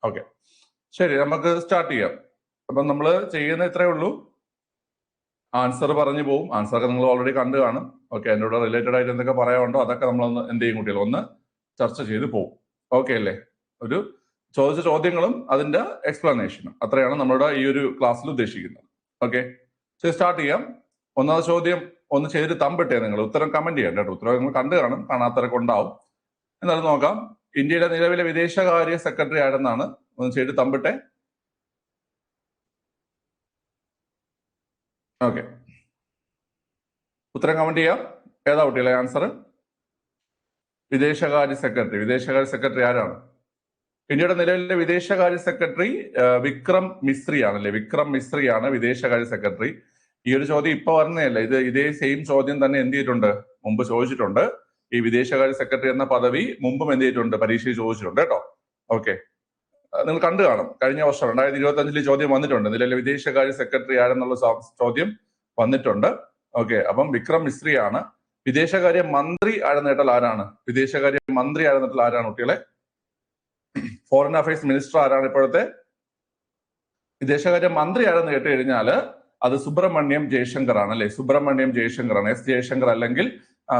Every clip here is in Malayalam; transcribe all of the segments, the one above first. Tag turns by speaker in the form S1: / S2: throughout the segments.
S1: ഓക്കെ, ശരി, നമുക്ക് സ്റ്റാർട്ട് ചെയ്യാം. അപ്പം നമ്മൾ ചെയ്യുന്ന ഇത്രയേ ഉള്ളൂ. ആൻസർ പറഞ്ഞു പോവും. ആൻസറൊക്കെ നിങ്ങൾ ഓൾറെഡി കണ്ടു കാണും. ഓക്കെ, അതിനോട് റിലേറ്റഡ് ആയിട്ട് എന്തൊക്കെ പറയാനുണ്ടോ അതൊക്കെ നമ്മളൊന്ന് എന്ത് ചെയ്യും കുട്ടികൾ ഒന്ന് ചർച്ച ചെയ്ത് പോവും. ഓക്കെ അല്ലേ? ഒരു ചോദിച്ച ചോദ്യങ്ങളും അതിന്റെ എക്സ്പ്ലനേഷനും അത്രയാണ് നമ്മുടെ ഈ ഒരു ക്ലാസ്സിൽ ഉദ്ദേശിക്കുന്നത്. ഓക്കെ, സ്റ്റാർട്ട് ചെയ്യാം. ഒന്നാമത്തെ ചോദ്യം ഒന്ന് ചെയ്തിട്ട് തമ്പിട്ടേ നിങ്ങൾ ഉത്തരം കമന്റ് ചെയ്യണ്ട കേട്ടോ. ഉത്തരം നിങ്ങൾ കണ്ടു കാണും, കാണാത്തവരൊക്കെ ഉണ്ടാവും. എന്നാലും നോക്കാം. ഇന്ത്യയുടെ നിലവിലെ വിദേശകാര്യ സെക്രട്ടറി ആരെന്നാണ്? ഒന്ന് ചെയ്തിട്ട് തമ്പിട്ടെ. ഓക്കെ, ഉത്തരം കമന്റ് ചെയ്യാം. ഏതാ കുട്ടികളെ ആൻസർ? വിദേശകാര്യ സെക്രട്ടറി ആരാണ്? ഇന്ത്യയുടെ നിലവിലെ വിദേശകാര്യ സെക്രട്ടറി വിക്രം മിസ്രി ആണല്ലേ? വിക്രം മിസ്രിയാണ് വിദേശകാര്യ സെക്രട്ടറി. ഈ ഒരു ചോദ്യം ഇപ്പൊ പറഞ്ഞതല്ല, ഇതേ സെയിം ചോദ്യം തന്നെ എന്ത് ചെയ്തിട്ടുണ്ട്, മുമ്പ് ചോദിച്ചിട്ടുണ്ട്. ഈ വിദേശകാര്യ സെക്രട്ടറി എന്ന പദവി മുമ്പും എന്ത് ചെയ്തിട്ടുണ്ട്, പരീക്ഷയിൽ ചോദിച്ചിട്ടുണ്ട് കേട്ടോ. ഓക്കെ, നിങ്ങൾ കണ്ടു കാണും. കഴിഞ്ഞ വർഷം 2025 ചോദ്യം വന്നിട്ടുണ്ട്. നിലവിലെ വിദേശകാര്യ സെക്രട്ടറി ആരെന്നുള്ള ചോദ്യം വന്നിട്ടുണ്ട്. ഓക്കെ, അപ്പം വിക്രം മിസ്രി ആണ്. വിദേശകാര്യ മന്ത്രി ആരെന്ന് ആരാണ്? വിദേശകാര്യ മന്ത്രി ആരെന്ന് ആരാണ് കുട്ടികളെ? ഫോറിൻ അഫയേഴ്സ് മിനിസ്റ്റർ ആരാണ് ഇപ്പോഴത്തെ? വിദേശകാര്യ മന്ത്രി ആരെന്ന് കേട്ട് കഴിഞ്ഞാല് അത് സുബ്രഹ്മണ്യം ജയശങ്കർ ആണ് അല്ലെ? സുബ്രഹ്മണ്യം ജയശങ്കർ ആണ്. എസ് ജയശങ്കർ അല്ലെങ്കിൽ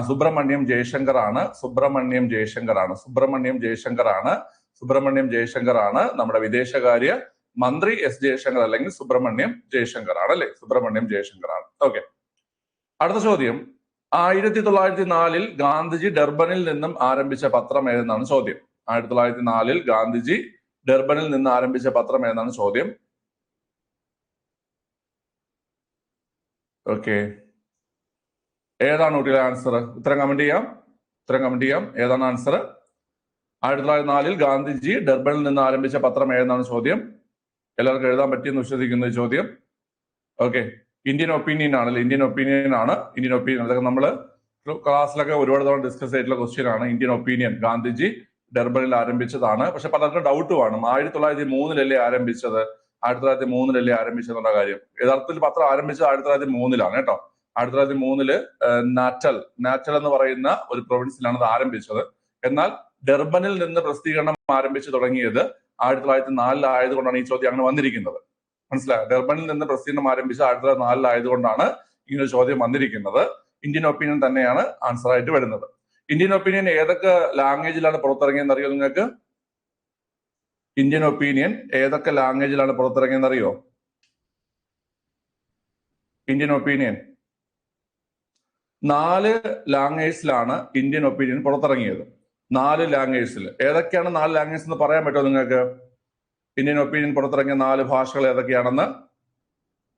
S1: സുബ്രഹ്മണ്യം ജയശങ്കർ ആണ്. സുബ്രഹ്മണ്യം ജയശങ്കർ ആണ് നമ്മുടെ വിദേശകാര്യ മന്ത്രി. എസ് ജയശങ്കർ അല്ലെങ്കിൽ സുബ്രഹ്മണ്യം ജയശങ്കർ ആണ് അല്ലെ? സുബ്രഹ്മണ്യം ജയശങ്കർ ആണ്. ഓക്കെ, അടുത്ത ചോദ്യം. 1904 ഗാന്ധിജി ഡർബനിൽ നിന്നും ആരംഭിച്ച പത്രം ഏതെന്നാണ് ചോദ്യം. 1904 ഗാന്ധിജി ഡർബനിൽ നിന്ന് ആരംഭിച്ച പത്രം ഏതെന്നാണ് ചോദ്യം. ഓക്കെ, ഏതാണ് കുട്ടിയുടെ ആൻസർ? ഉത്തരം കമന്റ് ചെയ്യാം. ഏതാണ് ആൻസർ? 1904 ഗാന്ധിജി ഡർബനിൽ നിന്ന് ആരംഭിച്ച പത്രം ഏതെന്നാണ് ചോദ്യം. എല്ലാവർക്കും എഴുതാൻ പറ്റിയെന്ന് വിശ്വസിക്കുന്ന ചോദ്യം. ഓക്കെ, ഇന്ത്യൻ ഒപ്പീനിയൻ ആണല്ലേ? Indian opinion. അതൊക്കെ നമ്മൾ ക്ലാസ്സിലൊക്കെ ഒരുപാട് തവണ ഡിസ്കസ് ചെയ്തിട്ടുള്ള ക്വസ്റ്റ്യൻ ആണ്. ഇന്ത്യൻ ഒപ്പീനിയൻ ഗാന്ധിജി ഡർബനിൽ ആരംഭിച്ചതാണ്. പക്ഷെ പലർക്കും ഡൗട്ട് കാണും, 1903 ആരംഭിച്ചത്. 1903 ആരംഭിച്ചെന്നുള്ള കാര്യം. യഥാർത്ഥത്തിൽ പത്രം ആരംഭിച്ചത് 1903 കേട്ടോ. 1903 നാറ്റൽ എന്ന് പറയുന്ന ഒരു പ്രൊവിൻസിലാണ് ഇത് ആരംഭിച്ചത്. എന്നാൽ ഡർബനിൽ നിന്ന് പ്രസിദ്ധീകരണം ആരംഭിച്ചു തുടങ്ങിയത് 1904 ആയതുകൊണ്ടാണ് ഈ ചോദ്യം അങ്ങനെ വന്നിരിക്കുന്നത്. മനസ്സിലായോ? ഡർബനിൽ നിന്ന് പ്രസിദ്ധീകരണം ആരംഭിച്ചത് 1904 ആയതുകൊണ്ടാണ് ഇങ്ങനെ ചോദ്യം വന്നിരിക്കുന്നത്. ഇന്ത്യൻ ഒപ്പീനിയൻ തന്നെയാണ് ആൻസർ ആയിട്ട് വരുന്നത്. ഇന്ത്യൻ ഒപ്പീനിയൻ ഏതൊക്കെ ലാംഗ്വേജിലാണ് പുറത്തിറങ്ങിയെന്ന് അറിയോ നിങ്ങൾക്ക്? ഇന്ത്യൻ ഒപ്പീനിയൻ ഏതൊക്കെ ലാംഗ്വേജിലാണ് പുറത്തിറങ്ങിയെന്ന് അറിയോ? ഇന്ത്യൻ ഒപ്പീനിയൻ 4 ലാംഗ്വേജിലാണ് ഇന്ത്യൻ ഒപ്പീനിയൻ പുറത്തിറങ്ങിയത്. 4 ലാംഗ്വേജിൽ. ഏതൊക്കെയാണ് 4 ലാംഗ്വേജ് എന്ന് പറയാൻ പറ്റുമോ നിങ്ങൾക്ക്? ഇന്ത്യൻ ഒപ്പീനിയൻ പുറത്തിറങ്ങിയ 4 ഭാഷകൾ ഏതൊക്കെയാണെന്ന്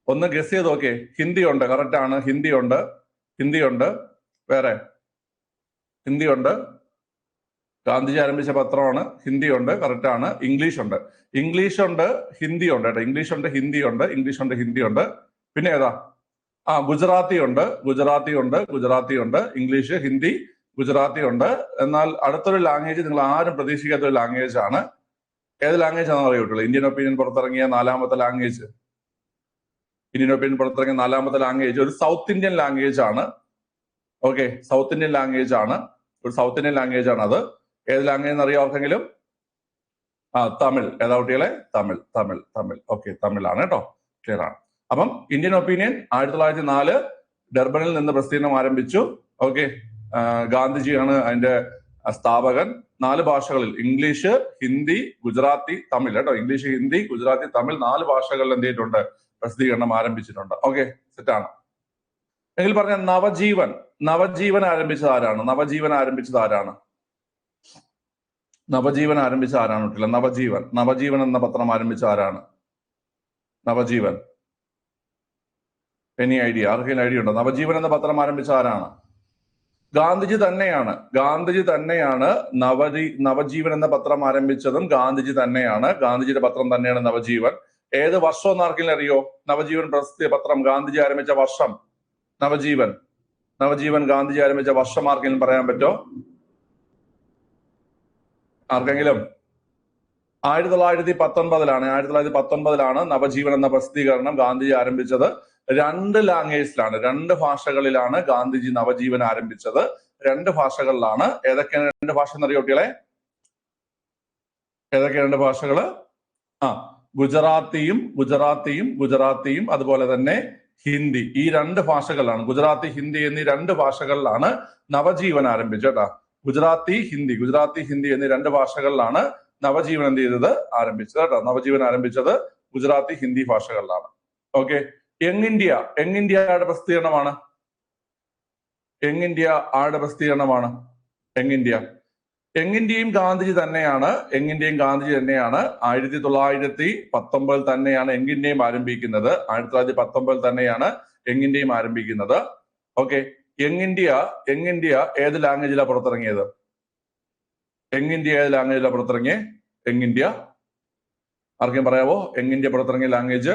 S1: ഒന്ന് ഗസ് ചെയ്ത് നോക്കേ. ഹിന്ദി ഉണ്ട്, കറക്റ്റ് ആണ്. ഹിന്ദി ഉണ്ട്. വേറെ ഹിന്ദി ഉണ്ട്. ഗാന്ധിജി ആരംഭിച്ച പത്രമാണ്. ഹിന്ദി ഉണ്ട്, കറക്റ്റ് ആണ്. ഇംഗ്ലീഷ് ഉണ്ട്, ഹിന്ദി ഉണ്ട് കേട്ടോ. ഇംഗ്ലീഷ് ഉണ്ട്, ഹിന്ദി ഉണ്ട്. പിന്നെ ഏതാ? ഗുജറാത്തി ഉണ്ട്. ഇംഗ്ലീഷ്, ഹിന്ദി, ഗുജറാത്തി ഉണ്ട്. എന്നാൽ അടുത്തൊരു ലാംഗ്വേജ് നിങ്ങൾ ആരും പ്രതീക്ഷിക്കാത്ത ഒരു ലാംഗ്വേജ് ആണ്. ഏത് ലാംഗ്വേജ് ആണെന്ന് അറിയൂട്ടുള്ളൂ? ഇന്ത്യൻ ഒപ്പീനിയൻ പുറത്തിറങ്ങിയ 4ാമത്തെ ലാംഗ്വേജ്. ഒരു സൗത്ത് ഇന്ത്യൻ ലാംഗ്വേജ് ആണ്. ഓക്കെ, സൗത്ത് ഇന്ത്യൻ ലാംഗ്വേജ് ആണ് അത്. ഏത് ലാംഗ്വേജ് എന്നറിയോ ആർക്കെങ്കിലും? തമിഴ്. ഏതാ കുട്ടികളെ? തമിഴ്. ഓക്കെ, തമിഴാണ് കേട്ടോ. ക്ലിയർ ആണ്. അപ്പം ഇന്ത്യൻ ഒപ്പീനിയൻ 1904 ഡർബനിൽ നിന്ന് പ്രസിദ്ധീകരണം ആരംഭിച്ചു. ഓക്കെ, ഗാന്ധിജിയാണ് അതിന്റെ സ്ഥാപകൻ. 4 ഭാഷകളിൽ ഇംഗ്ലീഷ്, ഹിന്ദി, ഗുജറാത്തി, തമിഴ് കേട്ടോ. ഇംഗ്ലീഷ്, ഹിന്ദി, ഗുജറാത്തി, തമിഴ് 4 ഭാഷകളിൽ എന്ത് ചെയ്തിട്ടുണ്ട്? പ്രസിദ്ധീകരണം ആരംഭിച്ചിട്ടുണ്ട്. ഓക്കെ, സെറ്റാണ്. എങ്കിൽ പറഞ്ഞ നവജീവൻ ആരംഭിച്ചത് ആരാണ്? നവജീവൻ ആരംഭിച്ചത് ആരാണ് കുട്ടികളെ? നവജീവൻ എന്ന പത്രം ആരംഭിച്ച ആരാണ്? നവജീവൻ. Any idea? ആർക്കെങ്കിലും ഐഡിയ ഉണ്ടോ? നവജീവൻ എന്ന പത്രം ആരംഭിച്ച ആരാണ്? ഗാന്ധിജി തന്നെയാണ്. നവജീവൻ എന്ന പത്രം ആരംഭിച്ചതും ഗാന്ധിജി തന്നെയാണ്. ഗാന്ധിജിയുടെ പത്രം തന്നെയാണ് നവജീവൻ. ഏത് വർഷം എന്ന് ആർക്കെങ്കിലും അറിയോ? നവജീവൻ പ്രസിദ്ധീയ പത്രം ഗാന്ധിജി ആരംഭിച്ച വർഷം. നവജീവൻ ഗാന്ധിജി ആരംഭിച്ച വർഷം ആർക്കെങ്കിലും പറയാൻ പറ്റോ? ആർക്കെങ്കിലും? 1919 നവജീവൻ എന്ന പ്രസിദ്ധീകരണം ഗാന്ധിജി ആരംഭിച്ചത്. 2 ലാംഗ്വേജിലാണ്, 2 ഭാഷകളിലാണ് ഗാന്ധിജി നവജീവൻ ആരംഭിച്ചത്. 2 ഭാഷകളിലാണ്. ഏതൊക്കെയാണ് 2 ഭാഷ എന്നറിയോ കുട്ടികളെ? ഏതൊക്കെ 2 ഭാഷകള്? ഗുജറാത്തിയും അതുപോലെ തന്നെ ഹിന്ദി, ഈ രണ്ട് ഭാഷകളിലാണ്, ഗുജറാത്തി ഹിന്ദി എന്നീ രണ്ട് ഭാഷകളിലാണ് നവജീവൻ ആരംഭിച്ചത് കേട്ടോ. ഗുജറാത്തി ഹിന്ദി എന്നീ രണ്ട് ഭാഷകളിലാണ് നവജീവൻ എന്ത് ചെയ്തത് ആരംഭിച്ചത് കേട്ടോ. നവജീവൻ ആരംഭിച്ചത് ഗുജറാത്തി ഹിന്ദി ഭാഷകളിലാണ്. ഓക്കെ. യങ് ഇന്ത്യ ആരുടെ പ്രസിദ്ധീകരണമാണ്? യങ് ഇന്ത്യയും ഗാന്ധിജി തന്നെയാണ്. 1919 തന്നെയാണ് യങ് ഇന്ത്യയും ആരംഭിക്കുന്നത്. 1919 തന്നെയാണ് യങ് ഇന്ത്യയും ആരംഭിക്കുന്നത്. ഓക്കെ. യങ് ഇന്ത്യ ഏത് ലാംഗ്വേജിലാണ് പുറത്തിറങ്ങിയത്? യങ് ഇന്ത്യ ആർക്കും പറയാവോ? യങ് ഇന്ത്യ പുറത്തിറങ്ങിയ ലാംഗ്വേജ്?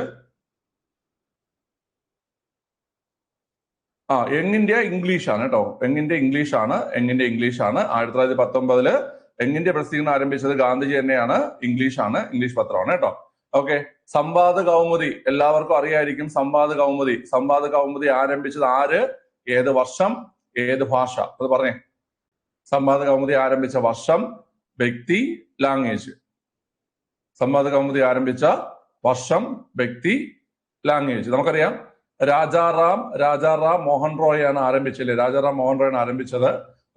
S1: യങ് ഇന്ത്യ ഇംഗ്ലീഷാണ് കേട്ടോ. യങ് ഇന്ത്യ ഇംഗ്ലീഷാണ്. 1919 യങ് ഇന്ത്യ പ്രസിദ്ധീകരണം ആരംഭിച്ചത് ഗാന്ധിജി തന്നെയാണ്. ഇംഗ്ലീഷ് പത്രമാണ് കേട്ടോ. ഓക്കെ. സംവാദ് കൗമുദി എല്ലാവർക്കും അറിയായിരിക്കും. സംവാദ് കൗമുദി ആരംഭിച്ചത് ആര്, ഏത് വർഷം, ഏത് ഭാഷ? അത് പറഞ്ഞേ. സംവാദ് കൗമുദി ആരംഭിച്ച വർഷം, വ്യക്തി, ലാംഗ്വേജ്. സംവാദ് കൗമുദി ആരംഭിച്ച വർഷം, വ്യക്തി, ലാംഗ്വേജ് നമുക്കറിയാം. രാജാറാം മോഹൻ റോയ് ആണ് ആരംഭിച്ചത്.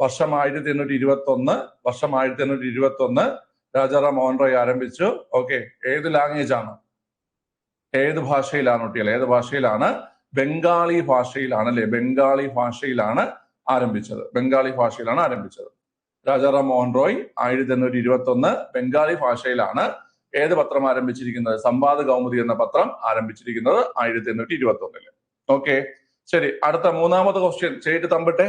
S1: വർഷം 1821. രാജാറാം മോഹൻ റോയ് ആരംഭിച്ചു. ഓക്കെ. ഏത് ലാംഗ്വേജ് ആണ്? ഏത് ഭാഷയിലാണ് കുട്ടികൾ? ഏത് ഭാഷയിലാണ്? ബംഗാളി ഭാഷയിലാണ് അല്ലെ? ബംഗാളി ഭാഷയിലാണ് ആരംഭിച്ചത്. രാജാറാം മോഹൻ റോയ് 1821 ബംഗാളി ഭാഷയിലാണ് ഏത് പത്രം ആരംഭിച്ചിരിക്കുന്നത്? സംവാദ് കൗമുദി എന്ന പത്രം ആരംഭിച്ചിരിക്കുന്നത് 1821. ഓക്കെ. ശരി, അടുത്ത മൂന്നാമത്തെ ക്വസ്റ്റ്യൻ ചെയ്ത് തമ്പട്ടെ.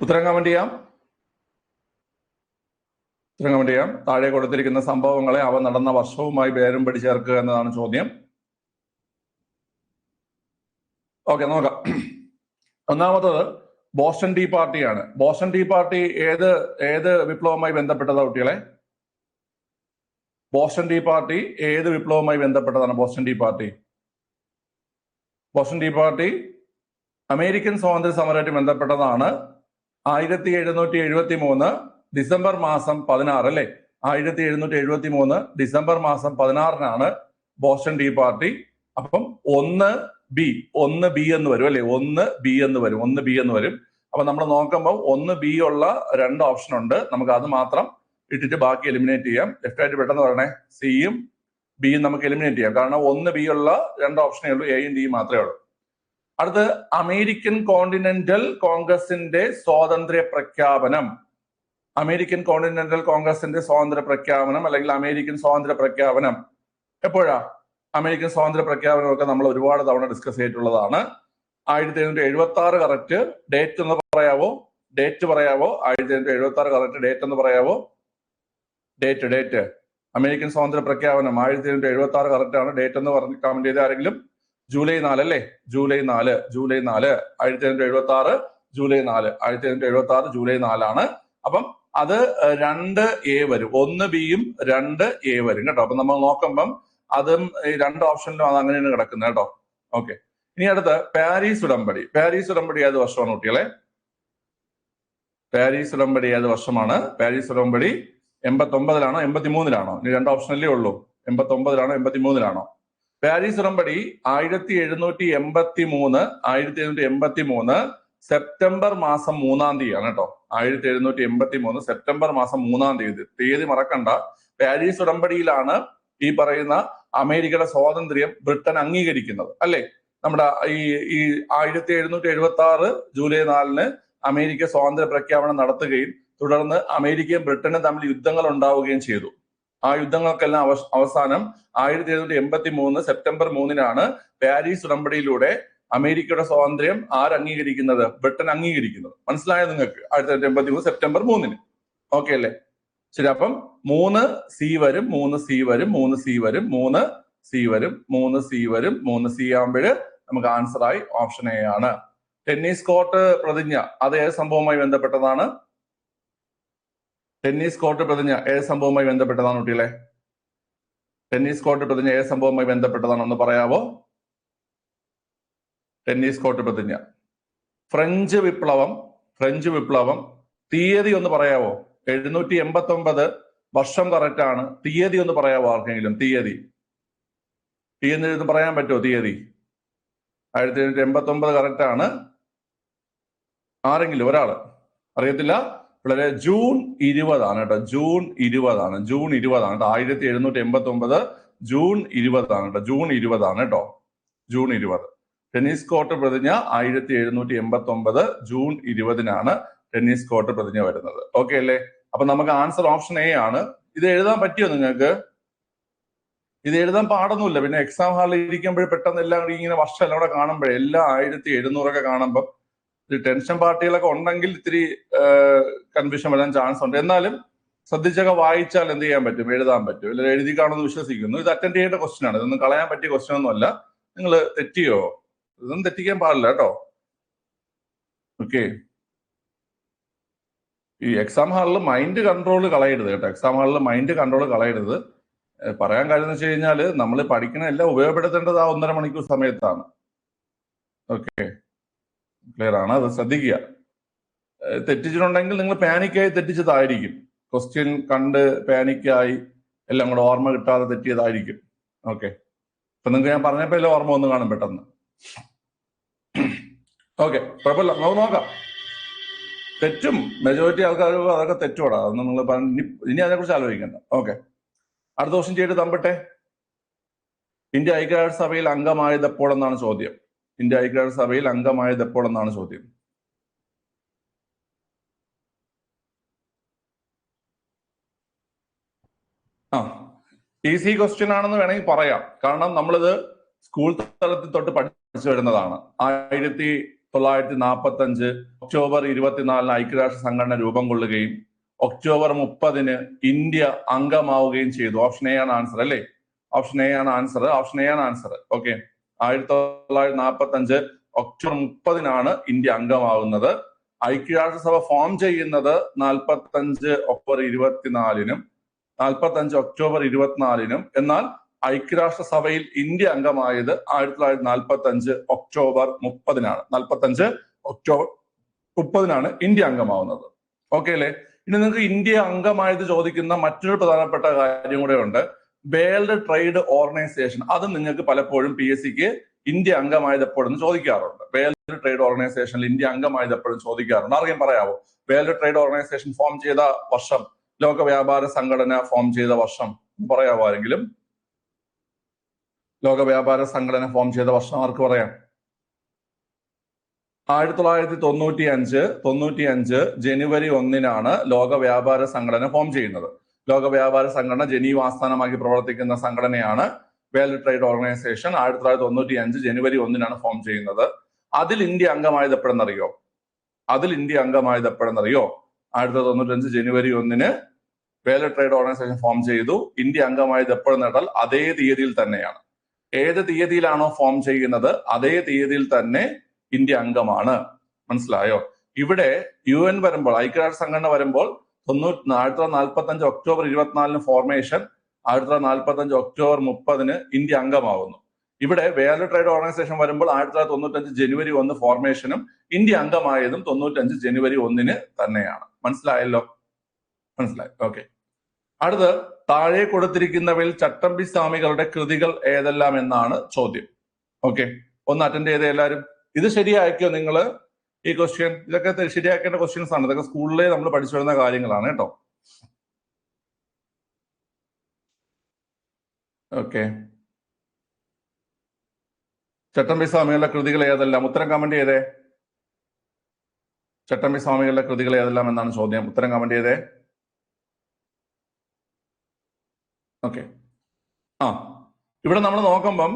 S1: ഉത്തരം കമന്റ് ചെയ്യാം. താഴെ കൊടുത്തിരിക്കുന്ന സംഭവങ്ങളെ അവ നടന്ന വർഷവുമായി പേരുംപടി ചേർക്കുക എന്നതാണ് ചോദ്യം. ഓക്കെ, നോക്കാം. ഒന്നാമത്തത് ബോസ്റ്റൺ ടീ പാർട്ടിയാണ്. ബോസ്റ്റൺ ടീ പാർട്ടി ഏത് വിപ്ലവവുമായി ബന്ധപ്പെട്ടതാ കുട്ടികളെ? ബോസ്റ്റൺ ടീ പാർട്ടി ഏത് വിപ്ലവവുമായി ബന്ധപ്പെട്ടതാണ്? ബോസ്റ്റൺ ടീ പാർട്ടി അമേരിക്കൻ സ്വാതന്ത്ര്യ സമരവുമായി ബന്ധപ്പെട്ടതാണ്. 1773 ഡിസംബർ മാസം 16 അല്ലെ? 1773 ഡിസംബർ മാസം 16 ബോസ്റ്റൺ ടീ പാർട്ടി. അപ്പം 1B എന്ന് വരും അല്ലെ? 1B എന്ന് വരും. അപ്പൊ നമ്മൾ നോക്കുമ്പോൾ 1B ഉള്ള രണ്ട് ഓപ്ഷൻ ഉണ്ട്. നമുക്ക് അത് മാത്രം ഇട്ടിട്ട് ബാക്കി എലിമിനേറ്റ് ചെയ്യാം. ലെഫ്റ്റ് ആയിട്ട് പെട്ടെന്ന് പറയണേ. സിയും ബിയും നമുക്ക് എലിമിനേറ്റ് ചെയ്യാം. കാരണം 1B ഉള്ള രണ്ട് ഓപ്ഷനേ ഉള്ളൂ, എയും ഡിയും മാത്രമേ ഉള്ളൂ. അടുത്ത് അമേരിക്കൻ കോണ്ടിനെന്റൽ കോൺഗ്രസിന്റെ സ്വാതന്ത്ര്യ പ്രഖ്യാപനം. അല്ലെങ്കിൽ അമേരിക്കൻ സ്വാതന്ത്ര്യ പ്രഖ്യാപനം എപ്പോഴാ? അമേരിക്കൻ സ്വാതന്ത്ര്യ പ്രഖ്യാപനമൊക്കെ നമ്മൾ ഒരുപാട് തവണ ഡിസ്കസ് ചെയ്തിട്ടുള്ളതാണ്. 1776 കറക്റ്റ് ഡേറ്റ് എന്ന് പറയാവോ? 1776 കറക്റ്റ് ഡേറ്റ് എന്ന് പറയാവോ? ഡേറ്റ് അമേരിക്കൻ സ്വാതന്ത്ര്യ പ്രഖ്യാപനം 1776 കറക്റ്റ് ആണ്. ഡേറ്റ് എന്ന് പറഞ്ഞ് കമന്റ് ചെയ്ത ആരെങ്കിലും? ജൂലൈ 4 അല്ലേ? ജൂലൈ 4 1776 ജൂലൈ 4 അപ്പം അത് 2A വരും. 1Bയും 2A വരും കേട്ടോ. അപ്പൊ നമ്മൾ നോക്കുമ്പം അതും ഈ രണ്ട് ഓപ്ഷനിലും അത് അങ്ങനെയാണ് കിടക്കുന്നത് കേട്ടോ. ഓക്കെ. ഇനി അടുത്ത് പാരീസ് ഉടമ്പടി ഏത് വർഷമാണ് കുട്ടികളെ? പാരീസ് ഉടമ്പടി ഏത് വർഷമാണ്? പാരീസ് ഉടമ്പടി 89 83? ഇനി രണ്ട് ഓപ്ഷനല്ലേ ഉള്ളൂ. 89 83? പാരീസ് ഉടമ്പടി 1783 സെപ്റ്റംബർ മാസം 3 കേട്ടോ. 1783 സെപ്റ്റംബർ മാസം 3 തീയതി മറക്കണ്ട. പാരീസ് ഉടമ്പടിയിലാണ് ഈ പറയുന്ന അമേരിക്കയുടെ സ്വാതന്ത്ര്യം ബ്രിട്ടൻ അംഗീകരിക്കുന്നത് അല്ലെ? നമ്മുടെ ഈ 1776 ജൂലൈ 4 അമേരിക്ക സ്വാതന്ത്ര്യ പ്രഖ്യാപനം നടത്തുകയും തുടർന്ന് അമേരിക്കയും ബ്രിട്ടനും തമ്മിൽ യുദ്ധങ്ങൾ ഉണ്ടാവുകയും ചെയ്തു. ആ യുദ്ധങ്ങൾക്കെല്ലാം അവസാനം 1783 സെപ്റ്റംബർ 3 പാരീസ് ഉടമ്പടിയിലൂടെ അമേരിക്കയുടെ സ്വാതന്ത്ര്യം ആരംഗീകരിക്കുന്നത്? ബ്രിട്ടൻ അംഗീകരിക്കുന്നത്. മനസ്സിലായോ നിങ്ങൾക്ക്? 1783 സെപ്റ്റംബർ 3 ഓക്കെ അല്ലേ? ശരി. അപ്പം 3C വരും. 3C ആകുമ്പോൾ നമുക്ക് ആൻസർ ആയി ഓപ്ഷൻ എ ആണ്. ടെന്നീസ് കോർട്ട് പ്രതിജ്ഞ അത് ഏത് സംഭവവുമായി ബന്ധപ്പെട്ടതാണ്? കുട്ടികളെ? ടെന്നീസ് കോർട്ട് പ്രതിജ്ഞ ഏത് സംഭവവുമായി ബന്ധപ്പെട്ടതാണെന്ന് പറയാവോ? ടെന്നീസ് കോർട്ട് പ്രതിജ്ഞ. ഫ്രഞ്ച് വിപ്ലവം തീയതി ഒന്ന് പറയാവോ? 789 വർഷം കറക്റ്റ് ആണ്. തീയതി ഒന്ന് പറയാവോ ആർക്കെങ്കിലും? തീയതി ഒന്ന് പറയാൻ പറ്റുമോ? തീയതി 1789 കറക്റ്റ് ആണ്. ആരെങ്കിലും ഒരാള് അറിയത്തില്ല? വളരെ ജൂൺ 20 ആണ് കേട്ടോ. ജൂൺ 20 ആണ് കേട്ടോ. 1789 ജൂൺ 20 ആണ് കേട്ടോ. ജൂൺ 20 ആണ് കേട്ടോ. ജൂൺ 20. ടെന്നീസ് കോർട്ട് പ്രതിജ്ഞ 1789 ജൂൺ 20-നാണ് ടെന്നീസ് കോർട്ട് പ്രതിജ്ഞ വരുന്നത്. ഓക്കെ അല്ലേ? അപ്പൊ നമുക്ക് ആൻസർ ഓപ്ഷൻ എ ആണ്. ഇത് എഴുതാൻ പറ്റിയോ നിങ്ങൾക്ക്? ഇത് എഴുതാൻ പാടൊന്നുമില്ല. പിന്നെ എക്സാം ഹാളിൽ ഇരിക്കുമ്പോൾ പെട്ടെന്ന് എല്ലാം കൂടി ഇങ്ങനെ വർഷം എല്ലാം കൂടെ കാണുമ്പോഴേ എല്ലാം 1700 കാണുമ്പോൾ ടെൻഷൻ പാർട്ടികളൊക്കെ ഉണ്ടെങ്കിൽ ഇത്തിരി കൺഫ്യൂഷൻ വരാൻ ചാൻസ് ഉണ്ട്. എന്നാലും ശ്രദ്ധിച്ചൊക്കെ വായിച്ചാൽ എന്ത് ചെയ്യാൻ പറ്റും? എഴുതാൻ പറ്റും. ഇല്ല എഴുതി കാണുമെന്ന് വിശ്വസിക്കുന്നു. ഇത് അറ്റൻഡ് ചെയ്യേണ്ട ക്വസ്റ്റ്യൻ ആണ്. ഇതൊന്നും കളയാൻ പറ്റിയ ക്വസ്റ്റ്യൻ ഒന്നും അല്ല. നിങ്ങൾ തെറ്റിയോ? ഇതൊന്നും തെറ്റിക്കാൻ പാടില്ല കേട്ടോ. ഓക്കെ. ഈ എക്സാം ഹാളിൽ മൈൻഡ് കൺട്രോൾ കളയരുത് കേട്ടോ. എക്സാം ഹാളിൽ മൈൻഡ് കൺട്രോൾ കളയരുത്. പറയാൻ കഴിയുന്ന വെച്ച് കഴിഞ്ഞാല് നമ്മൾ പഠിക്കണ എല്ലാം ഉപയോഗപ്പെടുത്തേണ്ടത് ആ 1.5 മണിക്കൂർ സമയത്താണ്. ഓക്കെ, ക്ലിയർ ആണ്? അത് ശ്രദ്ധിക്കുക. തെറ്റിച്ചിട്ടുണ്ടെങ്കിൽ നിങ്ങൾ പാനിക്കായി തെറ്റിച്ചതായിരിക്കും. ക്വസ്റ്റ്യൻ കണ്ട് പാനിക്കായി എല്ലാം കൂടെ ഓർമ്മ കിട്ടാതെ തെറ്റിയതായിരിക്കും. ഓക്കെ, ഇപ്പൊ നിങ്ങൾക്ക് ഞാൻ പറഞ്ഞപ്പോ എല്ലാം ഓർമ്മ വന്ന് കാണും പെട്ടെന്ന്. ഓക്കെ, കുഴപ്പമില്ല, നമുക്ക് നോക്കാം. തെറ്റും മെജോറിറ്റി ആൾക്കാർ അതൊക്കെ തെറ്റോടാ. അതൊന്നും നിങ്ങൾ ഇനി അതിനെക്കുറിച്ച് ആലോചിക്കണ്ട. ഓക്കെ, അടുത്ത ക്വസ്റ്റ്യൻ ചെയ്ത് തമ്പട്ടെ. ഇന്ത്യ ഐക്യരാഷ്ട്രസഭയിൽ അംഗമായത് എപ്പോഴെന്നാണ് ചോദ്യം. ഇന്ത്യ ഐക്യരാഷ്ട്രസഭയിൽ അംഗമായത് എപ്പോഴെന്നാണ് ചോദ്യം. ഈസി ക്വസ്റ്റ്യൻ ആണെന്ന് വേണമെങ്കിൽ പറയാം. കാരണം നമ്മളിത് സ്കൂൾ തലത്തിൽ തൊട്ട് പഠിച്ചു വരുന്നതാണ്. 1945 ഒക്ടോബർ 24 ഐക്യരാഷ്ട്ര സംഘടന രൂപം കൊള്ളുകയും ഒക്ടോബർ 30 ഇന്ത്യ അംഗമാവുകയും ചെയ്തു. ഓപ്ഷൻ എ ആണ് ആൻസർ അല്ലേ? ഓപ്ഷൻ എ ആണ് ആൻസർ. ഓക്കെ, 1945 ഒക്ടോബർ 30 ഇന്ത്യ അംഗമാവുന്നത്. ഐക്യരാഷ്ട്രസഭ ഫോം ചെയ്യുന്നത് 45 ഒക്ടോബർ 24-നും 45 ഒക്ടോബർ 24-നും. എന്നാൽ ഐക്യരാഷ്ട്രസഭയിൽ ഇന്ത്യ അംഗമായത് 1945 ഒക്ടോബർ 30-നാണ്. 45 ഒക്ടോബർ 30-നാണ് ഇന്ത്യ അംഗമാവുന്നത്. ഓക്കെ അല്ലേ? ഇനി നിങ്ങൾക്ക് ഇന്ത്യ അംഗമായത് ചോദിക്കുന്ന മറ്റൊരു പ്രധാനപ്പെട്ട കാര്യം കൂടെ ഉണ്ട്. World trade organisation. അത് നിങ്ങൾക്ക് പലപ്പോഴും PSCക്ക് ഇന്ത്യ അംഗമായത് എപ്പോഴെന്ന് ചോദിക്കാറുണ്ട്. വേൾഡ് ട്രേഡ് ഓർഗനൈസേഷനിൽ ഇന്ത്യ അംഗമായത് എപ്പോഴും ചോദിക്കാറുണ്ട്. ആർക്കും പറയാവോ വേൾഡ് ട്രേഡ് ഓർഗനൈസേഷൻ ഫോം ചെയ്ത വർഷം? ലോക വ്യാപാര സംഘടന ഫോം ചെയ്ത വർഷം പറയാവോ ആരെങ്കിലും? ലോക വ്യാപാര സംഘടന ഫോം ചെയ്ത വർഷം ആർക്ക് പറയാം? 1995 ജനുവരി 1-നാണ് ലോക വ്യാപാര സംഘടന ഫോം ചെയ്യുന്നത്. ലോക വ്യാപാര സംഘടന ജനീവ ആസ്ഥാനമാക്കി പ്രവർത്തിക്കുന്ന സംഘടനയാണ് വേൾഡ് ട്രേഡ് ഓർഗനൈസേഷൻ. 1995 ജനുവരി 1-നാണ് ഫോം ചെയ്യുന്നത്. അതിൽ ഇന്ത്യ അംഗമായത് എപ്പോഴെന്നറിയോ? 1995 ജനുവരി 1-ന് വേൾഡ് ട്രേഡ് ഓർഗനൈസേഷൻ ഫോം ചെയ്തു. ഇന്ത്യ അംഗമായത് എപ്പോഴെന്ന് കേട്ടാൽ അതേ തീയതിയിൽ തന്നെയാണ്. ഏത് തീയതിയിലാണോ ഫോം ചെയ്യുന്നത് അതേ തീയതിയിൽ തന്നെ ഇന്ത്യ അംഗമാണ്. മനസ്സിലായോ? ഇവിടെ UN വരുമ്പോൾ, ഐക്യരാഷ്ട്ര സംഘടന വരുമ്പോൾ 1945 ഒക്ടോബർ 24-ന് ഫോർമേഷൻ, 1945 ഒക്ടോബർ 30-ന് ഇന്ത്യ അംഗമാകുന്നു. ഇവിടെ വേൾഡ് ട്രേഡ് ഓർഗനൈസേഷൻ വരുമ്പോൾ 1995 ജനുവരി 1 ഫോർമേഷനും ഇന്ത്യ അംഗമായതും 95 ജനുവരി 1-ന് തന്നെയാണ്. മനസ്സിലായല്ലോ? മനസ്സിലായി. ഓക്കെ, അടുത്ത് താഴെ കൊടുത്തിരിക്കുന്നവയിൽ ചട്ടമ്പി സ്വാമികളുടെ കൃതികൾ ഏതെല്ലാം എന്നാണ് ചോദ്യം. ഓക്കെ, ഒന്ന് അറ്റൻഡ് ചെയ്ത എല്ലാവരും. ഇത് ശരിയാക്കിയോ നിങ്ങൾ? ഈ ക്വസ്റ്റ്യൻ ഇതൊക്കെ ശരിയാക്കേണ്ട ക്വസ്റ്റ്യൻസ് ആണ്. ഇതൊക്കെ സ്കൂളിലെ നമ്മൾ പഠിച്ചു വരുന്ന കാര്യങ്ങളാണ് കേട്ടോ. ഓക്കെ, ചട്ടമ്പി സ്വാമികളുടെ കൃതികൾ ഏതെല്ലാം? ഉത്തരം കമന്റ് ചെയ്തേ. ചട്ടമ്പി സ്വാമികളുടെ കൃതികൾ ഏതെല്ലാം എന്നാണ് ചോദ്യം. ഉത്തരം കമന്റ് ചെയ്തേ. ഓക്കെ, ഇവിടെ നമ്മൾ നോക്കുമ്പം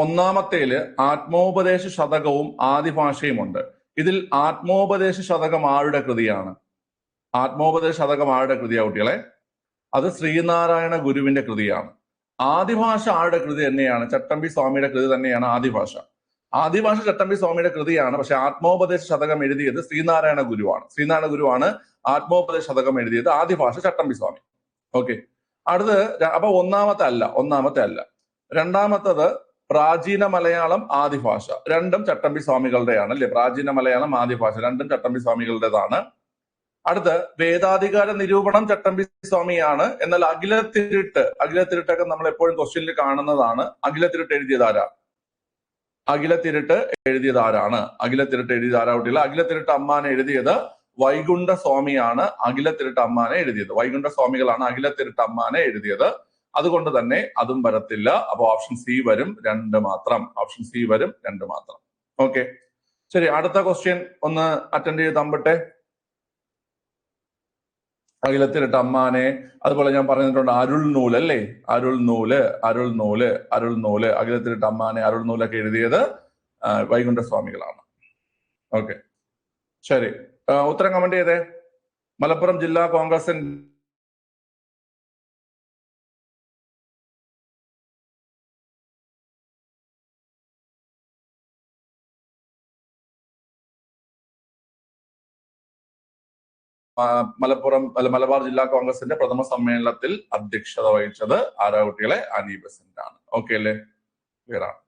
S1: ഒന്നാമത്തേല് ആത്മോപദേശ ശതകവും ആദിഭാഷയും ഉണ്ട്. ഇതിൽ ആത്മോപദേശ ശതകം ആരുടെ കൃതിയാണ്? ആത്മോപദേശ ശതകം ആരുടെ കൃതിയാണ് കുട്ടികളെ? അത് ശ്രീനാരായണ ഗുരുവിന്റെ കൃതിയാണ്. ആദിഭാഷ ആരുടെ കൃതി തന്നെയാണ്? ചട്ടമ്പി സ്വാമിയുടെ കൃതി തന്നെയാണ് ആദിഭാഷ. ആദിഭാഷ ചട്ടമ്പി സ്വാമിയുടെ കൃതിയാണ്. പക്ഷെ ആത്മോപദേശ ശതകം എഴുതിയത് ശ്രീനാരായണ ഗുരുവാണ്. ആത്മോപദേശ ശതകം എഴുതിയത്. ആദിഭാഷ ചട്ടമ്പി സ്വാമി. ഓക്കെ, അപ്പൊ ഒന്നാമത്തെ അല്ല. രണ്ടാമത്തത് പ്രാചീന മലയാളം ആദിഭാഷ. രണ്ടും ചട്ടമ്പി സ്വാമികളുടെയാണ് അല്ലെ? പ്രാചീന മലയാളം ആദിഭാഷ രണ്ടും ചട്ടമ്പി സ്വാമികളുടേതാണ്. അടുത്ത് വേദാധികാര നിരൂപണം ചട്ടമ്പി സ്വാമിയാണ്. എന്നാൽ അഖിലത്തിരുട്ടൊക്കെ നമ്മൾ എപ്പോഴും ക്വസ്റ്റ്യനിൽ കാണുന്നതാണ്. അഖിലത്തിരുട്ട് എഴുതിയതാരാ? അഖിലത്തിരുട്ട് എഴുതിയതാരാണ്? അഖിലത്തിരുട്ട് എഴുതിയതാരാ കുട്ടികൾ? അഖിലത്തിരുട്ട് അമ്മാനെ എഴുതിയത് വൈകുണ്ഠ സ്വാമിയാണ്. അഖിലത്തിരുട്ട് അമ്മാനെ എഴുതിയത് വൈകുണ്ഠ സ്വാമികളാണ് അഖിലത്തിരുട്ട് അമ്മാനെ എഴുതിയത്. അതുകൊണ്ട് തന്നെ അതും വരത്തില്ല. അപ്പൊ ഓപ്ഷൻ സി വരും, 2 മാത്രം. ഓപ്ഷൻ സി വരും, 2 മാത്രം. ഓക്കെ, ശരി. അടുത്ത ക്വസ്റ്റ്യൻ ഒന്ന് അറ്റൻഡ് ചെയ്ത് തമ്പട്ടെ. അഖിലത്തിരുട്ട് അമ്മാനെ, അതുപോലെ ഞാൻ പറഞ്ഞിട്ടുണ്ട് അരുൾനൂല് അല്ലേ? അരുൾനൂല് അഖിലത്തിരുട്ട് അമ്മാനെ അരുൾനൂലൊക്കെ എഴുതിയത് വൈകുണ്ഠ സ്വാമികളാണ്. ഓക്കെ, ശരി. ഉത്തരം കമന്റ് ചെയ്തേ. മലപ്പുറം ജില്ലാ കോൺഗ്രസ് മലബാർ ജില്ലാ കോൺഗ്രസിന്റെ പ്രഥമ സമ്മേളനത്തിൽ അധ്യക്ഷത വഹിച്ചത് ആരാ കുട്ടികളെ? ആനി ബെസന്റ് ആണ്. ഓക്കെ അല്ലേ? ക്ലിയർ ആണ്?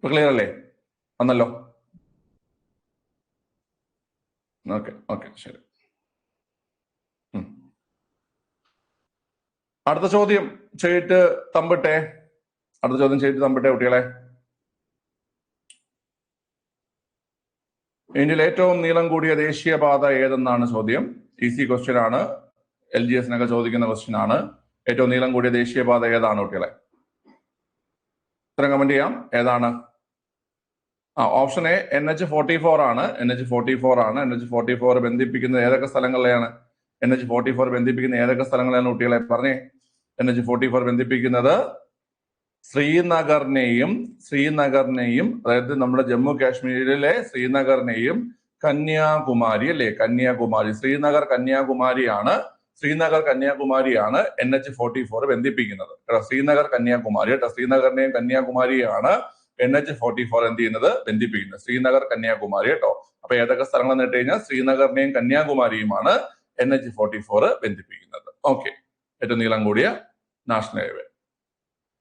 S1: ക്ലിയർ അല്ലേ? വന്നല്ലോ. ഓക്കെ ശരി. അടുത്ത ചോദ്യം ചെയ്തിട്ട് തമ്പട്ടെ. കുട്ടികളെ. ഇന്ത്യയിൽ ഏറ്റവും നീളം കൂടിയ ദേശീയപാത ഏതെന്നാണ് ചോദ്യം. ഈസി ക്വസ്റ്റ്യൻ ആണ്. LGS-നൊക്കെ ചോദിക്കുന്ന ക്വസ്റ്റ്യൻ ആണ്. ഏറ്റവും നീളം കൂടിയ ദേശീയപാത ഏതാണ് കുട്ടികളെ? ഉത്തരം കമന്റ് ചെയ്യാം. ഏതാണ്? ഓപ്ഷൻ എ NH44 ആണ്. NH44 ബന്ധിപ്പിക്കുന്നത് ഏതൊക്കെ സ്ഥലങ്ങളിലെയാണ്? NH44 ബന്ധിപ്പിക്കുന്ന ഏതൊക്കെ സ്ഥലങ്ങളെയാണ് കുട്ടികളെ? പറഞ്ഞേ. NH44 ബന്ധിപ്പിക്കുന്നത് ശ്രീനഗറിനെയും അതായത് നമ്മുടെ ജമ്മു കാശ്മീരിലെ ശ്രീനഗറിനെയും കന്യാകുമാരി അല്ലെ? ശ്രീനഗർ കന്യാകുമാരിയാണ് NH44 ബന്ധിപ്പിക്കുന്നത്. ശ്രീനഗർ കന്യാകുമാരി കേട്ടോ. ശ്രീനഗറിനെയും കന്യാകുമാരിയാണ് NH44 എന്ത് ചെയ്യുന്നത്? ബന്ധിപ്പിക്കുന്നത്. ശ്രീനഗർ കന്യാകുമാരി കേട്ടോ. അപ്പൊ ഏതൊക്കെ സ്ഥലങ്ങൾ എന്ന് കഴിഞ്ഞാൽ ശ്രീനഗറിനെയും കന്യാകുമാരിയുമാണ് NH44 ബന്ധിപ്പിക്കുന്നത്. ഓക്കെ, ഏറ്റവും നീളം കൂടിയ നാഷണൽ ഹൈവേ.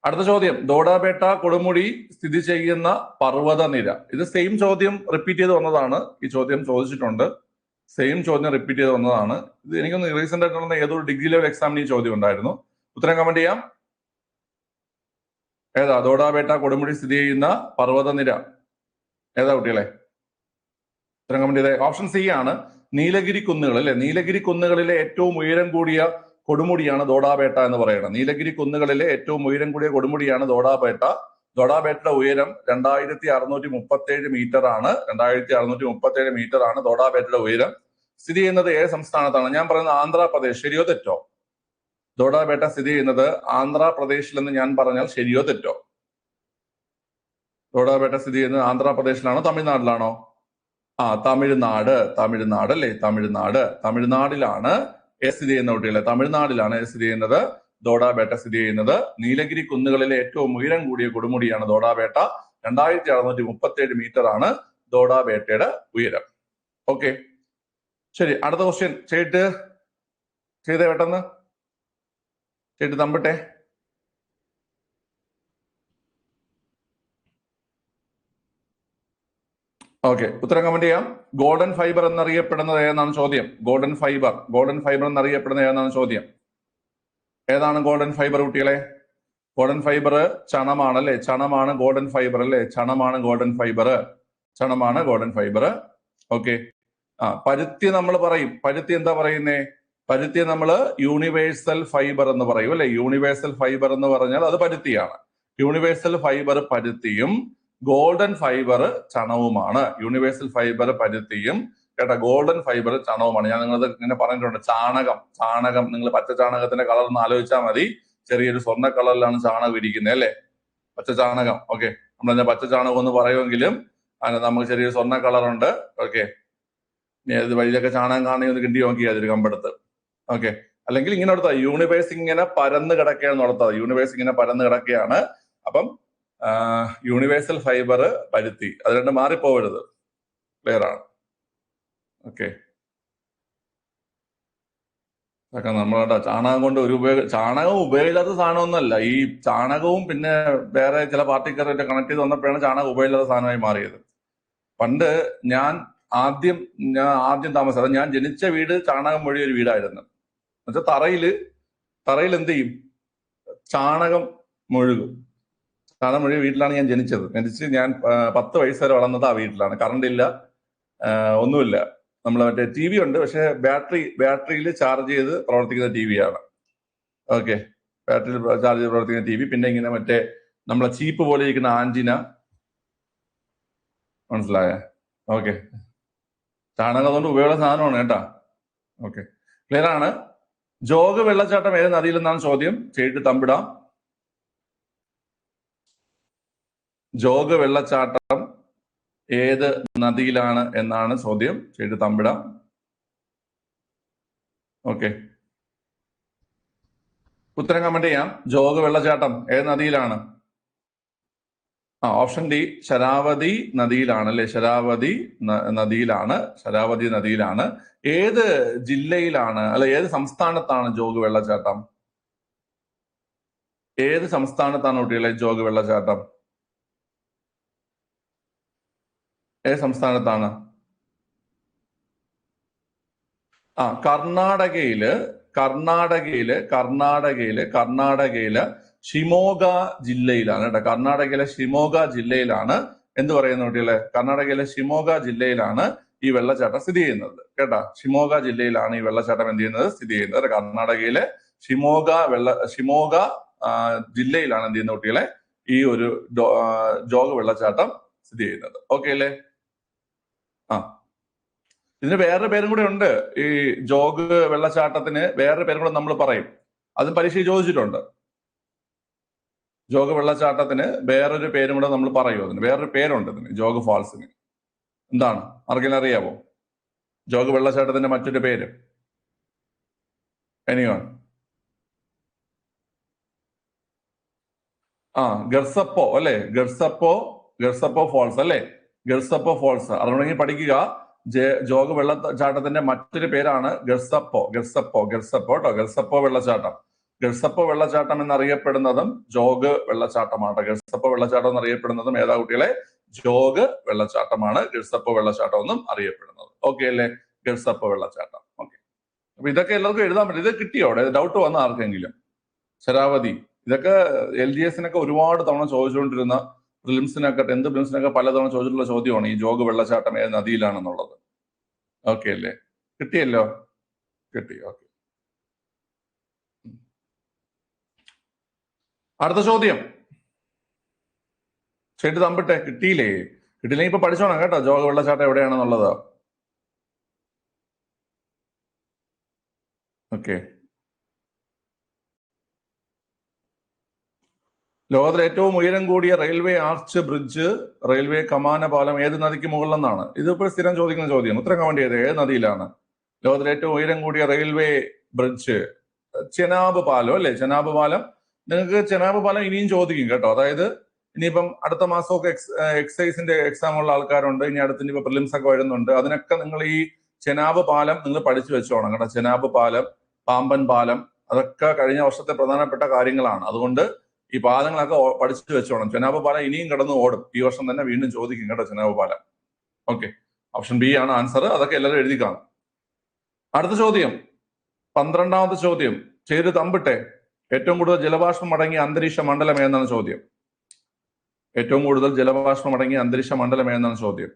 S1: അടുത്ത ചോദ്യം, ദോഡാബേട്ട കൊടുമുടി സ്ഥിതി ചെയ്യുന്ന പർവ്വതനിര. ഇത് സെയിം ചോദ്യം റിപ്പീറ്റ് ചെയ്ത് വന്നതാണ്. ഈ ചോദ്യം ചോദിച്ചിട്ടുണ്ട്. ഇത് എനിക്കൊന്ന് റീസെന്റ് ആയിട്ടുള്ള ഏതൊരു ഡിഗ്രി ലെവൽ എക്സാമിന് ഈ ചോദ്യം ഉണ്ടായിരുന്നു. ഉത്തരം കമന്റ് ചെയ്യാം. ഏതാ ദോഡാബേട്ട കൊടുമുടി സ്ഥിതി ചെയ്യുന്ന പർവ്വതനിര? ഏതാ കുട്ടികളെ? ഉത്തരം കമന്റ് ചെയ്തേ. ഓപ്ഷൻ സി ആണ് നീലഗിരി കുന്നുകൾ അല്ലെ? നീലഗിരി കുന്നുകളിലെ ഏറ്റവും ഉയരം കൂടിയ കൊടുമുടിയാണ് ദോഡാബേട്ട എന്ന് പറയുന്നത്. നീലഗിരി കുന്നുകളിലെ ഏറ്റവും ഉയരം കൂടിയ കൊടുമുടിയാണ് ദോഡാബേട്ട. ദോഡാബേട്ടയുടെ ഉയരം 2637 മീറ്റർ ആണ്. 2637 മീറ്റർ ആണ് ദോഡാബേട്ടയുടെ ഉയരം. സ്ഥിതി ചെയ്യുന്നത് ഏത് സംസ്ഥാനത്താണ്? ഞാൻ പറയുന്നത് ആന്ധ്രാപ്രദേശ്. ശരിയോ തെറ്റോ? ദോഡാബേട്ട സ്ഥിതി ചെയ്യുന്നത് ആന്ധ്രാപ്രദേശിലെന്ന് ഞാൻ പറഞ്ഞാൽ ശരിയോ തെറ്റോ? ദോഡാബേട്ട സ്ഥിതി ചെയ്യുന്നത് ആന്ധ്രാപ്രദേശിലാണോ തമിഴ്നാട്ടിലാണോ? തമിഴ്നാട് അല്ലേ? തമിഴ്നാടിലാണ് സ്ഥിതി ചെയ്യുന്ന കുട്ടികളെ. തമിഴ്നാടിലാണ് സ്ഥിതി ചെയ്യുന്നത് ദോഡാബേട്ട സ്ഥിതി ചെയ്യുന്നത്. നീലഗിരി കുന്നുകളിലെ ഏറ്റവും ഉയരം കൂടിയ കൊടുമുടിയാണ് ദോഡാബേട്ട. 2637 മീറ്റർ ആണ് ദോഡാബേട്ടയുടെ ഉയരം. ഓക്കെ, ശരി. അടുത്ത ക്വസ്റ്റ്യൻ ചെയ്തേ പെട്ടെന്ന് തമ്പട്ടെ. ഓക്കെ, ഉത്തരം കമന്റ് ചെയ്യാം. ഗോൾഡൻ ഫൈബർ എന്നറിയപ്പെടുന്നത് ഏതാണ് ചോദ്യം? ഗോൾഡൻ ഫൈബർ എന്നറിയപ്പെടുന്നത് ഏതാണ് ചോദ്യം? ഏതാണ് ഗോൾഡൻ ഫൈബർ കുട്ടികളെ? ഗോൾഡൻ ഫൈബർ ചണമാണ് അല്ലെ? ചണമാണ് ഗോൾഡൻ ഫൈബർ അല്ലെ? ചണമാണ് ഗോൾഡൻ ഫൈബർ. ഓക്കെ, പരുത്തി നമ്മൾ പറയും. പരുത്തി എന്താ പറയുന്നേ? പരുത്തി നമ്മൾ യൂണിവേഴ്സൽ ഫൈബർ എന്ന് പറയും അല്ലെ? യൂണിവേഴ്സൽ ഫൈബർ എന്ന് പറഞ്ഞാൽ അത് പരുത്തിയാണ്. യൂണിവേഴ്സൽ ഫൈബർ പരുത്തിയും ഗോൾഡൻ ഫൈബർ ചണവുമാണ്. യൂണിവേഴ്സൽ ഫൈബർ പരുത്തിയും കേട്ടോ, ഗോൾഡൻ ഫൈബർ ചണവുമാണ്. ഞാൻ നിങ്ങളത് ഇങ്ങനെ പറഞ്ഞിട്ടുണ്ട്. ചാണകം നിങ്ങൾ പച്ച ചാണകത്തിന്റെ കളർ ഒന്ന് ആലോചിച്ചാൽ മതി. ചെറിയൊരു സ്വർണ്ണ കളറിലാണ് ചാണകം ഇരിക്കുന്നത് അല്ലെ? പച്ച ചാണകം. ഓക്കെ, നമ്മൾ പച്ച ചാണകം എന്ന് പറയുമെങ്കിലും നമുക്ക് ചെറിയൊരു സ്വർണ്ണ കളറുണ്ട്. ഓക്കെ, ഇത് വഴിയിലൊക്കെ ചാണകം കാണുന്ന കിണ്ടി നോക്കി അതൊരു കമ്പെടുത്ത്. ഓക്കെ, അല്ലെങ്കിൽ ഇങ്ങനെ എടുത്താൽ യൂണിവേഴ്സ് ഇങ്ങനെ പരന്ന് കിടക്കുകയാണ്. അപ്പം യൂണിവേഴ്സൽ ഫൈബർ പരുത്തി, അത് രണ്ടും മാറിപ്പോവരുത്. ക്ലിയർ ആണ്? ഓക്കെ. അതൊക്കെ നമ്മളുടെ ചാണകം കൊണ്ട് ചാണകം ഉപയോഗമില്ലാത്ത സാധനമൊന്നുമല്ല. ഈ ചാണകവും പിന്നെ വേറെ ചില പാർട്ടിക്കാരായിട്ട് കണക്ട് ചെയ്ത് വന്നപ്പോഴാണ് ചാണകം ഉപയോഗമില്ലാത്ത സാധനമായി മാറിയത്. പണ്ട് ഞാൻ ആദ്യം താമസം, ഞാൻ ജനിച്ച വീട് ചാണകം വഴി ഒരു വീടായിരുന്നു. എന്നുവെച്ചാൽ തറയിൽ എന്ത് ചെയ്യും, ചാണകം മുഴുകും. ചാണകം മുഴുകിയ വീട്ടിലാണ് ഞാൻ ജനിച്ച് ഞാൻ 10 വയസ്സ് വരെ വളർന്നത് ആ വീട്ടിലാണ്. കറണ്ട് ഇല്ല, ഒന്നുമില്ല. നമ്മൾ മറ്റേ ടി വി ഉണ്ട്, പക്ഷെ ബാറ്ററിയിൽ ചാർജ് ചെയ്ത് പ്രവർത്തിക്കുന്ന ടി വി ആണ്. ഓക്കെ, ബാറ്ററിയിൽ ചാർജ് ചെയ്ത് പ്രവർത്തിക്കുന്ന ടി വി. പിന്നെ ഇങ്ങനെ മറ്റേ നമ്മളെ ചീപ്പ് പോലെ ഇരിക്കുന്ന ആന്റിന, മനസ്സിലായ? ഓക്കെ, ചാണകം കൊണ്ട് ഉപയോഗ സാധനമാണ് കേട്ടാ. ഓക്കെ, ക്ലിയർ ആണ്. ജോഗ് വെള്ളച്ചാട്ടം ഏത് നദിയിൽ നിന്നാണ് ചോദ്യം? ചെയ്തിട്ട് തമ്പിടാം. ജോഗ് വെള്ളച്ചാട്ടം ഏത് നദിയിലാണ് എന്നാണ് ചോദ്യം. ചെയ്തിട്ട് തമ്പിടാം. ഓക്കെ, ഉത്തരം കമന്റ് ചെയ്യാം. ജോഗ് വെള്ളച്ചാട്ടം ഏത് നദിയിലാണ്? ഓപ്ഷൻ ഡി, ശരാവതി നദിയിലാണ് അല്ലെ? ശരാവതി നദിയിലാണ്. ഏത് ജില്ലയിലാണ് അല്ലെ ഏത് സംസ്ഥാനത്താണ് ജോഗ് വെള്ളച്ചാട്ടം? ഏത് സംസ്ഥാനത്താണ് കുട്ടികളെ ജോഗ് വെള്ളച്ചാട്ടം? ഏത് സംസ്ഥാനത്താണ്? കർണാടകയില് ഷിമോഗ ജില്ലയിലാണ് കേട്ടോ. കർണാടകയിലെ ഷിമോഗ ജില്ലയിലാണ് എന്ത് പറയുന്നു കുട്ടികളെ? കർണാടകയിലെ ഷിമോഗ ജില്ലയിലാണ് ഈ വെള്ളച്ചാട്ടം സ്ഥിതി ചെയ്യുന്നത് കേട്ടാ. ഷിമോഗ ജില്ലയിലാണ് ഈ വെള്ളച്ചാട്ടം എന്ത് ചെയ്യുന്നത്? സ്ഥിതി ചെയ്യുന്നത്. കർണാടകയിലെ ഷിമോഗ ജില്ലയിലാണ് എന്ത് ചെയ്യുന്നത് കുട്ടികളെ? ഈ ഒരു ജോഗ് വെള്ളച്ചാട്ടം സ്ഥിതി ചെയ്യുന്നത്. ഓക്കെ അല്ലേ? ഇതിന് വേറൊരു പേരും കൂടെ ഉണ്ട്. ഈ ജോഗ് വെള്ളച്ചാട്ടത്തിന് വേറൊരു പേരും കൂടെ നമ്മൾ പറയും. അതും പരീക്ഷയിൽ ചോദിച്ചിട്ടുണ്ട്. ജോഗ് വെള്ളച്ചാട്ടത്തിന് വേറൊരു പേരും കൂടെ നമ്മൾ പറയും. അതിന് വേറൊരു പേരുണ്ട് ഇതിന്, ജോഗ് ഫാൾസിന്. എന്താണ്? ആർക്കെങ്കിലും അറിയാവോ ജോഗ് വെള്ളച്ചാട്ടത്തിന്റെ മറ്റൊരു പേര്? എനിവൺ? ഗർസപ്പോ അല്ലെ? ഗർസപ്പോ ഫോൾസ് അല്ലെ? ഗർസപ്പോ ഫോൾസ് അറിയണമെങ്കിൽ പഠിക്കുക. ജോഗ് വെള്ളച്ചാട്ടത്തിന്റെ മറ്റൊരു പേരാണ് ഗർസപ്പോ കേട്ടോ. ഗർസപ്പോ വെള്ളച്ചാട്ടം എന്നറിയപ്പെടുന്നതും ജോഗ് വെള്ളച്ചാട്ടമാണ്. ഗർസപ്പോ വെള്ളച്ചാട്ടം എന്നറിയപ്പെടുന്നതും ഏതാ കുട്ടികളെ? ജോഗ് വെള്ളച്ചാട്ടമാണ് ഗർസപ്പോ വെള്ളച്ചാട്ടം എന്നും അറിയപ്പെടുന്നത്. ഓക്കെ അല്ലേ? ഗർസപ്പോ വെള്ളച്ചാട്ടം. ഓക്കെ, അപ്പൊ ഇതൊക്കെ എല്ലാവർക്കും എഴുതാൻ പറ്റും. ഇത് കിട്ടിയോ? ഡൗട്ട് വന്ന ആർക്കെങ്കിലും? ശരാവതി, ഇതൊക്കെ LGS-നൊക്കെ ഒരുപാട് തവണ ചോദിച്ചുകൊണ്ടിരുന്ന, പ്രിലിംസിനൊക്കെ 10th പ്രിലിംസിനൊക്കെ പലതവണ ചോദിച്ചിട്ടുള്ള ചോദ്യമാണ് ഈ ജോഗ് വെള്ളച്ചാട്ടം ഏത് നദിയിലാണെന്നുള്ളത്. ഓക്കെ അല്ലേ? കിട്ടിയല്ലോ? കിട്ടി. ഓക്കെ, അടുത്ത ചോദ്യം. ചേട്ട് തമ്പിട്ടെ. കിട്ടിയില്ലെങ്കിൽ ഇപ്പൊ പഠിച്ചോണം കേട്ടോ, ജോഗ് വെള്ളച്ചാട്ടം എവിടെയാണെന്നുള്ളത്. ഓക്കെ, ലോകത്തിലെ ഏറ്റവും ഉയരം കൂടിയ റെയിൽവേ ആർച്ച് ബ്രിഡ്ജ്, റെയിൽവേ കമാന പാലം ഏത് നദിക്ക് മുകളിലെന്നാണ്? ഇതിപ്പോൾ സ്ഥിരം ചോദിക്കുന്ന ചോദ്യം. ഉത്തരം കമന്റ് ചെയ്ത് ഏത് നദിയിലാണ് ലോകത്തിലെ ഏറ്റവും ഉയരം കൂടിയ റെയിൽവേ ബ്രിഡ്ജ്? ചെനാബ് പാലം അല്ലെ? ചെനാബ് പാലം. നിങ്ങൾക്ക് ചെനാബ് പാലം ഇനിയും ചോദിക്കും കേട്ടോ. അതായത് ഇനിയിപ്പം അടുത്ത മാസമൊക്കെ എക്സൈസിന്റെ എക്സാം ഉള്ള ആൾക്കാരുണ്ട്. ഇനി അടുത്ത് ഇനിയിപ്പോ പ്രിലിംസ് ഒക്കെ വരുന്നുണ്ട്. അതിനൊക്കെ നിങ്ങൾ ഈ ചെനാബ് പാലം നിങ്ങൾ പഠിച്ചു വെച്ചോണം കേട്ടോ. ചെനാബ് പാലം, പാമ്പൻ പാലം, അതൊക്കെ കഴിഞ്ഞ വർഷത്തെ പ്രധാനപ്പെട്ട കാര്യങ്ങളാണ്. അതുകൊണ്ട് ഈ പാലങ്ങളൊക്കെ പഠിച്ചു വെച്ചോണം. ചെനാബ് പാലം ഇനിയും കടന്നു ഓടും. ഈ വർഷം തന്നെ വീണ്ടും ചോദിക്കും കേട്ടോ ചെനാബ് പാലം. ഓക്കെ, ഓപ്ഷൻ ബി ആണ് ആൻസർ. അതൊക്കെ എല്ലാവരും എഴുതി കാണും. അടുത്ത ചോദ്യം, 12ാമത്തെ ചോദ്യം. ചെയ്ത് തമ്പിട്ടെ. ഏറ്റവും കൂടുതൽ ജലബാഷ്പം അടങ്ങിയ അന്തരീക്ഷ മണ്ഡലം ഏതെന്നാണ് ചോദ്യം? ഏറ്റവും കൂടുതൽ ജലബാഷ്പം അടങ്ങിയ അന്തരീക്ഷ മണ്ഡലം ഏതെന്നാണ് ചോദ്യം?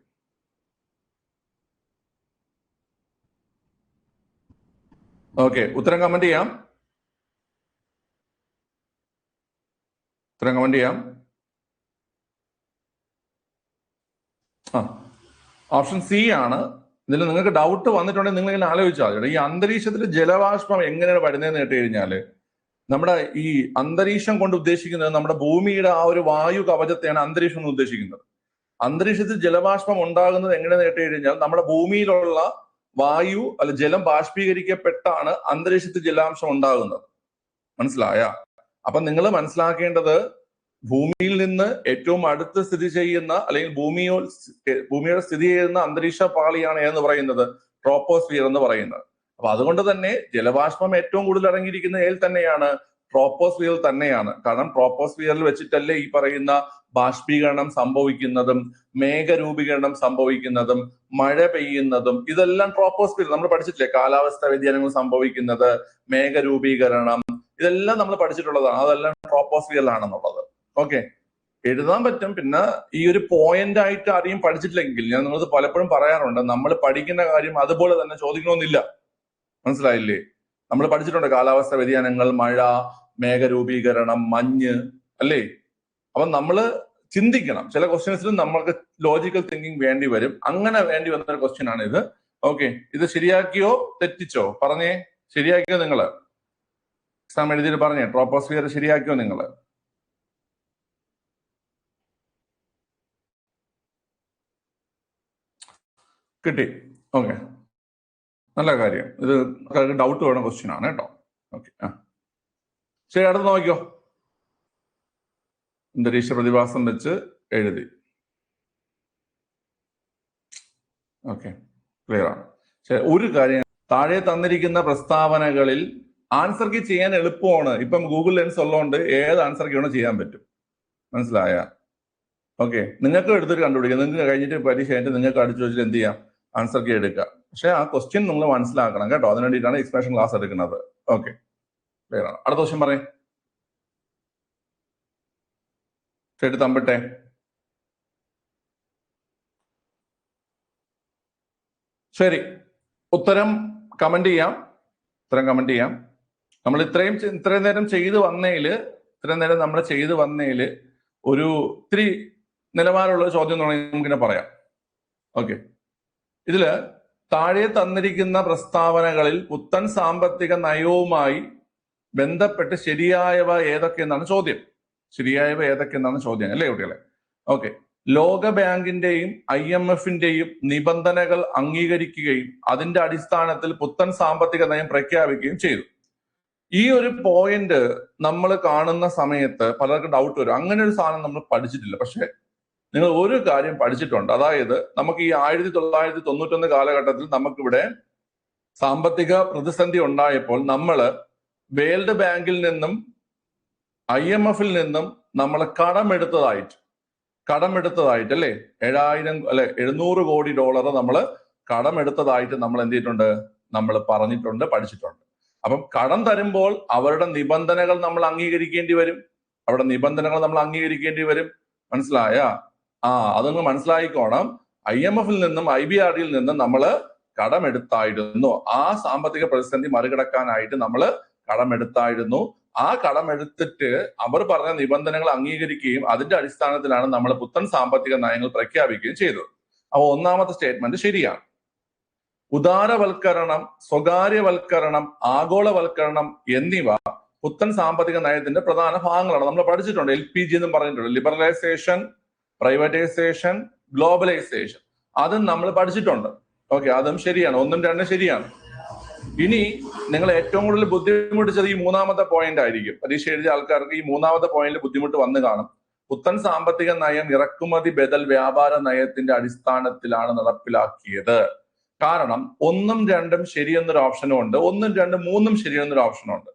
S1: ഓക്കെ, ഉത്തരം കമന്റ് ചെയ്യാം. ഓപ്ഷൻ സി ആണ്. ഇതിൽ നിങ്ങൾക്ക് ഡൗട്ട് വന്നിട്ടുണ്ടെങ്കിൽ നിങ്ങൾ ഇങ്ങനെ ആലോചിച്ചാൽ മതി. ഈ അന്തരീക്ഷത്തിൽ ജലബാഷ്പം എങ്ങനെയാണ് വരുന്നതെന്ന് കേട്ട് കഴിഞ്ഞാല്, നമ്മുടെ ഈ അന്തരീക്ഷം കൊണ്ട് ഉദ്ദേശിക്കുന്നത് നമ്മുടെ ഭൂമിയുടെ ആ ഒരു വായു കവചത്തെയാണ് അന്തരീക്ഷം എന്ന് ഉദ്ദേശിക്കുന്നത്. അന്തരീക്ഷത്തിൽ ജലബാഷ്പം ഉണ്ടാകുന്നത് എങ്ങനെയെന്ന് കേട്ട് കഴിഞ്ഞാൽ, നമ്മുടെ ഭൂമിയിലുള്ള വായു ജലം ബാഷ്പീകരിക്കപ്പെട്ടാണ് അന്തരീക്ഷത്തിൽ ജലാംശം ഉണ്ടാകുന്നത്. മനസ്സിലായ? അപ്പൊ നിങ്ങൾ മനസ്സിലാക്കേണ്ടത്, ഭൂമിയിൽ നിന്ന് ഏറ്റവും അടുത്ത് സ്ഥിതി ചെയ്യുന്ന അല്ലെങ്കിൽ ഭൂമിയുടെ സ്ഥിതി ചെയ്യുന്ന അന്തരീക്ഷ പാളിയാണ് എന്ന് പറയുന്നത് ട്രോപ്പോസ്ഫിയർ എന്ന് പറയുന്നത്. അപ്പൊ അതുകൊണ്ട് തന്നെ ജലബാഷ്പം ഏറ്റവും കൂടുതൽ അടങ്ങിയിരിക്കുന്ന എയിൽ തന്നെയാണ്, ട്രോപ്പോസ്ഫിയർ തന്നെയാണ്. കാരണം ട്രോപ്പോസ്ഫിയറിൽ വെച്ചിട്ടല്ലേ ഈ പറയുന്ന ബാഷ്പീകരണം സംഭവിക്കുന്നതും മേഘരൂപീകരണം സംഭവിക്കുന്നതും മഴ പെയ്യുന്നതും. ഇതെല്ലാം ട്രോപ്പോസ്ഫിയർ നമ്മൾ പഠിച്ചിട്ടില്ലേ? കാലാവസ്ഥാ വ്യതിയാനങ്ങൾ സംഭവിക്കുന്നത്, മേഘരൂപീകരണം, ഇതെല്ലാം നമ്മൾ പഠിച്ചിട്ടുള്ളതാണ്. അതെല്ലാം ട്രോപ്പോസ്ഫിയറിലാണെന്നുള്ളത്. ഓക്കെ, എഴുതാൻ പറ്റും. പിന്നെ ഈ ഒരു പോയിന്റ് ആയിട്ട് ആരെയും പഠിച്ചിട്ടില്ലെങ്കിൽ, ഞാൻ നിങ്ങൾക്ക് പലപ്പോഴും പറയാറുണ്ട്, നമ്മൾ പഠിക്കുന്ന കാര്യം അതുപോലെ തന്നെ ചോദിക്കണമെന്നില്ല. മനസ്സിലായില്ലേ? നമ്മൾ പഠിച്ചിട്ടുണ്ട് കാലാവസ്ഥാ വ്യതിയാനങ്ങൾ, മഴ, മേഘരൂപീകരണം, മഞ്ഞ്, അല്ലേ? അപ്പൊ നമ്മൾ ചിന്തിക്കണം. ചില ക്വസ്റ്റ്യൻസിൽ നമ്മൾക്ക് ലോജിക്കൽ തിങ്കിങ് വേണ്ടി വരും. അങ്ങനെ വേണ്ടി വന്ന ഒരു ക്വസ്റ്റ്യൻ ആണ് ഇത്. ഓക്കെ, ഇത് ശരിയാക്കിയോ തെറ്റിച്ചോ? പറഞ്ഞേ, ശരിയാക്കിയോ നിങ്ങള്? എക്സാം എഴുതിയിട്ട് പറഞ്ഞേ, ട്രോപ്പോസ്ഫിയർ ശരിയാക്കിയോ നിങ്ങള്? കിട്ടി. ഓക്കെ, നല്ല കാര്യം. ഇത് ഡൗട്ട് വേണ ക്വസ്റ്റ്യൻ ആണ് കേട്ടോ. ഓക്കെ, ശരി, അടുത്ത് നോക്കിയോ. അന്തരീക്ഷ പ്രതിഭാസം വെച്ച് എഴുതി. ഓക്കെ, ക്ലിയർ ആണ്. ശരി, ഒരു കാര്യം, താഴെ തന്നിരിക്കുന്ന പ്രസ്താവനകളിൽ ആൻസർ കീ ചെയ്യാൻ എളുപ്പമാണ്. ഇപ്പം ഗൂഗിൾ ലെൻസ് ഉള്ളതുകൊണ്ട് ഏത് ആൻസർ കീ ചെയ്യാൻ പറ്റും. മനസ്സിലായ? ഓക്കെ, നിങ്ങൾക്ക് എടുത്തിട്ട് കണ്ടുപിടിക്കുക. നിങ്ങൾക്ക് കഴിഞ്ഞിട്ട് പരീക്ഷ കഴിഞ്ഞിട്ട് നിങ്ങൾക്ക് അടിച്ചു വെച്ചിട്ട് എന്ത് ചെയ്യാം, ആൻസർ കീ എടുക്കുക. പക്ഷെ ആ ക്വസ്റ്റ്യൻ നിങ്ങൾ മനസ്സിലാക്കണം കേട്ടോ. അതിനു വേണ്ടിയിട്ടാണ് എക്സ്പ്രഷൻ ക്ലാസ് എടുക്കുന്നത്. ഓക്കെ, ക്ലിയർ ആണ്. അടുത്ത ക്വസ്റ്റ്യൻ പറയും. ശരി, തമ്പട്ടെ. ശരി, ഉത്തരം കമന്റ് ചെയ്യാം. ഉത്തരം കമന്റ് ചെയ്യാം. നമ്മൾ ഇത്രയും നേരം ചെയ്തു വന്നതില് ഒരു ഇത്തിരി നിലവാരമുള്ള ചോദ്യം നമുക്കിങ്ങനെ പറയാം. ഓക്കെ, ഇതില് താഴെ തന്നിരിക്കുന്ന പ്രസ്താവനകളിൽ പുത്തൻ സാമ്പത്തിക നയവുമായി ബന്ധപ്പെട്ട് ശരിയായവ ഏതൊക്കെയെന്നാണ് ചോദ്യം. ശരിയായവ ഏതൊക്കെയെന്നാണ് ചോദ്യം, അല്ലേ കുട്ടികളെ? ഓക്കെ, ലോക ബാങ്കിന്റെയും IMF-ന്റെയും നിബന്ധനകൾ അംഗീകരിക്കുകയും അതിന്റെ അടിസ്ഥാനത്തിൽ പുത്തൻ സാമ്പത്തിക നയം പ്രഖ്യാപിക്കുകയും ചെയ്തു. ഈ ഒരു പോയിന്റ് നമ്മൾ കാണുന്ന സമയത്ത് പലർക്കും ഡൗട്ട് വരും. അങ്ങനെ ഒരു സാധനം നമ്മൾ പഠിച്ചിട്ടില്ല. പക്ഷെ നിങ്ങൾ ഒരു കാര്യം പഠിച്ചിട്ടുണ്ട്. അതായത് നമുക്ക് ഈ 1991 കാലഘട്ടത്തിൽ നമുക്കിവിടെ സാമ്പത്തിക പ്രതിസന്ധി ഉണ്ടായപ്പോൾ നമ്മള് വേൾഡ് ബാങ്കിൽ നിന്നും IMF-ൽ നിന്നും നമ്മൾ കടമെടുത്തതായിട്ട് അല്ലേ, 700 കോടി ഡോളർ നമ്മൾ കടമെടുത്തതായിട്ട് നമ്മൾ എന്ത് ചെയ്തിട്ടുണ്ട്, നമ്മൾ പറഞ്ഞിട്ടുണ്ട്, പഠിച്ചിട്ടുണ്ട്. അപ്പം കടം തരുമ്പോൾ അവരുടെ നിബന്ധനകൾ നമ്മൾ അംഗീകരിക്കേണ്ടി വരും. മനസ്സിലായ? അതൊന്ന് മനസ്സിലായിക്കോണം. IMF-ൽ നിന്നും IBRD-യിൽ നിന്നും നമ്മൾ കടമെടുത്തായിരുന്നു. ആ സാമ്പത്തിക പ്രതിസന്ധി മറികടക്കാനായിട്ട് നമ്മൾ കടമെടുത്തായിരുന്നു. ആ കടമെടുത്തിട്ട് അവർ പറഞ്ഞ നിബന്ധനകൾ അംഗീകരിക്കുകയും അതിന്റെ അടിസ്ഥാനത്തിലാണ് നമ്മൾ പുത്തൻ സാമ്പത്തിക നയങ്ങൾ പ്രഖ്യാപിക്കുകയും ചെയ്തത്. അപ്പോൾ ഒന്നാമത്തെ സ്റ്റേറ്റ്മെന്റ് ശരിയാണ്. ഉദാരവൽക്കരണം, സ്വകാര്യവൽക്കരണം, ആഗോളവൽക്കരണം എന്നിവ പുത്തൻ സാമ്പത്തിക നയത്തിന്റെ പ്രധാന ഭാഗങ്ങളാണ്. നമ്മൾ പഠിച്ചിട്ടുണ്ട്. LPG എന്നും പറഞ്ഞിട്ടുണ്ട്. Liberalization, privatization, globalization. അതും നമ്മൾ പഠിച്ചിട്ടുണ്ട്. ഓക്കെ, അതും ശരിയാണ്. 1ഉം 2ഉം ശരിയാണ്. ഇനി നിങ്ങൾ ഏറ്റവും കൂടുതൽ ബുദ്ധിമുട്ടിച്ചത് ഈ മൂന്നാമത്തെ പോയിന്റ് ആയിരിക്കും. പരീക്ഷ എഴുതിയ ആൾക്കാർക്ക് ഈ മൂന്നാമത്തെ പോയിന്റിൽ ബുദ്ധിമുട്ട് വന്നു കാണും. പുത്തൻ സാമ്പത്തിക നയം ഇറക്കുമതി ബദൽ വ്യാപാര നയത്തിന്റെ അടിസ്ഥാനത്തിലാണ് നടപ്പിലാക്കിയത്. കാരണം 1ഉം 2ഉം ശരിയെന്നൊരു ഓപ്ഷനും ഉണ്ട്, 1ഉം 2ഉം 3ഉം ശരിയെന്നൊരു ഓപ്ഷനും ഉണ്ട്.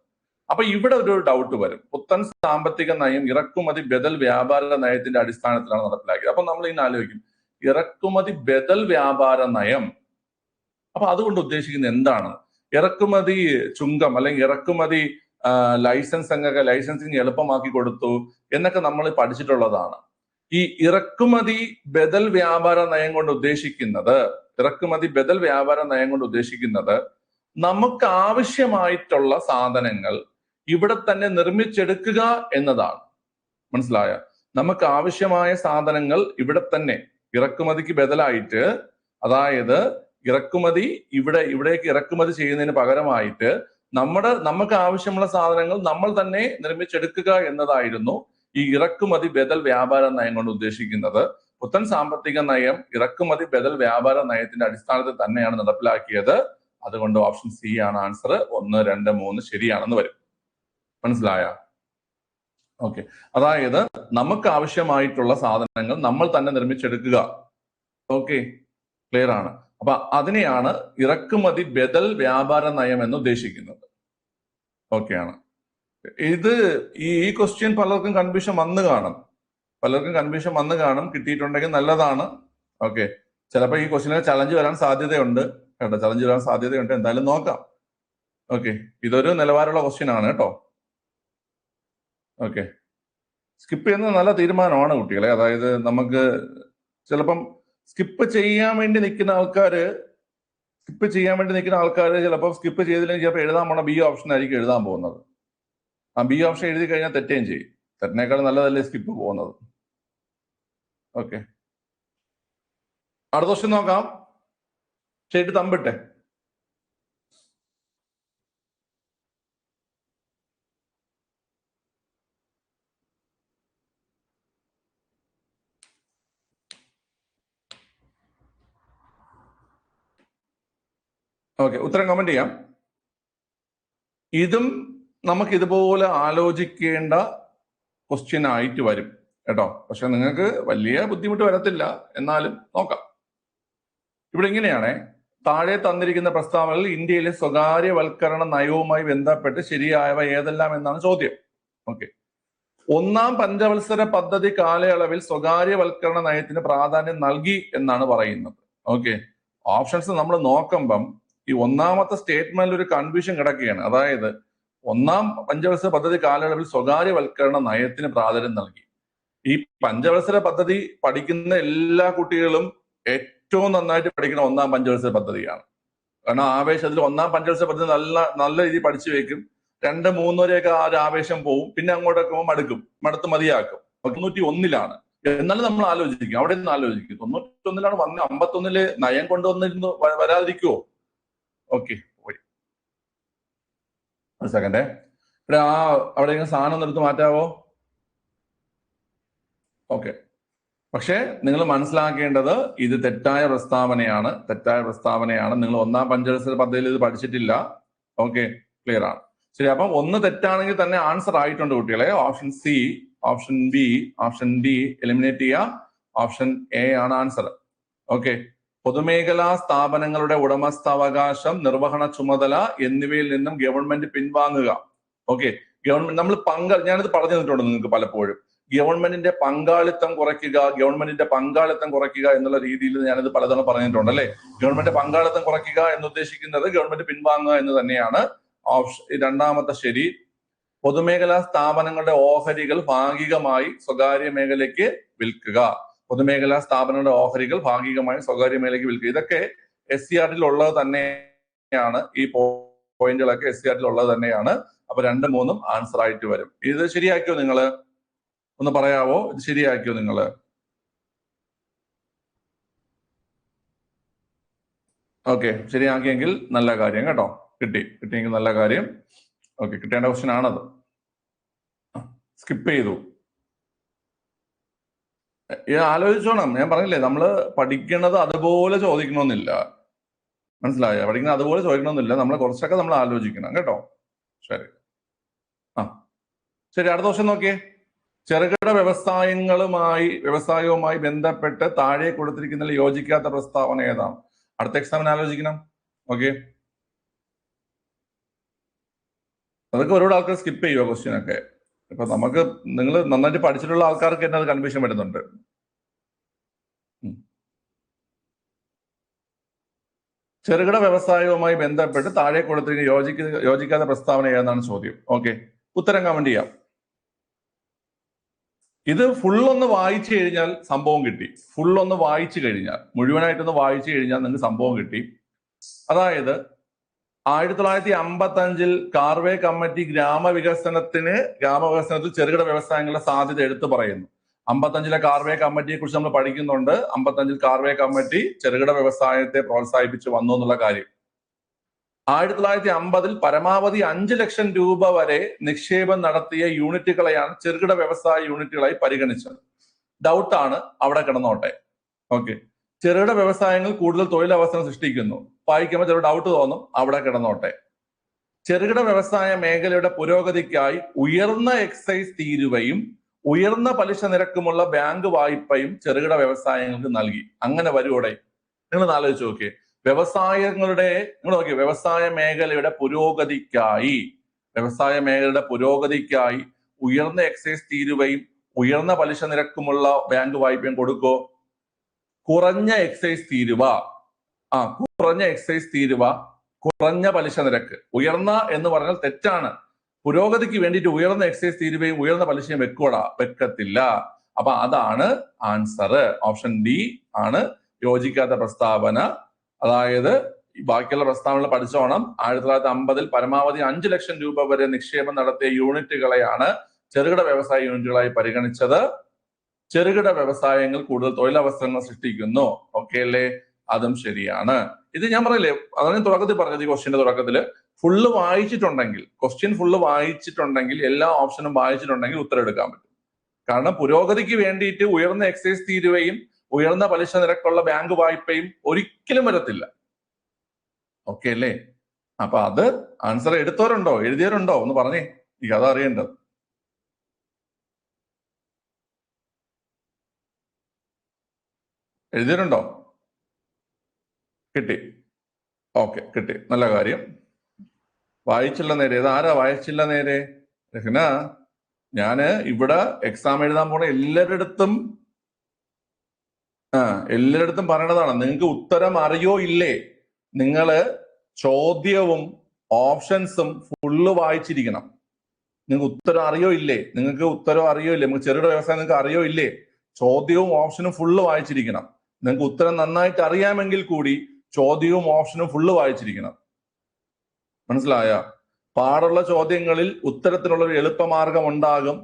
S1: അപ്പൊ ഇവിടെ ഒരു ഡൗട്ട് വരും. പുത്തൻ സാമ്പത്തിക നയം ഇറക്കുമതി ബദൽ വ്യാപാര നയത്തിന്റെ അടിസ്ഥാനത്തിലാണ് നടപ്പിലാക്കിയത്. അപ്പൊ നമ്മൾ ഇന്ന് ആലോചിക്കും, ഇറക്കുമതി ബദൽ വ്യാപാര നയം, അപ്പൊ അതുകൊണ്ട് ഉദ്ദേശിക്കുന്നത് എന്താണ്? ഇറക്കുമതി ചുങ്കം അല്ലെങ്കിൽ ഇറക്കുമതി ലൈസൻസിങ് എളുപ്പമാക്കി കൊടുത്തു എന്നൊക്കെ നമ്മൾ പഠിച്ചിട്ടുള്ളതാണ്. ഈ ഇറക്കുമതി ബദൽ വ്യാപാര നയം കൊണ്ട് ഉദ്ദേശിക്കുന്നത് നമുക്ക് ആവശ്യമായിട്ടുള്ള സാധനങ്ങൾ ഇവിടെ തന്നെ നിർമ്മിച്ചെടുക്കുക എന്നതാണ്. മനസ്സിലായ? നമുക്ക് ആവശ്യമായ സാധനങ്ങൾ ഇവിടെ തന്നെ ഇറക്കുമതിക്ക് ബദലായിട്ട്, അതായത് ഇവിടേക്ക് ഇറക്കുമതി ചെയ്യുന്നതിന് പകരമായിട്ട് നമുക്ക് ആവശ്യമുള്ള സാധനങ്ങൾ നമ്മൾ തന്നെ നിർമ്മിച്ചെടുക്കുക എന്നതായിരുന്നു ഈ ഇറക്കുമതി ബദൽ വ്യാപാര നയം കൊണ്ട് ഉദ്ദേശിക്കുന്നത്. പുത്തൻ സാമ്പത്തിക നയം ഇറക്കുമതി ബദൽ വ്യാപാര നയത്തിന്റെ അടിസ്ഥാനത്തിൽ തന്നെയാണ് നടപ്പിലാക്കിയത്. അതുകൊണ്ട് ഓപ്ഷൻ സി ആണ് ആൻസർ. 1, 2, 3 ശരിയാണെന്ന് വരും. മനസ്സിലായ? ഓക്കെ, അതായത് നമുക്ക് ആവശ്യമായിട്ടുള്ള സാധനങ്ങൾ നമ്മൾ തന്നെ നിർമ്മിച്ചെടുക്കുക. ഓക്കെ, ക്ലിയർ ആണ്. അപ്പൊ അതിനെയാണ് ഇറക്കുമതി ബദൽ വ്യാപാര നയം എന്ന് ഉദ്ദേശിക്കുന്നത്. ഓക്കെയാണ്. ഇത് ഈ ക്വസ്റ്റ്യൻ പലർക്കും കൺഫ്യൂഷൻ വന്നു കാണും. കിട്ടിയിട്ടുണ്ടെങ്കിൽ നല്ലതാണ്. ഓക്കെ, ചിലപ്പോൾ ഈ ക്വസ്റ്റ്യനിൽ ചലഞ്ച് വരാൻ സാധ്യതയുണ്ട് കേട്ടോ. എന്തായാലും നോക്കാം. ഓക്കെ, ഇതൊരു നിലവാരമുള്ള ക്വസ്റ്റ്യൻ ആണ് കേട്ടോ. ഓക്കെ, സ്കിപ്പ് ചെയ്യുന്നത് നല്ല തീരുമാനമാണ് കുട്ടികളെ. അതായത് നമുക്ക് ചിലപ്പം സ്കിപ്പ് ചെയ്യാൻ വേണ്ടി നിൽക്കുന്ന ആൾക്കാര് ചിലപ്പോൾ സ്കിപ്പ് ചെയ്തില്ലെങ്കിൽ ചിലപ്പോൾ എഴുതാൻ പോണ ബി ഓപ്ഷൻ ആയിരിക്കും എഴുതാൻ പോകുന്നത്. ആ ബി ഓപ്ഷൻ എഴുതി കഴിഞ്ഞാൽ തെറ്റുകയും ചെയ്യും. തെറ്റിനേക്കാൾ നല്ലതല്ലേ സ്കിപ്പ് പോകുന്നത്. ഓക്കെ, അടുത്ത ക്വസ്റ്റ്യൻ നോക്കാം. ശരി, തമ്പിട്ടെ. ഓക്കെ, ഉത്തരം കമന്റ് ചെയ്യാം. ഇതും നമുക്ക് ഇതുപോലെ ആലോചിക്കേണ്ട ക്വസ്റ്റ്യൻ ആയിട്ട് വരും കേട്ടോ. പക്ഷെ നിങ്ങൾക്ക് വലിയ ബുദ്ധിമുട്ട് വരത്തില്ല, എന്നാലും നോക്കാം. ഇവിടെ ഇങ്ങനെയാണേ, താഴെ തന്നിരിക്കുന്ന പ്രസ്താവനയിൽ ഇന്ത്യയിലെ സ്വകാര്യവൽക്കരണ നയവുമായി ബന്ധപ്പെട്ട് ശരിയായവ ഏതെല്ലാം എന്നാണ് ചോദ്യം. ഓക്കെ, ഒന്നാം പഞ്ചവത്സര പദ്ധതി കാലയളവിൽ സ്വകാര്യവൽക്കരണ നയത്തിന് പ്രാധാന്യം നൽകി എന്നാണ് പറയുന്നത്. ഓക്കെ, ഓപ്ഷൻസ് നമ്മൾ നോക്കുമ്പം ഈ ഒന്നാമത്തെ സ്റ്റേറ്റ്മെന്റിൽ ഒരു കൺഫ്യൂഷൻ കിടക്കുകയാണ്. അതായത് ഒന്നാം പഞ്ചവത്സര പദ്ധതി കാലയളവിൽ സ്വകാര്യവൽക്കരണ നയത്തിന് പ്രാധാന്യം നൽകി. ഈ പഞ്ചവത്സര പദ്ധതി പഠിക്കുന്ന എല്ലാ കുട്ടികളും ഏറ്റവും നന്നായിട്ട് പഠിക്കുന്ന ഒന്നാം പഞ്ചവത്സര പദ്ധതിയാണ്. കാരണം ആവേശത്തിൽ ഒന്നാം പഞ്ചവത്സര പദ്ധതി നല്ല രീതിയിൽ പഠിച്ചു വെക്കും. 2-3 വരെയൊക്കെ ആ ഒരു ആവേശം പോവും. പിന്നെ അങ്ങോട്ടൊക്കെ മടുത്ത് മതിയാക്കും. 91-ലാണ്. എന്നാലും നമ്മൾ ആലോചിക്കും, അവിടെ നിന്ന് ആലോചിക്കും, 91-ലാണ് വന്ന് 51-ല് നയം കൊണ്ടുവന്നിരുന്നു വരാതിരിക്കുവോ? ഓക്കെ, പോയി. ഒരു സെക്കൻഡേ, ഇവിടെ അവിടെ സാധനം ഒന്ന് എടുത്ത് മാറ്റാവോ? ഓക്കെ, പക്ഷേ നിങ്ങൾ മനസ്സിലാക്കേണ്ടത് ഇത് തെറ്റായ പ്രസ്താവനയാണ്. നിങ്ങൾ ഒന്നാം പഞ്ചവത്സര പദ്ധതിയിൽ ഇത് പഠിച്ചിട്ടില്ല. ഓക്കെ, ക്ലിയർ ആണ്. ശരി, അപ്പം ഒന്ന് തെറ്റാണെങ്കിൽ തന്നെ ആൻസർ ആയിട്ടുണ്ട് കുട്ടികളെ. Option C, option B, option D eliminate ചെയ്യാം. ഓപ്ഷൻ എ ആണ് ആൻസർ. ഓക്കെ, പൊതുമേഖലാ സ്ഥാപനങ്ങളുടെ ഉടമസ്ഥാവകാശം, നിർവഹണ ചുമതല എന്നിവയിൽ നിന്നും ഗവൺമെന്റ് പിൻവാങ്ങുക. ഓക്കെ, ഗവൺമെന്റ് ഞാനിത് പറഞ്ഞു തന്നിട്ടുണ്ട് നിങ്ങൾക്ക് പലപ്പോഴും. ഗവൺമെന്റിന്റെ പങ്കാളിത്തം കുറയ്ക്കുക എന്നുള്ള രീതിയിൽ ഞാനിത് പലതവണ പറഞ്ഞിട്ടുണ്ട് അല്ലെ. ഗവൺമെന്റ് പങ്കാളിത്തം കുറയ്ക്കുക എന്നുദ്ദേശിക്കുന്നത് ഗവൺമെന്റ് പിൻവാങ്ങുക എന്ന് തന്നെയാണ്. രണ്ടാമത്തെ ശരി. പൊതുമേഖലാ സ്ഥാപനങ്ങളുടെ ഓഹരികൾ ഭാഗികമായി സ്വകാര്യ മേഖലയ്ക്ക് വിൽക്കുക. ഇതൊക്കെ SCERT ഉള്ളത് തന്നെയാണ്. ഈ പോയിന്റുകളൊക്കെ SCERT ഉള്ളത് തന്നെയാണ്. അപ്പൊ 2-3 ആൻസർ ആയിട്ട് വരും. ഇത് ശരിയാക്കിയോ നിങ്ങള്? ഒന്ന് പറയാവോ, ഇത് ശരിയാക്കിയോ നിങ്ങള്? ഓക്കെ, ശരിയാക്കിയെങ്കിൽ നല്ല കാര്യം കേട്ടോ. കിട്ടിയെങ്കിൽ നല്ല കാര്യം. ഓക്കെ, കിട്ടേണ്ട ക്വസ്റ്റ്യൻ ആണത്. സ്കിപ്പ് ചെയ്തു. ആലോചിച്ചോണം. ഞാൻ പറഞ്ഞില്ലേ, നമ്മള് പഠിക്കണത് അതുപോലെ ചോദിക്കണമെന്നില്ല. മനസ്സിലായോ? പഠിക്കുന്നത് അതുപോലെ ചോദിക്കണമെന്നില്ല. നമ്മൾ കുറച്ചൊക്കെ നമ്മൾ ആലോചിക്കണം കേട്ടോ. ശരി, ശരി. അടുത്ത ക്വസ്റ്റ്യൻ നോക്കിയേ. ചെറുകിട വ്യവസായവുമായി ബന്ധപ്പെട്ട് താഴെ കൊടുത്തിരിക്കുന്നതിൽ യോജിക്കാത്ത പ്രസ്താവന ഏതാണ്? അടുത്ത എക്സാമിന് ആലോചിക്കണം. ഓക്കെ, അതൊക്കെ ഒരുപാട് ആൾക്കാർ സ്കിപ്പ് ചെയ്യുക ക്വസ്റ്റ്യൻ ഒക്കെ. ഇപ്പൊ നിങ്ങൾ നന്നായിട്ട് പഠിച്ചിട്ടുള്ള ആൾക്കാർക്ക് തന്നെ അത് കൺഫ്യൂഷൻ വരുന്നുണ്ട്. ചെറുകിട വ്യവസായവുമായി ബന്ധപ്പെട്ട് താഴെ കൊടുത്തിരിക്കുന്ന യോജിക്കാത്ത പ്രസ്താവന ഏതാണ് ചോദ്യം. ഓക്കെ, ഉത്തരം കമന്റ് ചെയ്യാം. ഇത് ഫുള്ളൊന്ന് വായിച്ചു കഴിഞ്ഞാൽ സംഭവം കിട്ടി. മുഴുവനായിട്ടൊന്ന് വായിച്ചു കഴിഞ്ഞാൽ നിങ്ങൾക്ക് സംഭവം കിട്ടി. അതായത് 1955 കാർവേ കമ്മിറ്റി ഗ്രാമവികസനത്തിൽ ചെറുകിട വ്യവസായങ്ങളുടെ സാധ്യത എടുത്തു പറയുന്നു. 55-ലെ കാർവേ കമ്മിറ്റിയെ കുറിച്ച് നമ്മൾ പഠിക്കുന്നുണ്ട്. 55-ൽ കാർവേ കമ്മിറ്റി ചെറുകിട വ്യവസായത്തെ പ്രോത്സാഹിപ്പിച്ചു വന്നു എന്നുള്ള കാര്യം. 1950-ൽ പരമാവധി 5 ലക്ഷം രൂപ വരെ നിക്ഷേപം നടത്തിയ യൂണിറ്റുകളെയാണ് ചെറുകിട വ്യവസായ യൂണിറ്റുകളായി പരിഗണിച്ചത്. ഡൗട്ടാണ്, അവിടെ കിടന്നോട്ടെ. ഓക്കെ, ചെറുകിട വ്യവസായങ്ങൾ കൂടുതൽ തൊഴിലവസരം സൃഷ്ടിക്കുന്നു. വായിക്കുമ്പോൾ ചെറിയ ഡൗട്ട് തോന്നും, അവിടെ കിടന്നോട്ടെ. ചെറുകിട വ്യവസായ മേഖലയുടെ പുരോഗതിക്കായി ഉയർന്ന എക്സൈസ് തീരുവയും ഉയർന്ന പലിശ നിരക്കുമുള്ള ബാങ്ക് വായ്പയും ചെറുകിട വ്യവസായങ്ങൾക്ക് നൽകി. അങ്ങനെ വരുവോടെ? നിങ്ങൾ ആലോചിച്ച് നോക്കിയേ. വ്യവസായങ്ങളുടെ നിങ്ങൾ നോക്കി, വ്യവസായ മേഖലയുടെ പുരോഗതിക്കായി ഉയർന്ന എക്സൈസ് തീരുവയും ഉയർന്ന പലിശ നിരക്കുമുള്ള ബാങ്ക് വായ്പയും കൊടുക്കോ? കുറഞ്ഞ എക്സൈസ് തീരുവ, കുറഞ്ഞ പലിശ നിരക്ക്. ഉയർന്ന എന്ന് പറഞ്ഞാൽ തെറ്റാണ്. പുരോഗതിക്ക് വേണ്ടിയിട്ട് ഉയർന്ന എക്സൈസ് തീരുവയും ഉയർന്ന പലിശയും വെക്കത്തില്ല. അപ്പൊ അതാണ് ആൻസർ. ഓപ്ഷൻ ഡി ആണ് യോജിക്കാത്ത പ്രസ്താവന. അതായത് ബാക്കിയുള്ള പ്രസ്താവനകൾ പഠിച്ചോണം. 1950 പരമാവധി 5 ലക്ഷം രൂപ വരെ നിക്ഷേപം നടത്തിയ യൂണിറ്റുകളെയാണ് ചെറുകിട വ്യവസായ യൂണിറ്റുകളായി പരിഗണിച്ചത്. ചെറുകിട വ്യവസായങ്ങൾ കൂടുതൽ തൊഴിലവസരങ്ങൾ സൃഷ്ടിക്കുന്നു. ഓക്കെ അല്ലേ? അതും ശരിയാണ്. ഇത് ഞാൻ പറയില്ലേ, അതാണ് തുടക്കത്തിൽ പറഞ്ഞത്. ഈ ക്വസ്റ്റ്യന്റെ തുടക്കത്തില് ക്വസ്റ്റ്യൻ ഫുള്ള് വായിച്ചിട്ടുണ്ടെങ്കിൽ എല്ലാ ഓപ്ഷനും വായിച്ചിട്ടുണ്ടെങ്കിൽ ഉത്തരം എടുക്കാൻ പറ്റും. കാരണം പുരോഗതിക്ക് വേണ്ടിയിട്ട് ഉയർന്ന എക്സൈസ് തീരുവയും ഉയർന്ന പലിശ നിരക്കുള്ള ബാങ്ക് വായ്പയും ഒരിക്കലും വരത്തില്ല. ഓക്കെ അല്ലേ? അപ്പൊ അത് ആൻസർ എടുത്തവരുണ്ടോ, എഴുതിയവരുണ്ടോ ഒന്ന് പറഞ്ഞേ, എനിക്ക് അതാ അറിയേണ്ടത്. എഴുതിയവരുണ്ടോ? കിട്ടി. ഓക്കെ, കിട്ടി, നല്ല കാര്യം. വായിച്ചില്ല നേരെ, ഇതാരാ വായിച്ചില്ല നേരെ? രഹ്ന, ഞാന് ഇവിടെ എക്സാം എഴുതാൻ പോണ എല്ലാവരുടെടുത്തും പറയണതാണ്, നിങ്ങൾക്ക് ഉത്തരം അറിയോ ഇല്ലേ? നിങ്ങള് ചോദ്യവും ഓപ്ഷൻസും ഫുള്ള് വായിച്ചിരിക്കണം. നിങ്ങൾക്ക് ഉത്തരം അറിയോ ഇല്ലേ? നിങ്ങൾക്ക് ചെറുകിട വ്യവസായം നിങ്ങൾക്ക് അറിയോ ഇല്ലേ? ചോദ്യവും ഓപ്ഷനും ഫുള്ള് വായിച്ചിരിക്കണം. നിങ്ങൾക്ക് ഉത്തരം നന്നായിട്ട് അറിയാമെങ്കിൽ കൂടി ചോദ്യവും ഓപ്ഷനും ഫുള്ള് വായിച്ചിരിക്കണം. മനസ്സിലായ? പാടുള്ള ചോദ്യങ്ങളിൽ ഉത്തരത്തിനുള്ള ഒരു എളുപ്പമാർഗം ഉണ്ടാകും.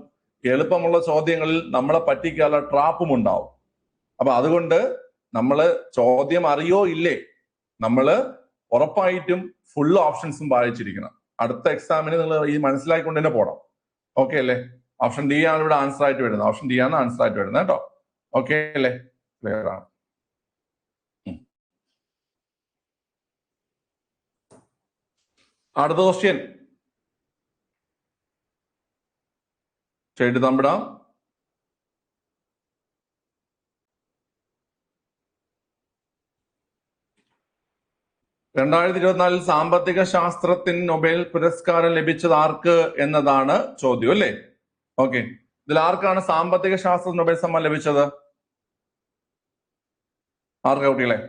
S1: എളുപ്പമുള്ള ചോദ്യങ്ങളിൽ നമ്മളെ പറ്റിക്കാനുള്ള ട്രാപ്പും ഉണ്ടാവും. അപ്പൊ അതുകൊണ്ട് നമ്മള് ചോദ്യം അറിയോ ഇല്ലേ, നമ്മള് ഉറപ്പായിട്ടും ഫുൾ ഓപ്ഷൻസും വായിച്ചിരിക്കണം. അടുത്ത എക്സാമിന് നിങ്ങൾ ഈ മനസ്സിലാക്കിക്കൊണ്ട് തന്നെ പോകണം. ഓക്കെ അല്ലേ? ഓപ്ഷൻ ഡി ആണ് ഇവിടെ ആൻസർ ആയിട്ട് വരുന്നത്. ഓപ്ഷൻ ഡി ആണ് ആൻസർ ആയിട്ട് വരുന്നത് കേട്ടോ. ഓക്കെ അല്ലേ? ക്ലിയർ ആണ്. അടുത്ത ക്വസ്റ്റ്യൻ ചെയ്ത് തമ്പിടാം. (2024) സാമ്പത്തിക ശാസ്ത്രത്തിന് നൊബേൽ പുരസ്കാരം ലഭിച്ചത് ആർക്ക് എന്നതാണ് ചോദ്യം അല്ലേ? ഓക്കെ, ഇതിൽ ആർക്കാണ് സാമ്പത്തിക ശാസ്ത്ര നൊബേൽ സമ്മാനം ലഭിച്ചത്? ആർക്കാ കുട്ടികളെ?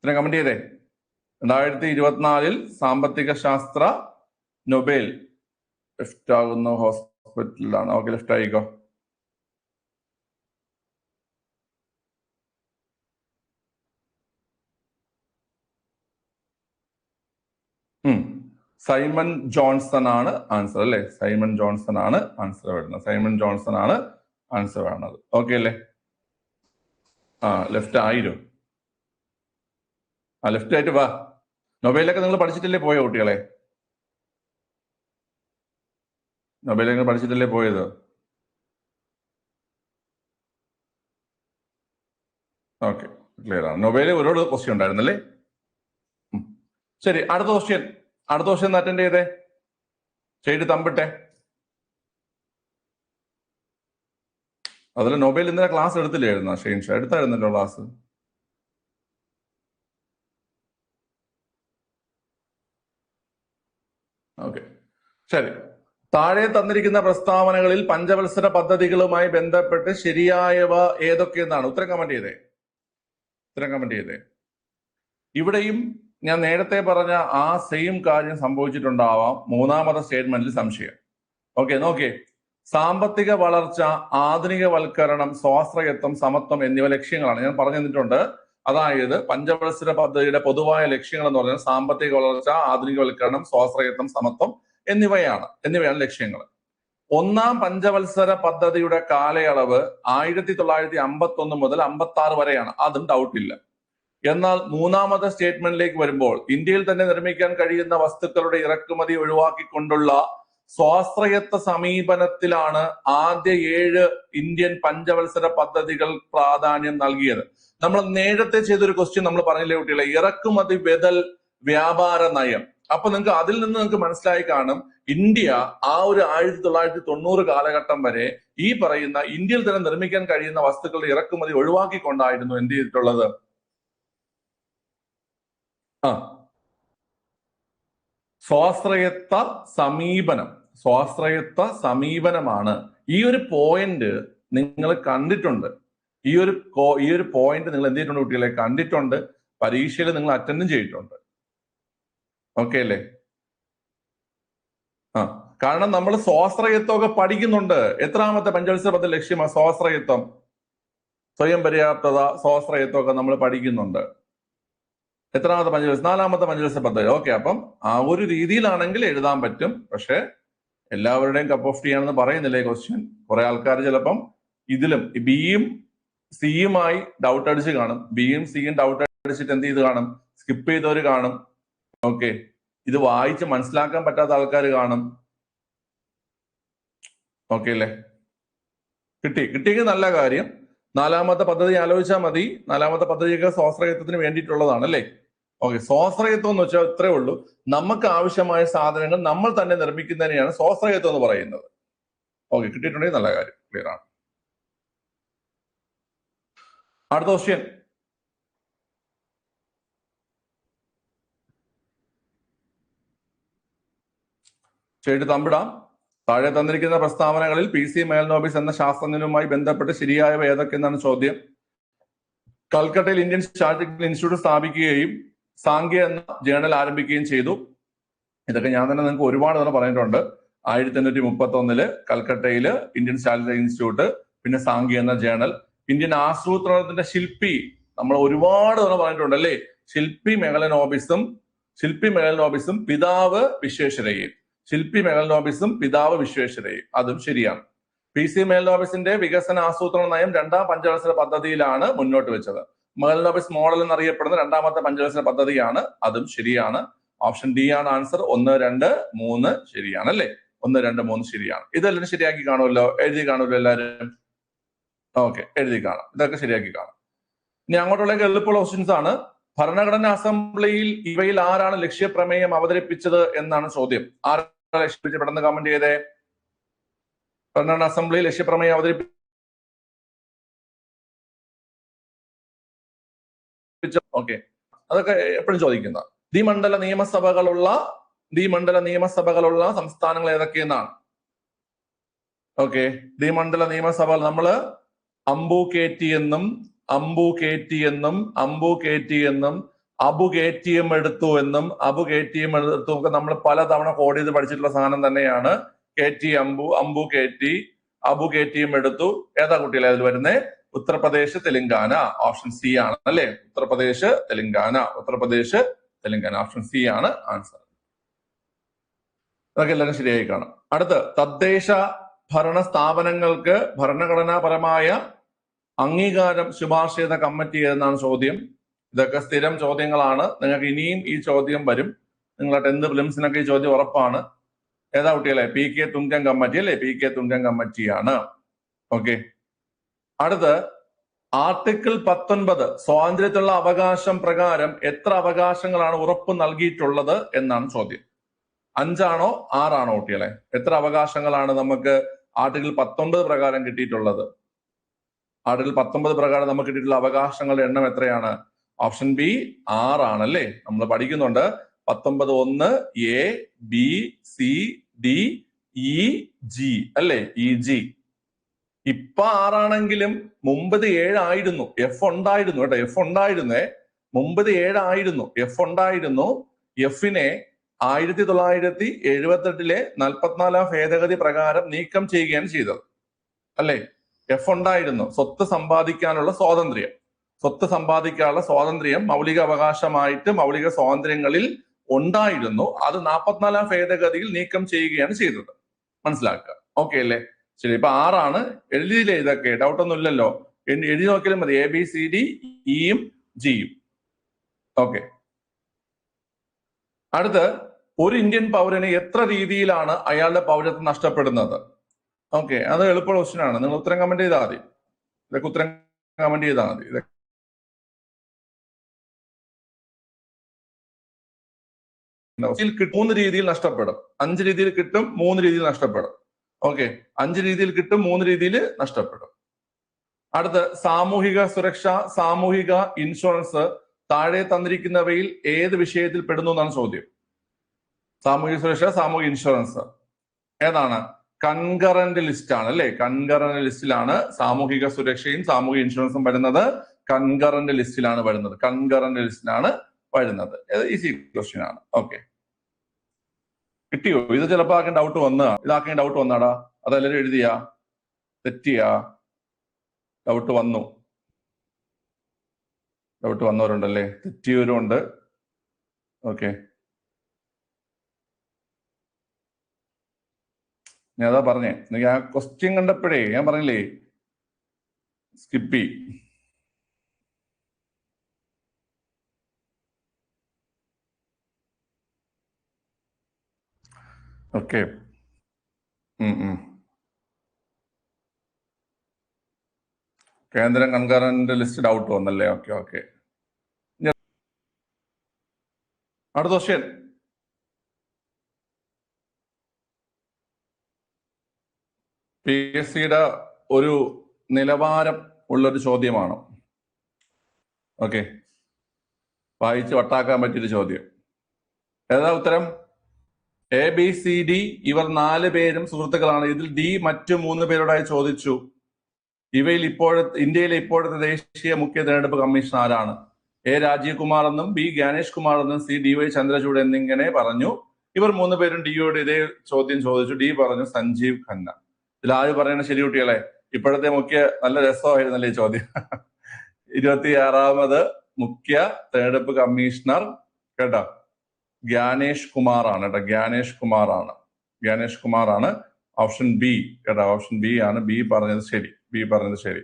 S1: ഇതിനെ കമന്റ് ചെയ്തേ. 2024 സാമ്പത്തിക ശാസ്ത്ര നൊബേൽ ലെഫ്റ്റ് ആകുന്ന ഹോസ്പിറ്റലിലാണ്. ഓക്കെ, ലെഫ്റ്റ് ആയിക്കോ. സൈമൺ ജോൺസൺ ആണ് ആൻസർ അല്ലേ? സൈമൺ ജോൺസൺ ആണ് ആൻസർ വരുന്നത്. സൈമൺ ജോൺസൺ ആണ് ആൻസർ വരുന്നത്. ഓക്കെ അല്ലേ? ലെഫ്റ്റ് ആയിരും. ലെഫ്റ്റ് ആയിട്ട് വാ. നൊബേലൊക്കെ നിങ്ങൾ പഠിച്ചിട്ടല്ലേ പോയോ കുട്ടികളെ? നൊബേലൊക്കെ പഠിച്ചിട്ടല്ലേ പോയത്? ഓക്കെ, ക്ലിയർ ആണ്. നൊബേല് ഒരുപാട് ക്വസ്റ്റ്യൻ ഉണ്ടായിരുന്നല്ലേ? ശരി, അടുത്ത ക്വസ്റ്റ്യൻ അറ്റൻഡ് ചെയ്തേ. ചെയ്ത് തമ്പിട്ടെ. അതിൽ നൊബേൽ ഇന്നലെ ക്ലാസ് എടുത്തില്ലായിരുന്നോ ഷെയ്ൻ ഷാ? എടുത്തായിരുന്നല്ലോ ക്ലാസ്. ഓക്കെ, ശരി. താഴെ തന്നിരിക്കുന്ന പ്രസ്താവനകളിൽ പഞ്ചവത്സര പദ്ധതികളുമായി ബന്ധപ്പെട്ട് ശരിയായവ ഏതൊക്കെയെന്നാണ്? ഉത്തരം കമന്റ് ചെയ്തേ. ഇവിടെയും ഞാൻ നേരത്തെ പറഞ്ഞ ആ സെയിം കാര്യം സംഭവിച്ചിട്ടുണ്ടാവാം. മൂന്നാമത്തെ സ്റ്റേറ്റ്മെന്റിൽ സംശയം. ഓക്കെ, നോക്കിയേ. സാമ്പത്തിക വളർച്ച, ആധുനികവൽക്കരണം, സ്വാശ്രയത്വം, സമത്വം എന്നിവ ലക്ഷ്യങ്ങളാണ്. ഞാൻ പറഞ്ഞു തന്നിട്ടുണ്ട്. അതായത് പഞ്ചവത്സര പദ്ധതിയുടെ പൊതുവായ ലക്ഷ്യങ്ങൾ എന്ന് പറഞ്ഞാൽ സാമ്പത്തിക വളർച്ച, ആധുനികവൽക്കരണം, സ്വാശ്രയത്വം, സമത്വം എന്നിവയാണ് ലക്ഷ്യങ്ങൾ. ഒന്നാം പഞ്ചവത്സര പദ്ധതിയുടെ കാലയളവ് 1951 മുതൽ 56 വരെയാണ്. അതും ഡൗട്ടില്ല. എന്നാൽ മൂന്നാമത്തെ സ്റ്റേറ്റ്മെന്റിലേക്ക് വരുമ്പോൾ ഇന്ത്യയിൽ തന്നെ നിർമ്മിക്കാൻ കഴിയുന്ന വസ്തുക്കളുടെ ഇറക്കുമതി ഒഴിവാക്കിക്കൊണ്ടുള്ള സ്വാശ്രയത്വ സമീപനത്തിലാണ് ആദ്യ 7 ഇന്ത്യൻ പഞ്ചവത്സര പദ്ധതികൾ പ്രാധാന്യം നൽകിയത്. നമ്മൾ നേരത്തെ ചെയ്തൊരു ക്വസ്റ്റ്യൻ നമ്മൾ പറഞ്ഞില്ലേ കുട്ടികളെ, ഇറക്കുമതി ബദൽ വ്യാപാര നയം. അപ്പൊ അതിൽ നിന്ന് നിങ്ങൾക്ക് മനസ്സിലായി കാണും, ഇന്ത്യ ആ ഒരു 1990 കാലഘട്ടം വരെ ഈ പറയുന്ന ഇന്ത്യയിൽ തന്നെ നിർമ്മിക്കാൻ കഴിയുന്ന വസ്തുക്കളുടെ ഇറക്കുമതി ഒഴിവാക്കിക്കൊണ്ടായിരുന്നു എന്ത് ചെയ്തിട്ടുള്ളത്? സ്വാശ്രയത്വ സമീപനമാണ്. ഈ ഒരു പോയിന്റ് നിങ്ങൾ കണ്ടിട്ടുണ്ട്. ഈ ഒരു പോയിന്റ് നിങ്ങൾ എന്ത് ചെയ്തിട്ടുണ്ട് കുട്ടികളെ? കണ്ടിട്ടുണ്ട്. പരീക്ഷയിൽ നിങ്ങൾ അറ്റൻഡും ചെയ്തിട്ടുണ്ട്. ഓക്കെ അല്ലേ? കാരണം നമ്മൾ സ്വാശ്രയത്വമൊക്കെ പഠിക്കുന്നുണ്ട്. എത്രാമത്തെ പഞ്ചവത്സര പദ്ധതി ലക്ഷ്യമാണ് സ്വാശ്രയത്വം, സ്വയം പര്യാപ്തത, സ്വാശ്രയത്വമൊക്കെ നമ്മൾ പഠിക്കുന്നുണ്ട്. എത്രാമത്തെ പഞ്ചവത്സര? 4ാമത്തെ പഞ്ചവത്സര പദ്ധതി. ഓക്കെ, അപ്പം ആ ഒരു രീതിയിലാണെങ്കിൽ എഴുതാൻ പറ്റും. പക്ഷെ എല്ലാവരുടെയും കപ്പ് ഓഫ് ടീ ആണെന്ന് പറയുന്നില്ലേ ക്വസ്റ്റ്യൻ. കുറെ ആൾക്കാർ ചിലപ്പം ഇതിലും ബിയും സിയുമായി ഡൗട്ട് അടിച്ച് കാണും. ബിയും സിയും ഡൗട്ട് അടിച്ചിട്ട് എന്ത് ചെയ്ത് കാണും? സ്കിപ്പ് ചെയ്തവർ കാണും. ഓക്കെ, ഇത് വായിച്ച് മനസ്സിലാക്കാൻ പറ്റാത്ത ആൾക്കാർ കാണും. ഓക്കെ അല്ലേ? കിട്ടിയെങ്കിൽ നല്ല കാര്യം. 4ാമത്തെ പദ്ധതി ആലോചിച്ചാൽ മതി. 4ാമത്തെ പദ്ധതിയൊക്കെ സ്വാശ്രയത്വത്തിന് വേണ്ടിയിട്ടുള്ളതാണ് അല്ലേ? ഓക്കെ, സ്വാശ്രയത്വം എന്ന് വെച്ചാൽ ഇത്രേ ഉള്ളൂ. നമുക്ക് ആവശ്യമായ സാധനങ്ങൾ നമ്മൾ തന്നെ നിർമ്മിക്കുന്നതിനെയാണ് സ്വാശ്രയത്വം എന്ന് പറയുന്നത്. ഓക്കെ, കിട്ടിയിട്ടുണ്ടെങ്കിൽ നല്ല കാര്യം. ക്ലിയർ ആണ്. അടുത്ത ക്വസ്റ്റ്യൻ. ചെയ്ത് തമ്പിടാം. താഴെ തന്നിരിക്കുന്ന പ്രസ്താവനകളിൽ PC മേൽനോബിസ് എന്ന ശാസ്ത്രജ്ഞനുമായി ബന്ധപ്പെട്ട് ശരിയായവ ഏതൊക്കെയെന്നാണ് ചോദ്യം. കൽക്കട്ടയിൽ ഇന്ത്യൻ സ്റ്റാറ്റിസ്റ്റിക്കൽ ഇൻസ്റ്റിറ്റ്യൂട്ട് സ്ഥാപിക്കുകയും സാങ്കേയ എന്ന ജേണൽ ആരംഭിക്കുകയും ചെയ്തു. ഇതൊക്കെ ഞാൻ തന്നെ നിങ്ങൾക്ക് ഒരുപാട് തവണ പറഞ്ഞിട്ടുണ്ട്. 1831 കൽക്കട്ടയിൽ ഇന്ത്യൻ സ്റ്റാറ്റിസ്റ്റിക്കൽ ഇൻസ്റ്റിറ്റ്യൂട്ട്, പിന്നെ സാങ്കേയ എന്ന ജേണൽ. ഇന്ത്യൻ ആസൂത്രണത്തിന്റെ ശില്പി നമ്മൾ ഒരുപാട് തവണ പറഞ്ഞിട്ടുണ്ട് അല്ലേ? ശില്പി മെഗലനോബിസും പിതാവ് വിശ്വേശ്വരയ്യയും. അതും ശരിയാണ്. PC മേൽനോബിസിന്റെ വികസന ആസൂത്രണ നയം 2ാം പഞ്ചവത്സര പദ്ധതിയിലാണ് മുന്നോട്ട് വെച്ചത്. മേൽനോബിസ് മോഡൽ എന്നറിയപ്പെടുന്ന 2ാമത്തെ പഞ്ചവത്സര പദ്ധതിയാണ്. അതും ശരിയാണ്. ഓപ്ഷൻ ഡി ആണ് ആൻസർ. 1, 2, 3 ശരിയാണ് അല്ലേ? 1, 2, 3 ശരിയാണ്. ഇതെല്ലാം ശരിയാക്കി കാണുമല്ലോ, എഴുതി കാണുമല്ലോ എല്ലാവരും. ഓക്കെ, എഴുതി കാണാം. ഇതൊക്കെ ശരിയാക്കി കാണാം. ഇനി അങ്ങോട്ടുള്ള എളുപ്പമുള്ള ക്വസ്റ്റ്യൻസ് ആണ്. ഭരണഘടനാ അസംബ്ലിയിൽ ഇവയിൽ ആരാണ് ലക്ഷ്യപ്രമേയം അവതരിപ്പിച്ചത് എന്നാണ് ചോദ്യം. ആരാണ് ലക്ഷ്യപ്പിച്ച് പെട്ടെന്ന് കമന്റ് ചെയ്തേ. ഭരണഘടനാ അസംബ്ലിയിൽ ലക്ഷ്യപ്രമേയം അവതരിപ്പിച്ച ഓക്കെ, അതൊക്കെ എപ്പോഴും ചോദിക്കുന്ന. ദ്വിമണ്ഡല നിയമസഭകളുള്ള സംസ്ഥാനങ്ങൾ ഏതൊക്കെയെന്നാണ്. ഓക്കെ, ദ്വിമണ്ഡല നിയമസഭകൾ നമ്മള് അംബു കെറ്റി എന്നും അബു കെറ്റിഎം എടുത്തു എന്നും ഒക്കെ നമ്മൾ പലതവണ കോഡ് ചെയ്ത് പഠിച്ചിട്ടുള്ള സാധനം തന്നെയാണ്. കെറ്റി അംബു കെറ്റി, അബു കെറ്റിഎം എടുത്തു. ഏതാ കുട്ടികളെ അതിൽ വരുന്നേ? ഉത്തർപ്രദേശ്, തെലങ്കാന. ഓപ്ഷൻ സി ആണ് അല്ലെ? ഉത്തർപ്രദേശ് തെലങ്കാന ഓപ്ഷൻ സി ആണ് ആൻസർ. അതൊക്കെ എല്ലാവരും ശരിയായി കാണാം. അടുത്ത്, തദ്ദേശ ഭരണ സ്ഥാപനങ്ങൾക്ക് ഭരണഘടനാപരമായ അംഗീകാരം ശുപാർശ ചെയ്ത കമ്മിറ്റി ഏതെന്നാണ് ചോദ്യം. ഇതൊക്കെ സ്ഥിരം ചോദ്യങ്ങളാണ്. നിങ്ങൾക്ക് ഇനിയും ഈ ചോദ്യം വരും. നിങ്ങളെ 10th പ്രിലിംസിനൊക്കെ ഈ ചോദ്യം ഉറപ്പാണ്. ഏതാ കുട്ടികളെ? PK തുങ്കൻ കമ്മിറ്റി അല്ലെ? PK തുങ്കൻ കമ്മിറ്റിയാണ്. ഓക്കെ, അടുത്ത് ആർട്ടിക്കിൾ 19 സ്വാതന്ത്ര്യത്തിലുള്ള അവകാശം പ്രകാരം എത്ര അവകാശങ്ങളാണ് ഉറപ്പ് നൽകിയിട്ടുള്ളത് എന്നാണ് ചോദ്യം. 5 ആണോ 6 ആണോ കുട്ടികളെ? എത്ര അവകാശങ്ങളാണ് നമുക്ക് ആർട്ടിക്കിൾ 19 പ്രകാരം കിട്ടിയിട്ടുള്ളത്? ആർട്ടിക്കിൾ 19 പ്രകാരം നമുക്ക് കിട്ടിയിട്ടുള്ള അവകാശങ്ങളുടെ എണ്ണം എത്രയാണ്? ഓപ്ഷൻ ബി 6 ആണല്ലേ? നമ്മൾ പഠിക്കുന്നുണ്ട്. 19(1) A, B, C, D, E, G അല്ലേ? EG. ഇപ്പൊ 6 ആണെങ്കിലും മുമ്പ് 7 ആയിരുന്നു. F ഉണ്ടായിരുന്നു കേട്ടോ. F ഉണ്ടായിരുന്നേ. മുമ്പ് 7 ആയിരുന്നു. F ഉണ്ടായിരുന്നു. F-നെ 1978 44ാം ഭേദഗതി പ്രകാരം നീക്കം ചെയ്യുകയാണ് ചെയ്തത് അല്ലേ? F ഉണ്ടായിരുന്നു. സ്വത്ത് സമ്പാദിക്കാനുള്ള സ്വാതന്ത്ര്യം മൗലിക അവകാശമായിട്ട് മൗലിക സ്വാതന്ത്ര്യങ്ങളിൽ ഉണ്ടായിരുന്നു. അത് 44ാം ഭേദഗതിയിൽ നീക്കം ചെയ്യുകയാണ് ചെയ്തത്. മനസ്സിലാക്കുക. ഓക്കെ അല്ലേ? ശരി, ഇപ്പൊ 6 ആണ്. എഴുതിയില്ലേ? ഇതൊക്കെ ഡൗട്ട് ഒന്നും ഇല്ലല്ലോ. എഴുതി നോക്കിയാലും മതി. ABCD Eയും Gയും. ഓക്കെ, അടുത്ത്, ഒരു ഇന്ത്യൻ പൗരന് എത്ര രീതിയിലാണ് അയാളുടെ പൗരത്വം നഷ്ടപ്പെടുന്നത്? ഓക്കെ, അത് എളുപ്പമുള്ള ക്വസ്റ്റ്യൻ ആണ്. നിങ്ങൾ ഉത്തരം കമന്റ് ചെയ്താൽ മതി. ഇതൊക്കെ ഉത്തരം കമന്റ് ചെയ്താൽ മതി. 3 രീതിയിൽ നഷ്ടപ്പെടും. 5 രീതിയിൽ കിട്ടും, 3 രീതിയിൽ നഷ്ടപ്പെടും. ഓക്കെ, 5 രീതിയിൽ കിട്ടും, 3 രീതിയിൽ നഷ്ടപ്പെടും. അടുത്ത്, സാമൂഹിക സുരക്ഷ, സാമൂഹിക ഇൻഷുറൻസ്, താഴെ തന്നിരിക്കുന്നവയിൽ ഏത് വിഷയത്തിൽ പെടുന്നു എന്നാണ് ചോദ്യം. സാമൂഹ്യ സുരക്ഷ, സാമൂഹ്യ ഇൻഷുറൻസ് ഏതാണ്? കൺകറന്റ് ലിസ്റ്റ് ആണ് അല്ലെ? കൺകറന്റ് ലിസ്റ്റിലാണ് സാമൂഹിക സുരക്ഷയും സാമൂഹ്യ ഇൻഷുറൻസും വരുന്നത്. കൺകറന്റ് ലിസ്റ്റിലാണ് വരുന്നത്. കൺകറന്റ് ലിസ്റ്റിലാണ് വരുന്നത്. ഈസി ക്വസ്റ്റ്യൻ ആണ്. ഓക്കെ, കിട്ടിയോ? ഇത് ചിലപ്പോ ആർക്കും ഡൗട്ട് ഇതാർക്കും ഡൗട്ട് വന്നാടാ? അതെല്ലാവരും എഴുതിയാ? തെറ്റിയാ? ഡൗട്ട് വന്നു? ഡൗട്ട് വന്നവരുണ്ടല്ലേ? തെറ്റിയവരും ഉണ്ട്. ഓക്കെ, ഞാൻ അതാ പറഞ്ഞേ, എനിക്ക് ആ ക്വസ്റ്റ്യൻ കണ്ടപ്പോഴേ ഞാൻ പറഞ്ഞില്ലേ സ്കിപ്പ് ചെയ്. ഓക്കെ, കേന്ദ്രം കൺകറന്റ് ലിസ്റ്റ് ഡൗട്ട് വന്നല്ലേ? ഓക്കെ ഓക്കെ, അടുത്ത ക്വസ്റ്റ്യൻ. പി എസ് സിയുടെ ഒരു നിലവാരം ഉള്ളൊരു ചോദ്യമാണ്. ഓക്കെ, വായിച്ച് വട്ടാക്കാൻ പറ്റിയൊരു ചോദ്യം. ഏതാ ഉത്തരം? എ ബി സി ഡി ഇവർ 4 പേരും സുഹൃത്തുക്കളാണ്. ഇതിൽ ഡി മറ്റു 3 പേരോടായി ചോദിച്ചു. ഇവയിൽ ഇന്ത്യയിലെ ഇപ്പോഴത്തെ ദേശീയ മുഖ്യ തെരഞ്ഞെടുപ്പ് കമ്മീഷൻ ആരാണ്? എ രാജീവ് കുമാർ എന്നും ബി ജ്ഞാനേഷ് കുമാർ എന്നും സി ഡി വൈ ചന്ദ്രചൂഡ് എന്നിങ്ങനെ പറഞ്ഞു. ഇവർ 3 പേരും ഡിയോട് ഇതേ ചോദ്യം ചോദിച്ചു. ഡി പറഞ്ഞു സഞ്ജീവ് ഖന്ന. ഇതിൽ ആര് പറയുന്നത് ശരി കുട്ടികളെ? ഇപ്പോഴത്തെ നല്ല രസമായിരുന്നല്ലേ ഈ ചോദ്യം. 26ാമത് മുഖ്യ തെരഞ്ഞെടുപ്പ് കമ്മീഷണർ കേട്ടോ ജ്ഞാനേഷ് കുമാർ ആണ് കേട്ടോ. ജ്ഞാനേഷ് കുമാർ ആണ്. ഓപ്ഷൻ ബി കേട്ടോ, ഓപ്ഷൻ ബി ആണ്. ബി പറഞ്ഞത് ശരി.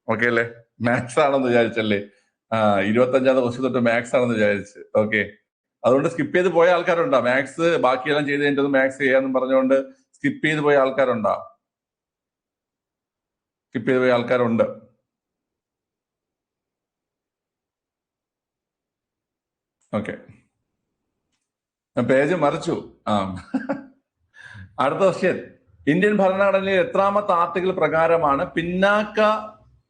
S1: ഓക്കെ അല്ലേ? മാത്സ് ആണെന്ന് വിചാരിച്ചല്ലേ? 25ാമത്തെ ക്വസ്റ്റ്യൻ തൊട്ട് മാത്സ് ആണെന്ന് വിചാരിച്ച്. ഓക്കെ, അതുകൊണ്ട് സ്കിപ്പ് ചെയ്ത് പോയ ആൾക്കാരുണ്ടോ? മാത്സ് ബാക്കിയെല്ലാം ചെയ്ത് കഴിഞ്ഞിട്ട് മാത്സ് ചെയ്യാന്ന് പറഞ്ഞുകൊണ്ട് സ്കിപ്പ് ചെയ്ത് പോയ ആൾക്കാരുണ്ടോ? സ്കിപ്പ് ചെയ്ത് പോയ ആൾക്കാരുണ്ട്. ഓക്കെ, പേജ് മറിച്ചു. അടുത്ത ക്വസ്റ്റ്യൻ. ഇന്ത്യൻ ഭരണഘടനയിലെ എത്രാമത്തെ ആർട്ടിക്കിൾ പ്രകാരമാണ് പിന്നാക്ക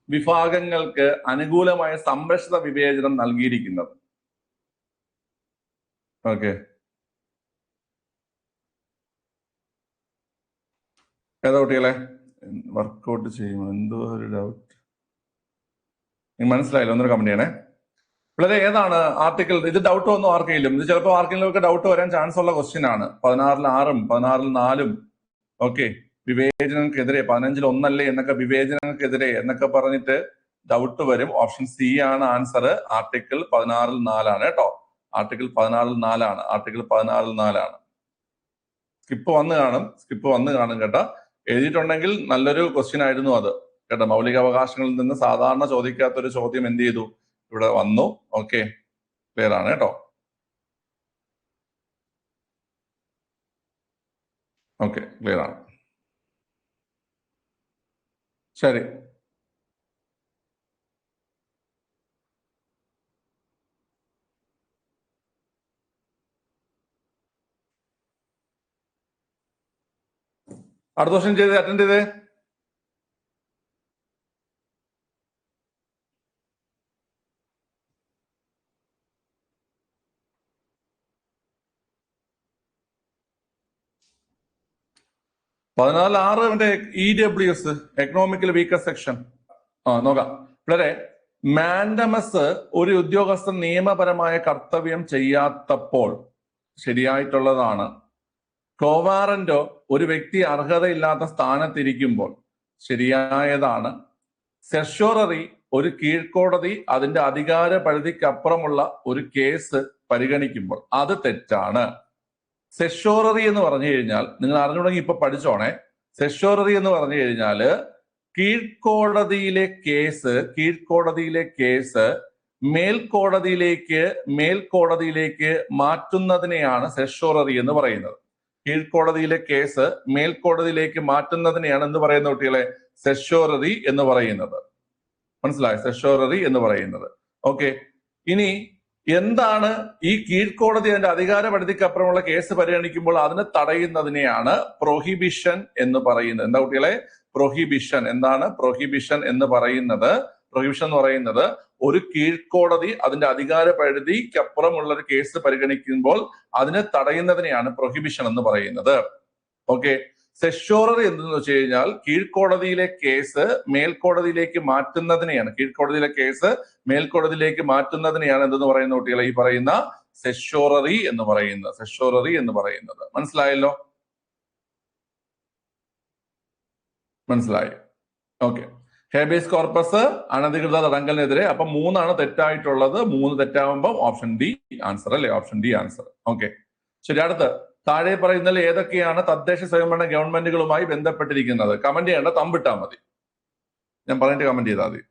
S1: വിഭാഗങ്ങൾക്ക് അനുകൂലമായ സംരക്ഷിത വിവേചനം നൽകിയിരിക്കുന്നത്? ഓക്കെ, ഏതാ കുട്ടികളെ? വർക്കൗട്ട് ചെയ്യും എന്തോ ഒരു ഡൗട്ട്. മനസ്സിലായില്ല? ഒന്നൊരു കമന്റ് ചെയ്യണേ. വളരെ ഏതാണ് ആർട്ടിക്കിൾ? ഇത് ഡൗട്ട് വന്നു ആർക്കെങ്കിലും? ഇത് ചിലപ്പോൾ ആർക്കെങ്കിലും ഡൗട്ട് വരാൻ ചാൻസ് ഉള്ള ക്വസ്റ്റ്യൻ ആണ്. 16-ൽ 6-ഉം 16-ൽ 4-ഉം. ഓക്കെ, വിവേചനങ്ങൾക്കെതിരെ 15-ൽ 1 എന്നൊക്കെ വിവേചനങ്ങൾക്കെതിരെ എന്നൊക്കെ പറഞ്ഞിട്ട് ഡൗട്ട് വരും. ഓപ്ഷൻ സി ആണ് ആൻസർ. ആർട്ടിക്കിൾ 16-ൽ 4 ആണ് കേട്ടോ. ആർട്ടിക്കിൾ 16-ൽ 4 ആണ്. സ്കിപ്പ് വന്ന് കാണും കേട്ടോ. എഴുതിയിട്ടുണ്ടെങ്കിൽ നല്ലൊരു ക്വസ്റ്റ്യൻ ആയിരുന്നു അത് കേട്ടോ. മൗലിക അവകാശങ്ങളിൽ നിന്ന് സാധാരണ ചോദിക്കാത്തൊരു ചോദ്യം എന്ത് ചെയ്തു? ഇവിടെ വന്നു. ഓക്കെ, ക്ലിയർ ആണ് കേട്ടോ. ഓക്കെ, ക്ലിയർ ആണ്. ശരി, അടുത്ത ക്വസ്റ്റ്യൻ അറ്റൻഡ് ചെയ്തേ. പതിനാല് 6 EWS എക്കണോമിക്കൽ വീക്കർ സെക്ഷൻ. നോക്കാം വളരെ. മാൻഡമസ് ഒരു ഉദ്യോഗസ്ഥൻ നിയമപരമായ കർത്തവ്യം ചെയ്യാത്തപ്പോൾ ശരിയായിട്ടുള്ളതാണ്. കോവാറന്റോ ഒരു വ്യക്തി അർഹതയില്ലാത്ത സ്ഥാനത്തിരിക്കുമ്പോൾ ശരിയായതാണ്. സെഷോററി ഒരു കീഴ്ക്കോടതി അതിന്റെ അധികാര പരിധിക്കപ്പുറമുള്ള ഒരു കേസ് പരിഗണിക്കുമ്പോൾ അത് തെറ്റാണ്. സെഷോററി എന്ന് പറഞ്ഞു കഴിഞ്ഞാൽ നിങ്ങൾ അറിഞ്ഞുണ്ടെങ്കിൽ ഇപ്പൊ പഠിച്ചോണേ. സെഷോററി എന്ന് പറഞ്ഞു കഴിഞ്ഞാല് കീഴ്ക്കോടതിയിലെ കേസ് മേൽക്കോടതിയിലേക്ക് മാറ്റുന്നതിനെയാണ് സെഷോററി എന്ന് പറയുന്നത്. കീഴ്ക്കോടതിയിലെ കേസ് മേൽക്കോടതിയിലേക്ക് മാറ്റുന്നതിനെയാണ് എന്ത് പറയുന്നത് കുട്ടികളെ? സെഷോററി എന്ന് പറയുന്നത്. മനസ്സിലായോ? സെഷോററി എന്ന് പറയുന്നത്. ഓക്കെ, ഇനി എന്താണ് ഈ കീഴ്ക്കോടതി അതിന്റെ അധികാര പരിധിക്കപ്പുറമുള്ള കേസ് പരിഗണിക്കുമ്പോൾ അതിനെ തടയുന്നതിനെയാണ് പ്രൊഹിബിഷൻ എന്ന് പറയുന്നത്. എന്താ കുട്ടികളെ? പ്രൊഹിബിഷൻ. എന്താണ് പ്രൊഹിബിഷൻ എന്ന് പറയുന്നത്? പ്രൊഹിബിഷൻ എന്ന് പറയുന്നത് ഒരു കീഴ്ക്കോടതി അതിന്റെ അധികാര പരിധിക്കപ്പുറമുള്ള ഒരു കേസ് പരിഗണിക്കുമ്പോൾ അതിനെ തടയുന്നതിനെയാണ് പ്രൊഹിബിഷൻ എന്ന് പറയുന്നത്. ഓക്കെ, സെഷോററി എന്തെന്ന് വെച്ച് കഴിഞ്ഞാൽ കീഴ്ക്കോടതിയിലെ കേസ് മേൽക്കോടതിയിലേക്ക് മാറ്റുന്നതിനെയാണ്, കീഴ്ക്കോടതിയിലെ കേസ് മേൽക്കോടതിയിലേക്ക് മാറ്റുന്നതിനെയാണ് എന്തെന്ന് പറയുന്ന കുട്ടികളെ ഈ പറയുന്ന സെഷോററി എന്ന് പറയുന്നത്. മനസ്സിലായല്ലോ? മനസ്സിലായി? ഓക്കെ. ഹേബിയസ് കോർപ്പസ് അനധികൃത തടങ്കലിനെതിരെ. അപ്പൊ 3 തെറ്റായിട്ടുള്ളത്. 3 തെറ്റാവുമ്പോൾ ഓപ്ഷൻ ഡി ആൻസർ അല്ലേ? Option D answer. ഓക്കെ, ശരി. അടുത്ത് താഴെ പറയുന്നതിൽ ഏതൊക്കെയാണ് തദ്ദേശ സ്വയംഭരണ ഗവൺമെന്റുകളുമായി ബന്ധപ്പെട്ടിരിക്കുന്നത്? കമന്റ് ചെയ്യേണ്ട, തമ്പിട്ടാ മതി. ഞാൻ പറഞ്ഞിട്ട് കമന്റ് ചെയ്താൽ മതി.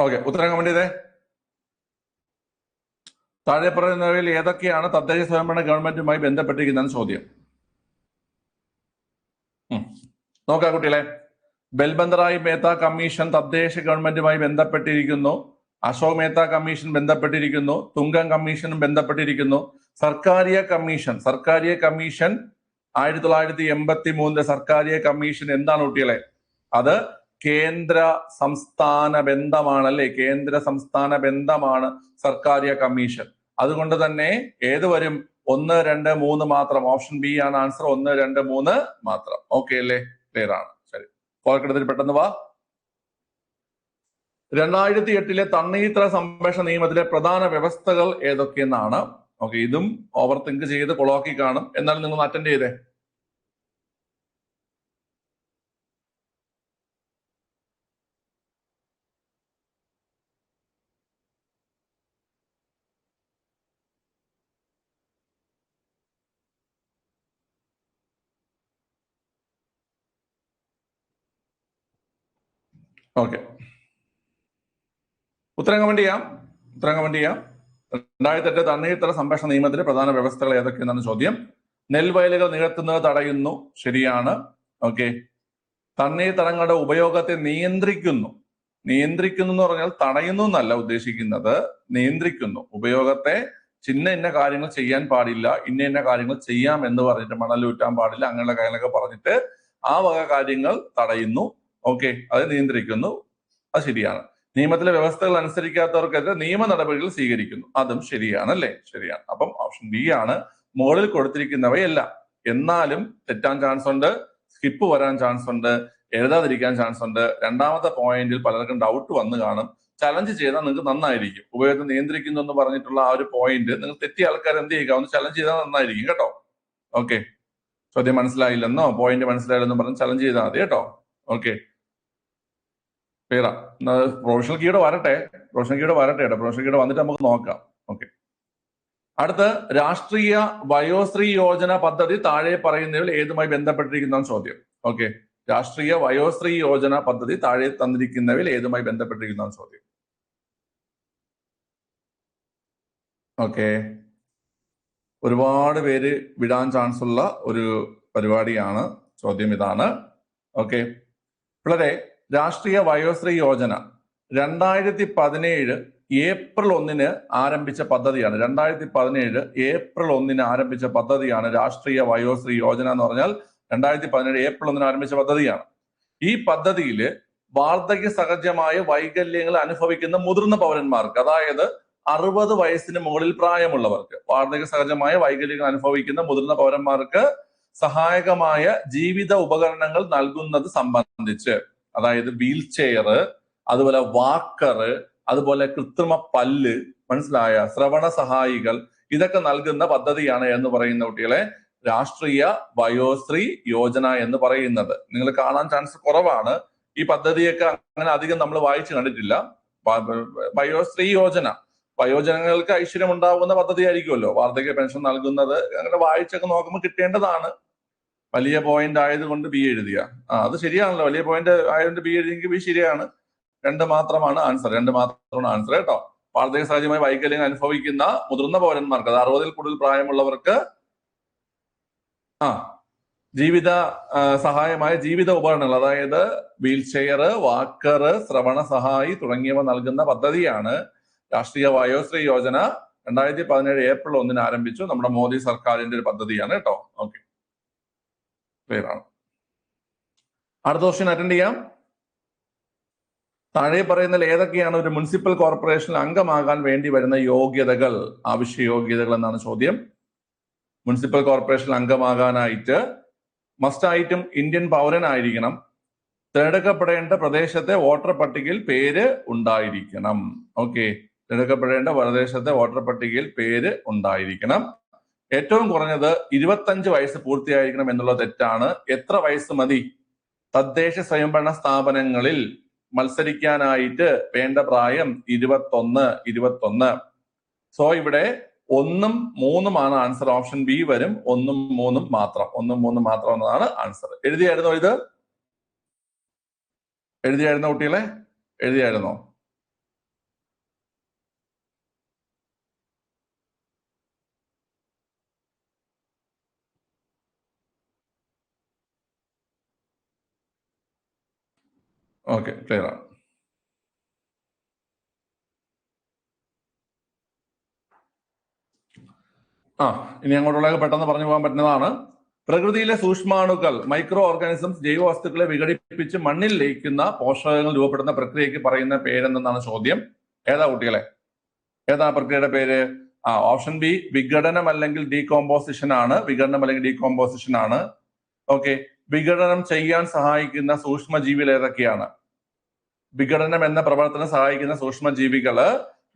S1: ഓക്കെ, ഉത്തരം കമന്റ് ചെയ്തേ. താഴെ പറയുന്നവയിൽ ഏതൊക്കെയാണ് തദ്ദേശ സ്വയംഭരണ ഗവൺമെന്റുമായി ബന്ധപ്പെട്ടിരിക്കുന്നതെന്ന് ചോദ്യം. നോക്കാം കുട്ടികളെ. ബൽബന്തറായ് മേത്ത കമ്മീഷൻ തദ്ദേശ ഗവൺമെന്റുമായി ബന്ധപ്പെട്ടിരിക്കുന്നു. അശോക് മേത്ത കമ്മീഷൻ ബന്ധപ്പെട്ടിരിക്കുന്നു. തുംഗം കമ്മീഷനും ബന്ധപ്പെട്ടിരിക്കുന്നു. സർക്കാരിയ കമ്മീഷൻ 1983 സർക്കാരിയ കമ്മീഷൻ എന്താണ് കുട്ടികളെ? അത് കേന്ദ്ര സംസ്ഥാന ബന്ധമാണ് അല്ലെ? കേന്ദ്ര സംസ്ഥാന ബന്ധമാണ് സർക്കാരിയ കമ്മീഷൻ. അതുകൊണ്ട് തന്നെ ഏത് വരും? 1, 2, 3 മാത്രം. ഓപ്ഷൻ ബി ആണ് ആൻസർ. 1, 2, 3 മാത്രം. ഓക്കെ അല്ലേ? ക്ലിയർ ആണ്. ശരി, ഫോർക്കെടുത്തിട്ട് പെട്ടെന്ന് വാ. 2008 തണ്ണീർത്തട സംരക്ഷണ നിയമത്തിലെ പ്രധാന വ്യവസ്ഥകൾ ഏതൊക്കെയെന്നാണ്. ഓക്കെ, ഇതും ഓവർ തിങ്ക് ചെയ്ത് കൊളാക്കി കാണും. എന്നാലും നിങ്ങൾ അറ്റൻഡ് ചെയ്തേ. ഓക്കെ, ഉത്തരം കമന്റ് ചെയ്യാം. 2008 തണ്ണീർത്തട സംരക്ഷണ നിയമത്തിലെ പ്രധാന വ്യവസ്ഥകൾ ഏതൊക്കെയെന്നാണ് ചോദ്യം. നെൽവയലുകൾ നികത്തുന്നത് തടയുന്നു, ശരിയാണ്. ഓക്കെ, തണ്ണീർത്തടങ്ങളുടെ ഉപയോഗത്തെ നിയന്ത്രിക്കുന്നു എന്ന് പറഞ്ഞാൽ തടയുന്നു എന്നല്ല ഉദ്ദേശിക്കുന്നത്, നിയന്ത്രിക്കുന്നു. ഉപയോഗത്തെ ഇന്ന കാര്യങ്ങൾ ചെയ്യാൻ പാടില്ല, ഇന്ന കാര്യങ്ങൾ ചെയ്യാം എന്ന് പറഞ്ഞിട്ട് മണലൂറ്റാൻ പാടില്ല, അങ്ങനെയുള്ള കാര്യങ്ങളൊക്കെ പറഞ്ഞിട്ട് ആ വക കാര്യങ്ങൾ തടയുന്നു. ഓക്കെ, അത് നിയന്ത്രിക്കുന്നു, അത് ശരിയാണ്. നിയമത്തിലെ വ്യവസ്ഥകൾ അനുസരിക്കാത്തവർക്കെതിരെ നിയമ നടപടികൾ സ്വീകരിക്കുന്നു, അതും ശരിയാണ് അല്ലേ? ശരിയാണ്. അപ്പം ഓപ്ഷൻ ബി ആണ് മുകളിൽ കൊടുത്തിരിക്കുന്നവയെല്ലാം. എന്നാലും തെറ്റാൻ ചാൻസ് ഉണ്ട്, സ്കിപ്പ് വരാൻ ചാൻസ് ഉണ്ട്, എഴുതാതിരിക്കാൻ ചാൻസ് ഉണ്ട്. രണ്ടാമത്തെ പോയിന്റിൽ പലർക്കും ഡൗട്ട് വന്നു കാണും. ചലഞ്ച് ചെയ്താൽ നിങ്ങൾക്ക് നന്നായിരിക്കും. ഉപയോഗത്തെ നിയന്ത്രിക്കുന്നു എന്ന് പറഞ്ഞിട്ടുള്ള ആ ഒരു പോയിന്റ് നിങ്ങൾ തെറ്റിയ ആൾക്കാർ എന്ത് ചെയ്യുക? ഒന്ന് ചലഞ്ച് ചെയ്താൽ നന്നായിരിക്കും കേട്ടോ. ഓക്കെ, ചോദ്യം മനസ്സിലായില്ലെന്നോ പോയിന്റ് മനസ്സിലായില്ലെന്നോ പറഞ്ഞ് ചലഞ്ച് ചെയ്താൽ മതി കേട്ടോ. ഓക്കെ, ക്ലിയറാ? പ്രൊഫഷണൽ കീയുടെ വരട്ടെ കേട്ടോ. പ്രൊഫഷണൽ കീയുടെ വന്നിട്ട് നമുക്ക് നോക്കാം. ഓക്കെ, അടുത്ത് രാഷ്ട്രീയ വയോശ്രീ യോജന പദ്ധതി താഴെ പറയുന്നതിൽ ഏതുമായി ബന്ധപ്പെട്ടിരിക്കുന്ന ചോദ്യം. ഓക്കെ, രാഷ്ട്രീയ വയോശ്രീ യോജന പദ്ധതി താഴെ തന്നിരിക്കുന്നവയിൽ ഏതുമായി ബന്ധപ്പെട്ടിരിക്കുന്ന ചോദ്യം. ഓക്കെ, ഒരുപാട് പേര് വിടാൻ ചാൻസ് ഉള്ള ഒരു പരിപാടിയാണ്. ചോദ്യം ഇതാണ്. ഓക്കെ, വളരെ രാഷ്ട്രീയ വയോശ്രീ യോജന 2017 ഏപ്രിൽ 1 ആരംഭിച്ച പദ്ധതിയാണ്. 2017 ഏപ്രിൽ 1 ആരംഭിച്ച പദ്ധതിയാണ് രാഷ്ട്രീയ വയോശ്രീ യോജന എന്ന് പറഞ്ഞാൽ 2017 ഏപ്രിൽ 1 ആരംഭിച്ച പദ്ധതിയാണ്. ഈ പദ്ധതിയിൽ വാർദ്ധക്യ സഹജമായ വൈകല്യങ്ങൾ അനുഭവിക്കുന്ന മുതിർന്ന പൗരന്മാർക്ക്, അതായത് 60 വയസ്സിന് മുകളിൽ പ്രായമുള്ളവർക്ക്, വാർദ്ധക്യ സഹജമായ വൈകല്യങ്ങൾ അനുഭവിക്കുന്ന മുതിർന്ന പൗരന്മാർക്ക് സഹായകമായ ജീവിത ഉപകരണങ്ങൾ നൽകുന്നത് സംബന്ധിച്ച്, അതായത് വീൽ ചെയർ, അതുപോലെ വാക്കർ, അതുപോലെ കൃത്രിമ പല്ല്, മനസ്സിലായ ശ്രവണ സഹായികൾ, ഇതൊക്കെ നൽകുന്ന പദ്ധതിയാണ് എന്ന് പറയുന്ന കുട്ടികളെ രാഷ്ട്രീയ വയോശ്രീ യോജന എന്ന് പറയുന്നത്. നിങ്ങൾ കാണാൻ ചാൻസ് കുറവാണ്. ഈ പദ്ധതിയൊക്കെ അങ്ങനെ അധികം നമ്മൾ വായിച്ചു കണ്ടിട്ടില്ല. വയോശ്രീ യോജന വയോജനങ്ങൾക്ക് ഐശ്വര്യം ഉണ്ടാകുന്ന പദ്ധതി ആയിരിക്കുമല്ലോ. വാർദ്ധക്യ പെൻഷൻ നൽകുന്നത് അങ്ങനെ വായിച്ചൊക്കെ നോക്കുമ്പോൾ കിട്ടേണ്ടതാണ്. വലിയ പോയിന്റ് ആയതുകൊണ്ട് ബി എഴുതിയ അത് ശരിയാണല്ലോ. വലിയ പോയിന്റ് ആയതുകൊണ്ട് ബി എഴുതിയെങ്കിൽ ബി ശരിയാണ്. 2 മാത്രമാണ് ആൻസർ. 2 മാത്രമാണ് ആൻസർ കേട്ടോ. വാർദ്ധക്യ സഹജമായി വൈകല്യം അനുഭവിക്കുന്ന മുതിർന്ന പൗരന്മാർക്ക്, അത് 60-ൽ കൂടുതൽ പ്രായമുള്ളവർക്ക് ജീവിത സഹായമായ ജീവിത ഉപകരണങ്ങൾ, അതായത് വീൽ ചെയർ, വാക്കർ, ശ്രവണ സഹായി തുടങ്ങിയവ നൽകുന്ന പദ്ധതിയാണ് രാഷ്ട്രീയ വയോശ്രീ യോജന. 2017 ഏപ്രിൽ 1-ന് ആരംഭിച്ചു. നമ്മുടെ മോദി സർക്കാരിന്റെ ഒരു പദ്ധതിയാണ് കേട്ടോ. ഓക്കെ, ക്ലിയർ ആണ്. അടുത്ത ക്വസ്റ്റ്യൻ അറ്റൻഡ് ചെയ്യാം. താഴെ പറയുന്നതിൽ ഏതൊക്കെയാണ് ഒരു മുനിസിപ്പൽ കോർപ്പറേഷനിൽ അംഗമാകാൻ വേണ്ടി വരുന്ന യോഗ്യതകൾ, ആവശ്യ യോഗ്യതകൾ എന്നാണ് ചോദ്യം. മുനിസിപ്പൽ കോർപ്പറേഷനിൽ അംഗമാകാനായിട്ട് മസ്റ്റായിട്ടും ഇന്ത്യൻ പൗരനായിരിക്കണം. തിരഞ്ഞെടുക്കപ്പെടേണ്ട പ്രദേശത്തെ വോട്ടർ പട്ടികയിൽ പേര് ഉണ്ടായിരിക്കണം. ഓക്കെ, തിരഞ്ഞെടുക്കപ്പെടേണ്ട പ്രദേശത്തെ വോട്ടർ പട്ടികയിൽ പേര് ഉണ്ടായിരിക്കണം. ഏറ്റവും കുറഞ്ഞത് 25 വയസ്സ് പൂർത്തിയായിരിക്കണം എന്നുള്ളത് തെറ്റാണ്. എത്ര വയസ്സ് മതി? തദ്ദേശ സ്വയംഭരണ സ്ഥാപനങ്ങളിൽ മത്സരിക്കാനായിട്ട് വേണ്ട പ്രായം 21. സോ ഇവിടെ 1ഉം 3ഉമാണ് ആൻസർ. ഓപ്ഷൻ ബി വരും. 1ഉം 3ഉം മാത്രം. 1ഉം 3ഉം മാത്രം എന്നതാണ് ആൻസർ. എഴുതിയായിരുന്നോ ഇത്? എഴുതിയായിരുന്നോ കുട്ടികളെ? എഴുതിയായിരുന്നോ? ഓക്കെ, ക്ലിയർ ആണ്. ഇനി അങ്ങോട്ടുള്ള പെട്ടെന്ന് പറഞ്ഞു പോകാൻ പറ്റുന്നതാണ്. പ്രകൃതിയിലെ സൂക്ഷ്മാണുക്കൾ, മൈക്രോ ഓർഗാനിസംസ്, ജൈവവസ്തുക്കളെ വിഘടിപ്പിച്ച് മണ്ണിൽ ലയിക്കുന്ന പോഷകങ്ങൾ രൂപപ്പെടുന്ന പ്രക്രിയയ്ക്ക് പറയുന്ന പേരെന്തെന്നാണ് ചോദ്യം. ഏതാ കുട്ടികളെ? ഏതാ പ്രക്രിയയുടെ പേര്? ഓപ്ഷൻ ബി വിഘടനം അല്ലെങ്കിൽ ഡീകോമ്പോസിഷൻ ആണ്. വിഘടനം അല്ലെങ്കിൽ ഡീകോമ്പോസിഷൻ ആണ്. ഓക്കെ, വിഘടനം ചെയ്യാൻ സഹായിക്കുന്ന സൂക്ഷ്മജീവികൾ ഏതൊക്കെയാണ്? വിഘടനം എന്ന പ്രവർത്തനം സഹായിക്കുന്ന സൂക്ഷ്മജീവികള്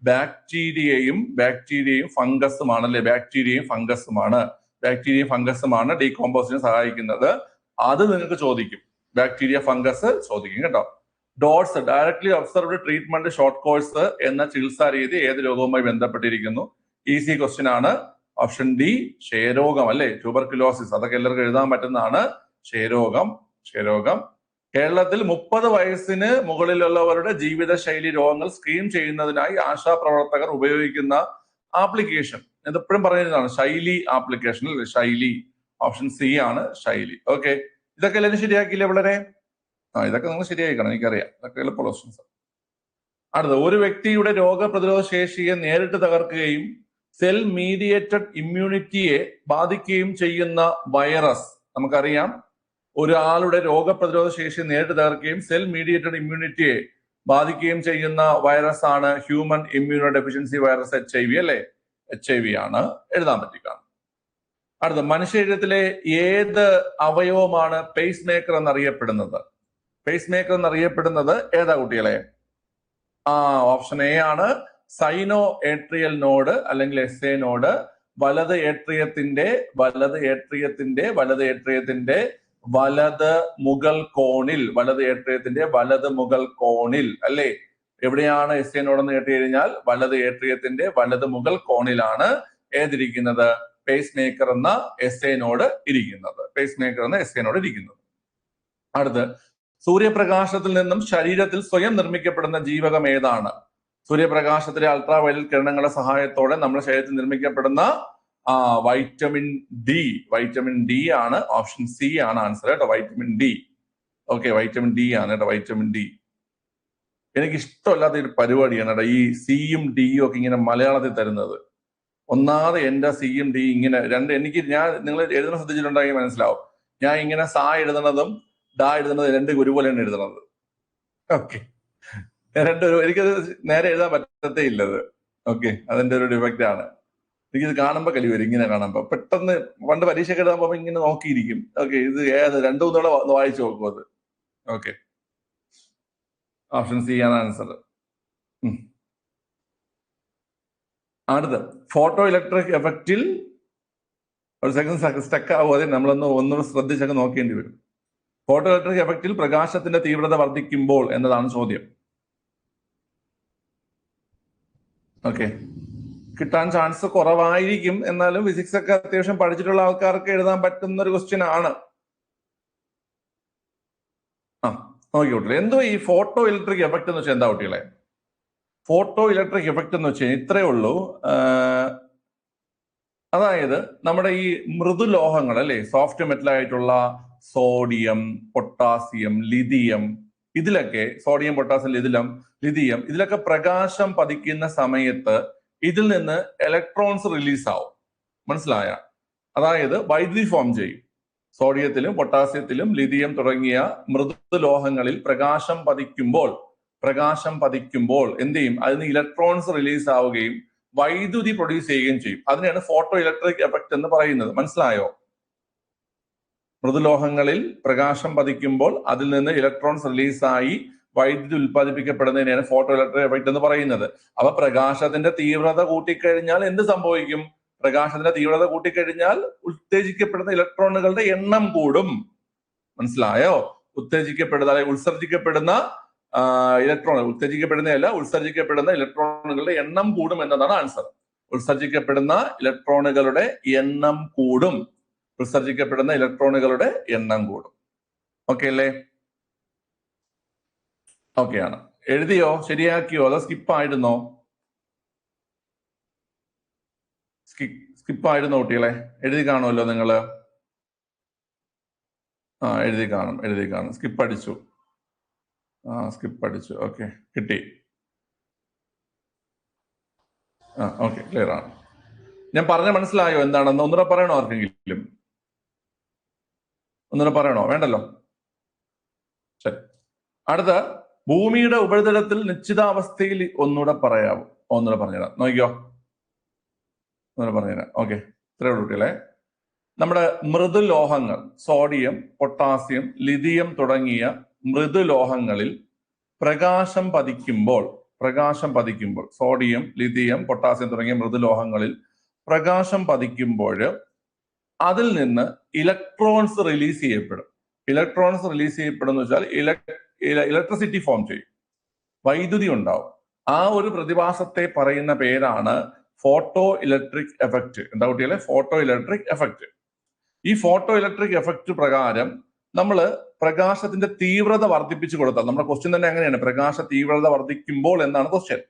S1: ബാക്ടീരിയയും ഫംഗസുമാണ് അല്ലെ? ബാക്ടീരിയയും ഫംഗസുമാണ് ഡീകോമ്പോസിഷന് സഹായിക്കുന്നത്. അത് നിങ്ങൾക്ക് ചോദിക്കും. ബാക്ടീരിയ, ഫംഗസ് ചോദിക്കും കേട്ടോ. Dots, directly observed treatment short course എന്ന ചികിത്സാ രീതി ഏത് രോഗവുമായി ബന്ധപ്പെട്ടിരിക്കുന്നു? ഈസി ക്വസ്റ്റ്യൻ ആണ്. ഓപ്ഷൻ ഡി ക്ഷയരോഗം അല്ലെ? ട്യൂബർകുലോസിസ്. അതൊക്കെ എല്ലാവർക്കും എഴുതാൻ പറ്റുന്നതാണ്. ക്ഷയരോഗം. കേരളത്തിൽ 30 വയസ്സിന് മുകളിലുള്ളവരുടെ ജീവിതശൈലി രോഗങ്ങൾ സ്ക്രീൻ ചെയ്യുന്നതിനായി ആശാപ്രവർത്തകർ ഉപയോഗിക്കുന്ന ആപ്ലിക്കേഷൻ എപ്പോഴും പറയുന്നതാണ് ശൈലി ആപ്ലിക്കേഷൻ അല്ലേ? ശൈലി. ഓപ്ഷൻ സി ആണ് ശൈലി. ഓക്കെ, ഇതൊക്കെ എല്ലാവരും ശരിയാക്കിയില്ലേ വളരെ? ഇതൊക്കെ നിങ്ങൾ ശരിയായിക്കണം, എനിക്കറിയാം. ഇതൊക്കെ എളുപ്പമുള്ള ക്വസ്റ്റ്യൻസ്. അടുത്ത, ഒരു വ്യക്തിയുടെ രോഗപ്രതിരോധ ശേഷിയെ നേരിട്ട് തകർക്കുകയും സെൽ മീഡിയേറ്റഡ് ഇമ്മ്യൂണിറ്റിയെ ബാധിക്കുകയും ചെയ്യുന്ന വൈറസ് നമുക്കറിയാം. ഒരാളുടെ രോഗപ്രതിരോധ ശേഷി നേരിട്ട് തകർക്കുകയും സെൽ മീഡിയേറ്റഡ് ഇമ്മ്യൂണിറ്റിയെ ബാധിക്കുകയും ചെയ്യുന്ന വൈറസ് ആണ് human immuno deficiency virus, HIV അല്ലെ? HIV ആണ്. എഴുതാൻ പറ്റിക്കാണ്. അടുത്ത, മനുഷ്യ ശരീരത്തിലെ ഏത് അവയവമാണ് പേസ് മേക്കർ എന്നറിയപ്പെടുന്നത്? പേസ് മേക്കർ എന്നറിയപ്പെടുന്നത് ഏതാ കുട്ടികളെ? ഓപ്ഷൻ എ ആണ് സൈനോ ഏട്രിയൽ നോഡ് അല്ലെങ്കിൽ SA നോഡ്. വലത് ഏട്രിയത്തിന്റെ വലത് മുകൾ കോണിൽ അല്ലെ? എവിടെയാണ് SA നോഡ് എന്ന് കേട്ട് കഴിഞ്ഞാൽ വലത് ഏട്രിയത്തിന്റെ വലത് മുകൾ കോണിലാണ് ഏതിരിക്കുന്നത്? പേസ് മേക്കർ എന്ന SA നോഡ് ഇരിക്കുന്നത്. അടുത്ത്, സൂര്യപ്രകാശത്തിൽ നിന്നും ശരീരത്തിൽ സ്വയം നിർമ്മിക്കപ്പെടുന്ന ജീവകം ഏതാണ്? സൂര്യപ്രകാശത്തിലെ അൾട്രാ വയലറ്റ് കിരണങ്ങളുടെ സഹായത്തോടെ നമ്മുടെ ശരീരത്തിൽ നിർമ്മിക്കപ്പെടുന്ന വൈറ്റമിൻ ഡി ആണ്. ഓപ്ഷൻ സി ആണ് ആൻസർ കേട്ടോ. Vitamin D. Okay, vitamin D ആണ് കേട്ടോ. വൈറ്റമിൻ ഡി എനിക്ക് ഇഷ്ടമല്ലാത്ത ഒരു പരിപാടിയാണ് കേട്ടോ ഈ സിയും ഡിയും ഒക്കെ ഇങ്ങനെ മലയാളത്തിൽ തരുന്നത്. ഒന്നാമത് എന്റെ സിയും ഡി ഇങ്ങനെ നിങ്ങൾ എഴുതുന്ന ശ്രദ്ധിച്ചിട്ടുണ്ടെങ്കിൽ മനസ്സിലാവും. ഞാൻ ഇങ്ങനെ സാ എഴുതുന്നതും ഡാ എഴുതുന്നതും രണ്ട് ഒരുപോലെയാണ് എഴുതുന്നത്. ഓക്കെ, എനിക്കത് നേരെ എഴുതാൻ പറ്റത്തേ ഇല്ലത്. ഓക്കെ, അതിന്റെ ഒരു ഡിഫക്റ്റ് ആണ്. എനിക്കിത് കാണുമ്പോൾ കലി വരും. ഇങ്ങനെ കാണുമ്പോൾ പെട്ടെന്ന് പണ്ട് പരീക്ഷയ്ക്ക് എഴുതാൻ പോകുമ്പോൾ ഇങ്ങനെ നോക്കിയിരിക്കും. ഓക്കെ, ഇത് ഏത് 2-3 തവണ വായിച്ചു നോക്കും അത്. ഓക്കെ, ഓപ്ഷൻ സി ആണ് ആൻസർ. അടുത്ത്, ഫോട്ടോ ഇലക്ട്രിക് എഫക്റ്റിൽ ഒരു സെക്കൻഡ് സ്റ്റക്ക് ആവാതെ ഒന്നുകൂടെ ശ്രദ്ധിച്ചൊക്കെ നോക്കേണ്ടി വരും. ഫോട്ടോ ഇലക്ട്രിക് എഫക്റ്റിൽ പ്രകാശത്തിന്റെ തീവ്രത വർദ്ധിക്കുമ്പോൾ എന്നതാണ് ചോദ്യം. ഓക്കെ, കിട്ടാൻ ചാൻസ് കുറവായിരിക്കും. എന്നാലും ഫിസിക്സ് ഒക്കെ അത്യാവശ്യം പഠിച്ചിട്ടുള്ള ആൾക്കാർക്ക് എഴുതാൻ പറ്റുന്ന ഒരു ക്വസ്റ്റ്യൻ ആണ്. നോക്കി കുട്ടികളെ, എന്തോ ഈ ഫോട്ടോ ഇലക്ട്രിക് എഫക്ട് എന്ന് വെച്ചാൽ എന്താ കുട്ടികളെ? ഫോട്ടോ ഇലക്ട്രിക് എഫക്ട് എന്ന് വെച്ചാൽ ഇത്രയേ ഉള്ളൂ. അതായത് നമ്മുടെ ഈ മൃദുലോഹങ്ങൾ അല്ലെ, സോഫ്റ്റ് മെറ്റൽ ആയിട്ടുള്ള സോഡിയം, പൊട്ടാസ്യം, ലിഥിയം, ഇതിലൊക്കെ സോഡിയം, പൊട്ടാസ്യം, ലിഥിയം ഇതിലൊക്കെ പ്രകാശം പതിക്കുന്ന സമയത്ത് ഇതിൽ നിന്ന് ഇലക്ട്രോൺസ് റിലീസ് ആവും. മനസ്സിലായ? അതായത് വൈദ്യുതി ഫോം ചെയ്യും. സോഡിയത്തിലും പൊട്ടാസ്യത്തിലും ലിഥിയം തുടങ്ങിയ മൃദുലോഹങ്ങളിൽ പ്രകാശം പതിക്കുമ്പോൾ എന്ത് ചെയ്യും? അതിന് ഇലക്ട്രോൺസ് റിലീസ് ആവുകയും വൈദ്യുതി പ്രൊഡ്യൂസ് ചെയ്യുകയും ചെയ്യും. അതിനെയാണ് ഫോട്ടോ ഇലക്ട്രിക് എഫക്ട് എന്ന് പറയുന്നത്. മനസ്സിലായോ? മൃദുലോഹങ്ങളിൽ പ്രകാശം പതിക്കുമ്പോൾ അതിൽ നിന്ന് ഇലക്ട്രോൺസ് റിലീസായി വൈദ്യുതി ഉൽപ്പാദിപ്പിക്കപ്പെടുന്നതിനെയാണ് ഫോട്ടോ ഇലക്ട്രിക് എഫക്ട് എന്ന് പറയുന്നത്. അപ്പൊ പ്രകാശത്തിന്റെ തീവ്രത കൂട്ടിക്കഴിഞ്ഞാൽ എന്ത് സംഭവിക്കും? പ്രകാശത്തിന്റെ തീവ്രത കൂട്ടിക്കഴിഞ്ഞാൽ ഉത്തേജിക്കപ്പെടുന്ന ഇലക്ട്രോണുകളുടെ എണ്ണം കൂടും. മനസ്സിലായോ? ഉത്സർജിക്കപ്പെടുന്ന ഉത്സർജിക്കപ്പെടുന്ന ഇലക്ട്രോണുകളുടെ എണ്ണം കൂടും എന്നതാണ് ആൻസർ. ഉത്സർജിക്കപ്പെടുന്ന ഇലക്ട്രോണുകളുടെ എണ്ണം കൂടും. ഓക്കെ അല്ലേ? ഓക്കെ ആണ്. എഴുതിയോ? ശരിയാക്കിയോ? അതോ സ്കിപ്പായിരുന്നോ? സ്കിപ്പായിരുന്നോ കുട്ടികളെ? എഴുതി കാണുമല്ലോ നിങ്ങള്. എഴുതി കാണും. സ്കിപ്പ് അടിച്ചു. ഓക്കെ, കിട്ടി. ഓക്കെ, ക്ലിയർ ആണ്. ഞാൻ പറഞ്ഞ മനസ്സിലായോ എന്താണെന്ന്? ഒന്നുകൂടെ പറയണോ? ആർക്കെങ്കിലും ഒന്നുകൂടെ പറയണോ? വേണ്ടല്ലോ. ശരി. അടുത്ത, ഭൂമിയുടെ ഉപരിതലത്തിൽ നിശ്ചിതാവസ്ഥയിൽ ഒന്നുകൂടെ പറയാമോ? ഒന്നുകൂടെ പറഞ്ഞുതരാം. നോക്കിയോ? ഒന്നുകൂടെ പറഞ്ഞുതരാം. ഓക്കെ, ഇത്രയേ ഉള്ളൂ കുട്ടികളെ. നമ്മുടെ മൃദുലോഹങ്ങൾ, സോഡിയം, പൊട്ടാസ്യം, ലിഥിയം തുടങ്ങിയ മൃദുലോഹങ്ങളിൽ പ്രകാശം പതിക്കുമ്പോൾ സോഡിയം, ലിഥിയം, പൊട്ടാസ്യം തുടങ്ങിയ മൃദുലോഹങ്ങളിൽ പ്രകാശം പതിക്കുമ്പോൾ അതിൽ നിന്ന് ഇലക്ട്രോൺസ് റിലീസ് ചെയ്യപ്പെടും. എന്ന് വെച്ചാൽ ഇലക്ട്രിസിറ്റി ഫോം ചെയ്യും, വൈദ്യുതി ഉണ്ടാവും. ആ ഒരു പ്രതിഭാസത്തെ പറയുന്ന പേരാണ് ഫോട്ടോ ഇലക്ട്രിക് എഫക്ട്. എന്താ കുട്ടികളെ? Photo electric effect. ഈ ഫോട്ടോ ഇലക്ട്രിക് എഫക്ട് പ്രകാരം നമ്മൾ പ്രകാശത്തിന്റെ തീവ്രത വർദ്ധിപ്പിച്ചു കൊടുത്താൽ, നമ്മുടെ ക്വസ്റ്റ്യൻ തന്നെ അങ്ങനെയാണ്, പ്രകാശ തീവ്രത വർദ്ധിക്കുമ്പോൾ എന്നാണ് ക്വസ്റ്റ്യൻ.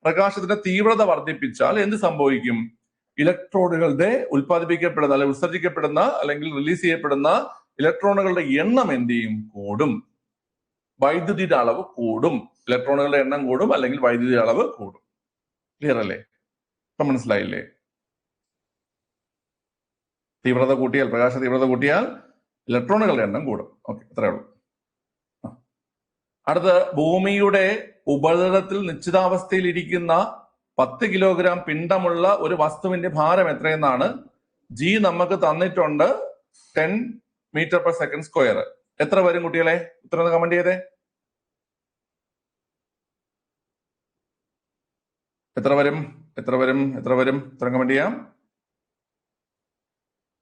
S1: പ്രകാശത്തിന്റെ തീവ്രത വർദ്ധിപ്പിച്ചാൽ എന്ത് സംഭവിക്കും? ഇലക്ട്രോണുകളുടെ ഉത്സർജിക്കപ്പെടുന്ന അല്ലെങ്കിൽ റിലീസ് ചെയ്യപ്പെടുന്ന ഇലക്ട്രോണുകളുടെ എണ്ണം എന്ത് ചെയ്യും? കൂടും. വൈദ്യുതിയുടെ അളവ് കൂടും. ഇലക്ട്രോണുകളുടെ എണ്ണം കൂടും, അല്ലെങ്കിൽ വൈദ്യുതി അളവ് കൂടും. ക്ലിയർ അല്ലേ? ഇപ്പൊ മനസ്സിലായില്ലേ? പ്രകാശ തീവ്രത കൂട്ടിയാൽ ഇലക്ട്രോണുകളുടെ എണ്ണം കൂടും. ഓക്കെ, അത്രേ ഉള്ളൂ. അടുത്ത, ഭൂമിയുടെ ഉപരിതലത്തിൽ നിശ്ചിതാവസ്ഥയിൽ ഇരിക്കുന്ന 10 കിലോഗ്രാം പിണ്ഡമുള്ള ഒരു വസ്തുവിന്റെ ഭാരം എത്രയെന്നാണ്. ജി നമുക്ക് തന്നിട്ടുണ്ട് 10 മീറ്റർ പെർ സെക്കൻഡ് സ്ക്വയർ. എത്ര വരും കുട്ടികളെ? ഉത്തരം കമന്റ് ചെയ്തേ. എത്ര വരും? ഉത്തരം കമന്റ് ചെയ്യാം.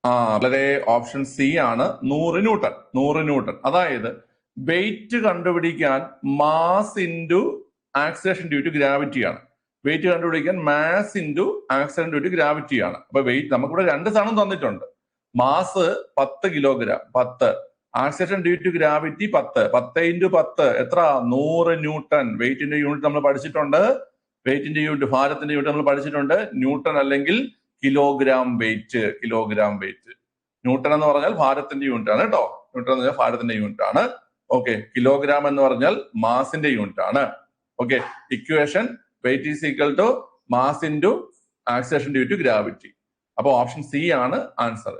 S1: വളരെ ഓപ്ഷൻ സി ആണ്, 100 ന്യൂട്ടൺ. അതായത് വെയിറ്റ് കണ്ടുപിടിക്കാൻ mass into acceleration due to gravity ആണ്. വെയിറ്റ് കണ്ടുപിടിക്കാൻ mass into acceleration due to gravity ആണ്. അപ്പൊ വെയിറ്റ് നമുക്കിവിടെ 2 സാധനം തന്നിട്ടുണ്ട്. Mass 10 kilogram, 10. Acceleration due to gravity 10. 10 × 10 എത്ര? 100 ന്യൂട്ടൺ. വെയിറ്റിന്റെ യൂണിറ്റ് നമ്മൾ പഠിച്ചിട്ടുണ്ട്. ഭാരത്തിന്റെ യൂണിറ്റ് നമ്മൾ പഠിച്ചിട്ടുണ്ട്. ന്യൂട്ടൺ അല്ലെങ്കിൽ കിലോഗ്രാം വെയിറ്റ്. ന്യൂട്ടൺ എന്ന് പറഞ്ഞാൽ ഭാരത്തിന്റെ യൂണിറ്റ് ആണ് കേട്ടോ. ആണ്. ഓക്കെ, കിലോഗ്രാം എന്ന് പറഞ്ഞാൽ മാസിന്റെ യൂണിറ്റ് ആണ്. Okay, equation weight is equal to mass into acceleration due to gravity. അപ്പൊ ഓപ്ഷൻ സി ആണ് ആൻസർ.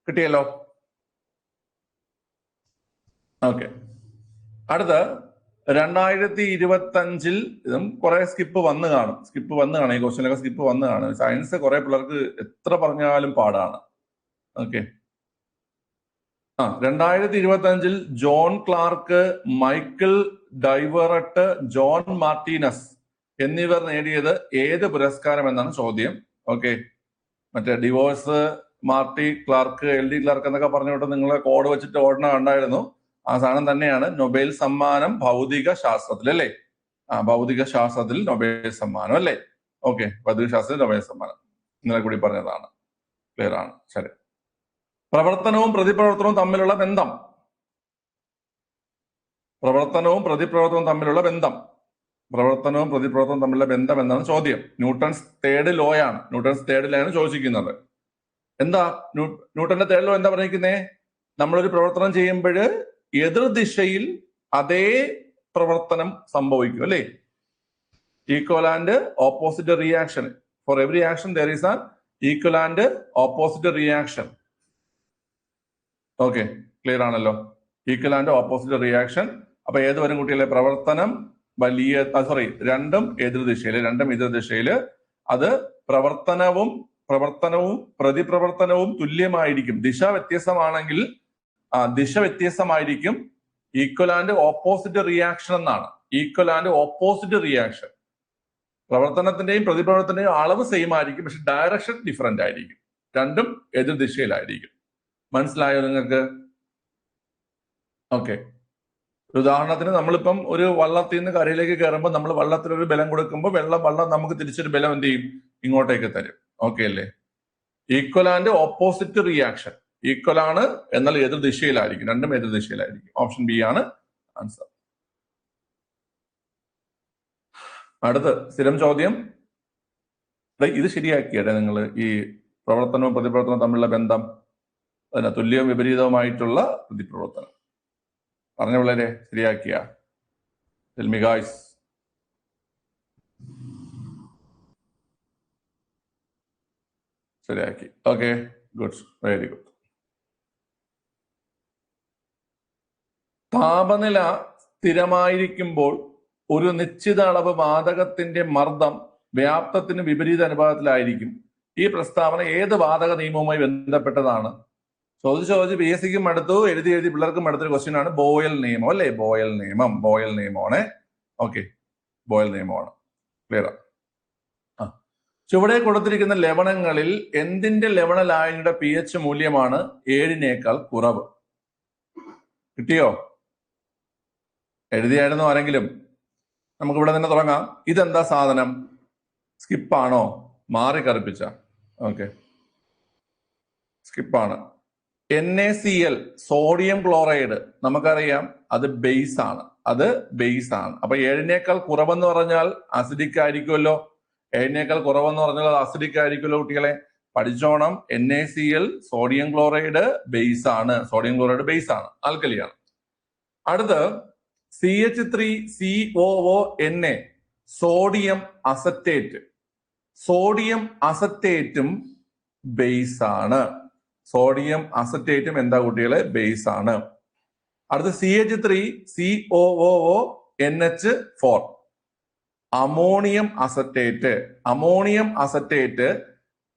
S1: കിട്ടിയല്ലോ? ഓക്കെ, അടുത്ത 2025 ഇതും കുറെ സ്കിപ്പ് വന്ന് കാണും. ഈ ക്വസ്റ്റ്യനൊക്കെ സ്കിപ്പ് വന്ന് കാണും. സയൻസ് കുറെ പിള്ളേർക്ക് എത്ര പറഞ്ഞാലും പാടാണ്. Okay, 2025 John Clarke, Michael Devoret, John Martinis എന്നിവർ നേടിയത് ഏത് പുരസ്കാരം എന്നാണ് ചോദ്യം. ഓക്കെ, മറ്റേ divorce, Marty Clarke, LD clerk എന്നൊക്കെ പറഞ്ഞുകൊണ്ട് നിങ്ങളെ കോഡ് വെച്ചിട്ട് ഓടണ കണ്ടായിരുന്നു. ആ സാധനം തന്നെയാണ് നൊബേൽ സമ്മാനം ഭൗതിക ശാസ്ത്രത്തിൽ, അല്ലേ? ഭൗതിക ശാസ്ത്രത്തിൽ നൊബേൽ സമ്മാനം അല്ലേ? ഓക്കെ, ഭൗതിക ശാസ്ത്രത്തിൽ നൊബേൽ സമ്മാനം ഇന്നലെ കൂടി പറഞ്ഞതാണ്. ക്ലിയർ ആണ്. ശരി. പ്രവർത്തനവും പ്രതിപ്രവർത്തനവും തമ്മിലുള്ള ബന്ധം. പ്രവർത്തനവും പ്രതിപ്രവർത്തനവും തമ്മിലുള്ള ബന്ധം. പ്രവർത്തനവും പ്രതിപ്രവർത്തനവും തമ്മിലുള്ള ബന്ധം എന്നാണ് ചോദ്യം. ന്യൂട്ടൺസ് തേർഡ് ലോ ആണ്. ന്യൂട്ടൺസ് തേർഡ് ലോ ആണ് ചോദിച്ചിരിക്കുന്നത്. എന്താ ന്യൂട്ടന്റെ തേർഡ് ലോ എന്താ പറഞ്ഞിരിക്കുന്നേ? നമ്മളൊരു പ്രവർത്തനം ചെയ്യുമ്പോൾ എതിർദിശയിൽ അതേ പ്രവർത്തനം സംഭവിക്കും അല്ലേ? Equal and opposite reaction. For every action there is an equal and opposite reaction. Okay, clear ആണല്ലോ? Equal and opposite reaction. അപ്പൊ ഏത് വരും കുട്ടികളെ? പ്രവർത്തനം വലിയ രണ്ടും എതിർദിശയില് അത് പ്രവർത്തനവും പ്രതിപ്രവർത്തനവും തുല്യമായിരിക്കും. ദിശ വ്യത്യസ്തമാണെങ്കിൽ ദിശ വ്യത്യസ്തമായിരിക്കും. ഈക്വൽ ആൻഡ് ഓപ്പോസിറ്റ് റിയാക്ഷൻ എന്നാണ്. Equal and opposite reaction. പ്രവർത്തനത്തിന്റെയും പ്രതിപ്രവർത്തനത്തിന്റെയും അളവ് സെയിം ആയിരിക്കും, പക്ഷെ ഡയറക്ഷൻ ഡിഫറെന്റ് ആയിരിക്കും. രണ്ടും എതിർദിശയിലായിരിക്കും. മനസ്സിലായോ നിങ്ങൾക്ക്? ഓക്കെ, ഉദാഹരണത്തിന് നമ്മളിപ്പം ഒരു വള്ളത്തിൽ നിന്ന് കരയിലേക്ക് കയറുമ്പോൾ നമ്മൾ വള്ളത്തിലൊരു ബലം കൊടുക്കുമ്പോൾ വള്ളം നമുക്ക് തിരിച്ചൊരു ബലം എന്ത് ചെയ്യും? ഇങ്ങോട്ടേക്ക് തരും. ഓക്കെ അല്ലേ? Equal and opposite reaction. Equal ആണ്, എന്നാൽ എതിർദിശയിലായിരിക്കും. രണ്ടും എതിർദിശയിലായിരിക്കും. ഓപ്ഷൻ ബി ആണ് ആൻസർ. അടുത്ത് സ്ഥിരം ചോദ്യം. ഇത് ശരിയാക്കിയട്ടെ നിങ്ങൾ. ഈ പ്രവർത്തനവും പ്രതിപ്രവർത്തനവും തമ്മിലുള്ള ബന്ധം, അതിന് തുല്യവും വിപരീതവുമായിട്ടുള്ള പ്രതിപ്രവർത്തനം പറഞ്ഞ പിള്ളേരെ ശരിയാക്കിയ? ഗായ്സ്, ശരിയാക്കി. Okay, good, very good. താപനില സ്ഥിരമായിരിക്കുമ്പോൾ ഒരു നിശ്ചിത അളവ് വാതകത്തിന്റെ മർദ്ദം വ്യാപ്തത്തിന് വിപരീത അനുപാതത്തിലായിരിക്കും. ഈ പ്രസ്താവന ഏത് വാതക നിയമവുമായി ബന്ധപ്പെട്ടതാണ്? ചോദിച്ച് പി എസ് സിക്കും അടുത്തു, എഴുതി പിള്ളേർക്കും അടുത്തൊരു ക്വസ്റ്റ്യൻ ആണ്. ബോയൽ നിയമം അല്ലേ? ബോയൽ നിയമമാണ്. ഓക്കെ, ബോയൽ നിയമമാണ്. ക്ലിയർ. ചുവടെ കൊടുത്തിരിക്കുന്ന ലവണങ്ങളിൽ എന്തിന്റെ ലവണ ലായനിയുടെ pH മൂല്യമാണ് 7-നേക്കാൾ കുറവ്? കിട്ടിയോ? എഴുതിയായിരുന്നു ആരെങ്കിലും? നമുക്ക് ഇവിടെ തന്നെ തുടങ്ങാം. ഇതെന്താ സാധനം? സ്കിപ്പാണോ? മാറി കറുപ്പിച്ച? ഓക്കെ, സ്കിപ്പാണ്. NaCl, സോഡിയം ക്ലോറൈഡ്, നമുക്കറിയാം അത് ബേസ് ആണ്. അപ്പൊ 7-നേക്കാൾ കുറവെന്ന് പറഞ്ഞാൽ അസിഡിക് ആയിരിക്കുമല്ലോ. 7-നേക്കാൾ കുറവെന്ന് പറഞ്ഞാൽ അത് അസിഡിക് ആയിരിക്കുമല്ലോ കുട്ടികളെ. പഠിച്ചോണം. NaCl, സോഡിയം ക്ലോറൈഡ് ബേസ് ആണ്. ആൽക്കലിയാണ്. അടുത്ത് CH3COONA, സോഡിയം അസറ്റേറ്റ്. സോഡിയം അസറ്റേറ്റും ബേസ് ആണ്. എന്താ കുട്ടികളെ? ബേസ് ആണ്. അടുത്ത CH3COONH4, അമോണിയം അസറ്റേറ്റ്.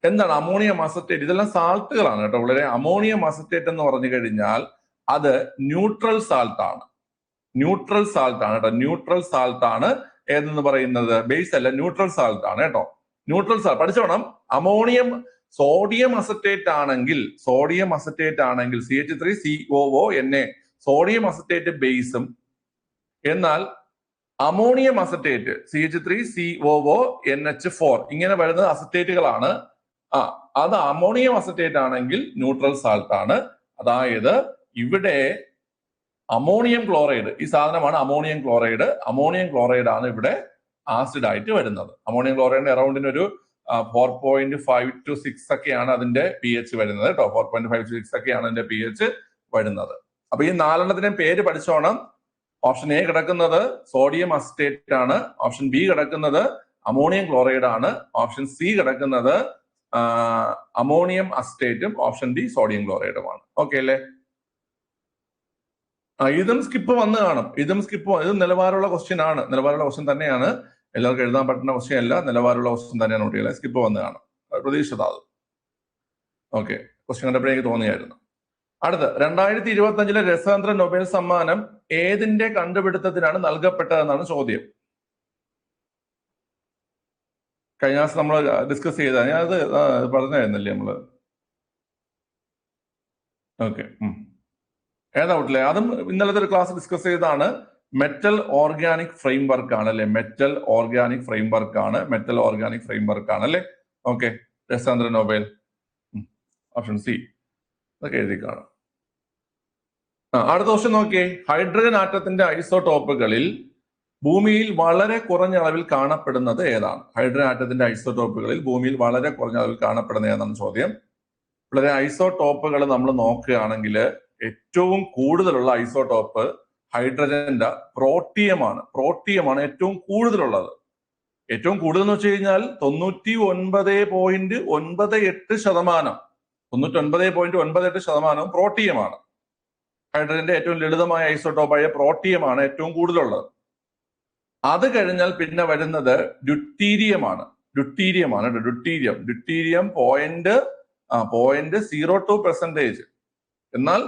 S1: എന്താണ് അമോണിയം അസറ്റേറ്റ്? ഇതെല്ലാം സാൾട്ടുകളാണ് കേട്ടോ വളരെ. അമോണിയം അസറ്റേറ്റ് എന്ന് പറഞ്ഞു കഴിഞ്ഞാൽ അത് ന്യൂട്രൽ സാൾട്ട് ആണ് കേട്ടോ. ന്യൂട്രൽ സാൾട്ട് ആണ്. ഏതെന്ന് പറയുന്നത് ബേസ് അല്ല, ന്യൂട്രൽ സാൾട്ട് ആണ് കേട്ടോ. ന്യൂട്രൽ സാൾട്ട് പഠിച്ചോണം. സോഡിയം അസറ്റേറ്റ് ആണെങ്കിൽ CH3COONA, സോഡിയം അസറ്റേറ്റ് ബേസും, എന്നാൽ അമോണിയം അസറ്റേറ്റ് CH3COONH4 ഇങ്ങനെ വരുന്ന അസറ്റേറ്റുകളാണ്. അത് അമോണിയം അസറ്റേറ്റ് ആണെങ്കിൽ ന്യൂട്രൽ സാൾട്ട് ആണ്. അതായത് ഇവിടെ അമോണിയം ക്ലോറൈഡ്, ഈ സാധനമാണ് അമോണിയം ക്ലോറൈഡ് ആണ് ഇവിടെ ആസിഡ് ആയിട്ട് വരുന്നത്. അമോണിയം ക്ലോറൈഡിന്റെ അറൌണ്ടിന് ഒരു 4.5 to 6 ഒക്കെയാണ് അതിന്റെ pH വരുന്നത് കേട്ടോ. 4.5 to 6 ഒക്കെയാണ് അതിന്റെ pH വരുന്നത്. അപ്പൊ ഈ 4 പേര് പഠിച്ചോണം. ഓപ്ഷൻ എ കിടക്കുന്നത് സോഡിയം അസറ്റേറ്റ് ആണ്. ഓപ്ഷൻ ബി കിടക്കുന്നത് അമോണിയം ക്ലോറൈഡ് ആണ്. ഓപ്ഷൻ സി കിടക്കുന്നത് അമോണിയം അസറ്റേറ്റും. ഓപ്ഷൻ ഡി സോഡിയം ക്ലോറൈഡുമാണ്. ഓക്കെ അല്ലേ? ഇതും സ്കിപ്പ് വന്ന് കാണും. ഇത് നിലവാരമുള്ള ക്വസ്റ്റ്യൻ തന്നെയാണ്. എല്ലാവർക്കും എഴുതാൻ പറ്റുന്ന ക്വസ്റ്റ്യൻ അല്ല, നിലവാരമുള്ള ക്വസ്റ്റ്യൻ തന്നെയാണ് കുട്ടികളെ. സ്കിപ്പ് വന്ന് കാണും, പ്രതീക്ഷിച്ചതാത്. ഓക്കെ, ക്വസ്റ്റ്യൻ കണ്ടപ്പോഴേ എനിക്ക് തോന്നിയായിരുന്നു. അടുത്ത് 2025 രസതന്ത്ര നൊബേൽ സമ്മാനം ഏതിന്റെ കണ്ടുപിടുത്തത്തിനാണ് നൽകപ്പെട്ടതെന്നാണ് ചോദ്യം. കഴിഞ്ഞ ദിവസം നമ്മൾ ഡിസ്കസ് ചെയ്ത, ഞാനത് പറഞ്ഞായിരുന്നല്ലേ നമ്മള്. ഓക്കെ, ഏതാ കുട്ടില്ലേ? അതും ഇന്നലത്തെ ഒരു ക്ലാസ് ഡിസ്കസ് ചെയ്തതാണ്. മെറ്റൽ ഓർഗാനിക് ഫ്രെയിംവർക്ക് ആണ് അല്ലെ? മെറ്റൽ ഓർഗാനിക് ഫ്രെയിംവർക്ക് ആണ്. മെറ്റൽ ഓർഗാനിക് ഫ്രെയിംവർക്ക് ആണ് അല്ലെ? ഓക്കെ. രസാന്ദ്ര നൊബേൽ ഓപ്ഷൻ സി. അതൊക്കെ എഴുതി കാണാം. അടുത്ത ക്വസ്റ്റ്യൻ നോക്കിയേ. ഹൈഡ്രജൻ ആറ്റത്തിന്റെ ഐസോടോപ്പുകളിൽ ഭൂമിയിൽ വളരെ കുറഞ്ഞ അളവിൽ കാണപ്പെടുന്നത് ഏതാണ്? ഹൈഡ്രജൻ ആറ്റത്തിന്റെ ഐസോടോപ്പുകളിൽ ഭൂമിയിൽ വളരെ കുറഞ്ഞ അളവിൽ കാണപ്പെടുന്നത് ഏതാണ് ചോദ്യം. വളരെ ഐസോടോപ്പുകൾ നമ്മൾ നോക്കുകയാണെങ്കിൽ ഏറ്റവും കൂടുതലുള്ള ഐസോടോപ്പ് ഹൈഡ്രജന്റെ പ്രോട്ടിയമാണ്. പ്രോട്ടിയമാണ് ഏറ്റവും കൂടുതലുള്ളത്. ഏറ്റവും കൂടുതൽ എന്ന് വെച്ച് കഴിഞ്ഞാൽ 99.98%. 99.98% പ്രോട്ടിയമാണ്. ഹൈഡ്രജന്റെ ഏറ്റവും ലളിതമായ ഐസോടോപ്പായ പ്രോട്ടിയമാണ് ഏറ്റവും കൂടുതലുള്ളത്. അത് കഴിഞ്ഞാൽ പിന്നെ വരുന്നത് ഡ്യൂട്ടീരിയമാണ്. ഡ്യൂട്ടീരിയം 0.02%. എന്നാൽ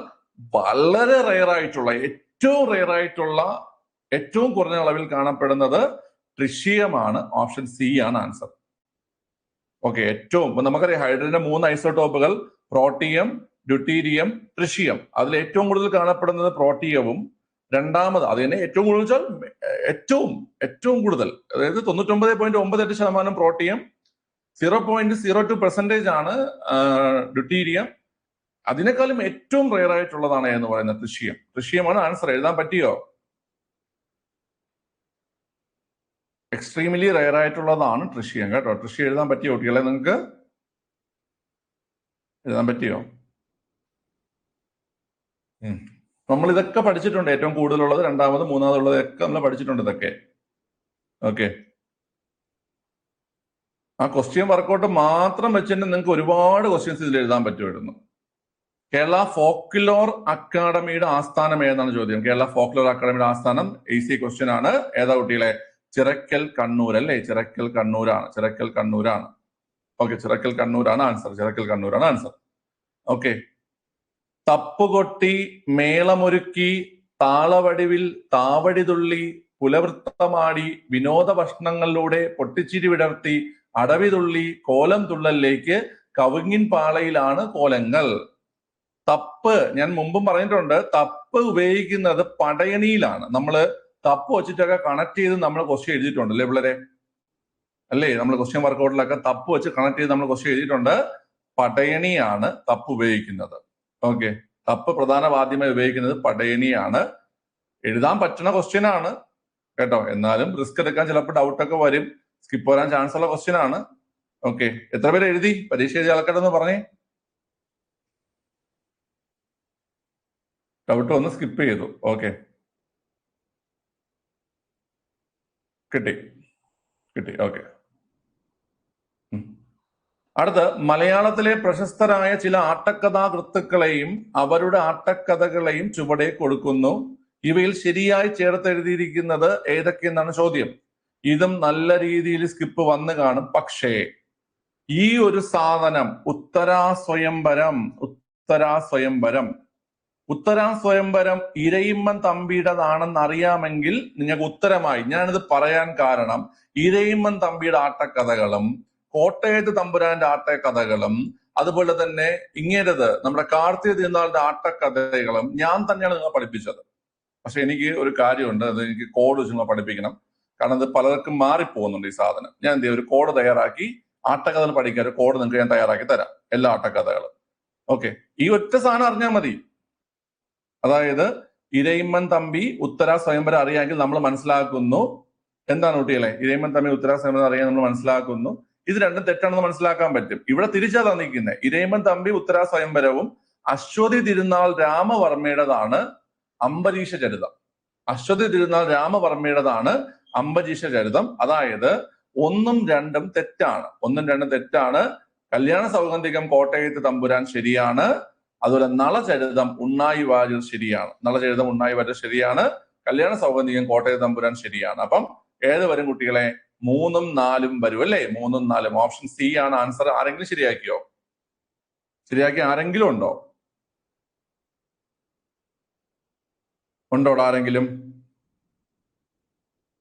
S1: വളരെ റെയറായിട്ടുള്ള ഏറ്റവും കുറഞ്ഞ അളവിൽ കാണപ്പെടുന്നത് ട്രിഷിയമാണ്. ഓപ്ഷൻ സി ആണ് ആൻസർ. ഓക്കെ. നമുക്കറിയാം ഹൈഡ്രജന്റെ 3 ഐസോടോപ്പുകൾ പ്രോട്ടിയം, ഡ്യൂട്ടീരിയം, ട്രിഷിയം. അതിൽ ഏറ്റവും കൂടുതൽ കാണപ്പെടുന്നത് പ്രോട്ടിയവും, രണ്ടാമത് അത് തന്നെ ഏറ്റവും കൂടുതൽ വെച്ചാൽ ഏറ്റവും കൂടുതൽ, അതായത് 99.98% പ്രോട്ടിയം, 0.02% ആണ് ഡ്യൂട്ടീരിയം. അതിനേക്കാളും ഏറ്റവും റെയർ ആയിട്ടുള്ളതാണ് എന്ന് പറയുന്നത് ട്രിഷിയം. ട്രിഷിയമാണ് ആൻസർ. എഴുതാൻ പറ്റിയോ? എക്സ്ട്രീംലി റെയർ ആയിട്ടുള്ളതാണ് ട്രിഷിയം കേട്ടോ. ട്രിഷിയം എഴുതാൻ പറ്റിയോ കുട്ടികളെ? നിങ്ങൾക്ക് എഴുതാൻ പറ്റിയോ? നമ്മൾ ഇതൊക്കെ പഠിച്ചിട്ടുണ്ട്. ഏറ്റവും കൂടുതലുള്ളത്, രണ്ടാമത്, മൂന്നാമതുള്ളത് ഒക്കെ നമ്മൾ പഠിച്ചിട്ടുണ്ട് ഇതൊക്കെ. ഓക്കെ. ആ ക്വസ്റ്റ്യൻ വർക്കൗട്ട് മാത്രം വെച്ചിട്ട് നിങ്ങൾക്ക് ഒരുപാട് ക്വസ്റ്റ്യൻസ് ഇതിൽ എഴുതാൻ പറ്റുമായിരുന്നു. കേരള ഫോക്ലോർ അക്കാഡമിയുടെ ആസ്ഥാനം ഏതാണ് ചോദ്യം. കേരള ഫോക്ലോർ അക്കാഡമിയുടെ ആസ്ഥാനം ഈസി ക്വസ്റ്റ്യൻ ആണ്. ഏതാ കുട്ടികളെ? ചിറക്കൽ, കണ്ണൂർ അല്ലേ? ചിറക്കൽ കണ്ണൂരാണ്. ഓക്കെ. ചിറക്കൽ കണ്ണൂരാണ് ആൻസർ. ഓക്കെ. തപ്പുകൊട്ടി, മേളമൊരുക്കി, താളവടിവിൽ, താവടിതുള്ളി, പുലവൃത്തമാടി, വിനോദ ഭക്ഷണങ്ങളിലൂടെ പൊട്ടിച്ചിരി വിടർത്തി, അടവിതുള്ളി, കോലം തുള്ളലിലേക്ക്, കവുങ്ങിൻ പാളയിലാണ് കോലങ്ങൾ. തപ്പ് ഞാൻ മുമ്പും പറഞ്ഞിട്ടുണ്ട്. തപ്പ് ഉപയോഗിക്കുന്നത് പടയണിയിലാണ്. നമ്മൾ തപ്പ് വെച്ചിട്ടൊക്കെ കണക്ട് ചെയ്ത് നമ്മൾ ക്വസ്റ്റ്യൻ എഴുതിയിട്ടുണ്ട് അല്ലേ പിള്ളേരെ? അല്ലേ? നമ്മൾ ക്വസ്റ്റ്യൻ വർക്കൗട്ടിലൊക്കെ തപ്പ് വെച്ച് കണക്ട് ചെയ്ത് നമ്മൾ ക്വസ്റ്റ്യൻ എഴുതിയിട്ടുണ്ട്. പടയണിയാണ് തപ്പ് ഉപയോഗിക്കുന്നത്. ഓക്കെ. തപ്പ് പ്രധാന വാദ്യമായി ഉപയോഗിക്കുന്നത് പടയണിയാണ്. എഴുതാൻ പറ്റുന്ന ക്വസ്റ്റ്യൻ ആണ് കേട്ടോ. എന്നാലും റിസ്ക് എടുക്കാൻ ചിലപ്പോൾ ഡൗട്ടൊക്കെ വരും. സ്കിപ്പ് വരാൻ ചാൻസ് ഉള്ള ക്വസ്റ്റ്യൻ ആണ്. ഓക്കെ. എത്ര പേര് എഴുതി? പരീക്ഷ എഴുതി ആൾക്കാരെന്ന് പറഞ്ഞേ. ഡൗട്ട് ഒന്ന് സ്കിപ്പ് ചെയ്തു. ഓക്കെ. കിട്ടി. ഓക്കെ. അടുത്ത് മലയാളത്തിലെ പ്രശസ്തരായ ചില ആട്ടക്കഥാകൃത്തുക്കളെയും അവരുടെ ആട്ടക്കഥകളെയും ചുവടെ കൊടുക്കുന്നു. ഇവയിൽ ശരിയായി ചേർത്തെഴുതിയിരിക്കുന്നത് ഏതൊക്കെയെന്നാണ് ചോദ്യം. ഇതും നല്ല രീതിയിൽ സ്കിപ്പ് വന്ന് കാണും. പക്ഷേ ഈ ഒരു സാധനം ഉത്തരാ സ്വയംവരം ഇരയിമ്മൻ തമ്പിയുടേതാണെന്ന് അറിയാമെങ്കിൽ നിങ്ങൾക്ക് ഉത്തരമായി. ഞാനിത് പറയാൻ കാരണം ഇരയിമ്മൻ തമ്പിയുടെ ആട്ടക്കഥകളും കോട്ടയത്ത് തമ്പുരാന്റെ ആട്ടക്കഥകളും അതുപോലെ തന്നെ ഇങ്ങേരത് നമ്മുടെ കാർത്തിക തിരുനാളിന്റെ ആട്ടക്കഥകളും ഞാൻ തന്നെയാണ് നിങ്ങളെ പഠിപ്പിച്ചത്. പക്ഷെ എനിക്ക് ഒരു കാര്യമുണ്ട്, അത് എനിക്ക് കോഡ് വെച്ച് നിങ്ങളെ പഠിപ്പിക്കണം. കാരണം അത് പലർക്കും മാറിപ്പോകുന്നുണ്ട് ഈ സാധനം. ഞാൻ എന്ത് ചെയ്യും, ഒരു കോഡ് തയ്യാറാക്കി ആട്ടക്കഥകൾ പഠിക്കാൻ ഒരു കോഡ് നിങ്ങൾക്ക് ഞാൻ തയ്യാറാക്കി തരാം. എല്ലാ ആട്ടക്കഥകളും. ഓക്കെ. ഈ ഒറ്റ സാധനം അറിഞ്ഞാൽ മതി. അതായത് ഇരയിമ്മൻ തമ്പി ഉത്തരാ സ്വയംവരം അറിയാമെങ്കിൽ നമ്മൾ മനസ്സിലാക്കുന്നു എന്താണ് കുട്ടികളെ? ഇരയിമ്മൻ തമ്പി ഉത്തരാ സ്വയംവരം അറിയാൻ നമ്മൾ മനസ്സിലാക്കുന്നു ഇത് രണ്ടും തെറ്റാണെന്ന് മനസ്സിലാക്കാൻ പറ്റും. ഇവിടെ തിരിച്ചാ തന്നിരിക്കുന്നത്. ഇരയിമ്മൻ തമ്പി ഉത്തരാ സ്വയംവരവും അശ്വതി തിരുനാൾ രാമവർമ്മയുടേതാണ് അംബരീഷ ചരിതം. അശ്വതി തിരുനാൾ രാമവർമ്മയുടേതാണ് അംബരീഷ ചരിതം. അതായത് 1ഉം 2ഉം തെറ്റാണ്. കല്യാണ സൗഗന്ധികം കോട്ടയത്ത് തമ്പുരാൻ ശരിയാണ്. അതുപോലെ നളചരിതം ഉണ്ണായി വാര്യർ ശരിയാണ്. കല്യാണ സൗഗന്ധികം കോട്ടയത്ത് തമ്പുരാൻ ശരിയാണ്. അപ്പം ഏത് വരും കുട്ടികളെ? 3ഉം 4ഉം വരും അല്ലേ? 3ഉം 4ഉം. ഓപ്ഷൻ സി ആണ് ആൻസർ. ആരെങ്കിലും ശരിയാക്കിയോ? ശരിയാക്കി ആരെങ്കിലും ഉണ്ടോ? ആരെങ്കിലും?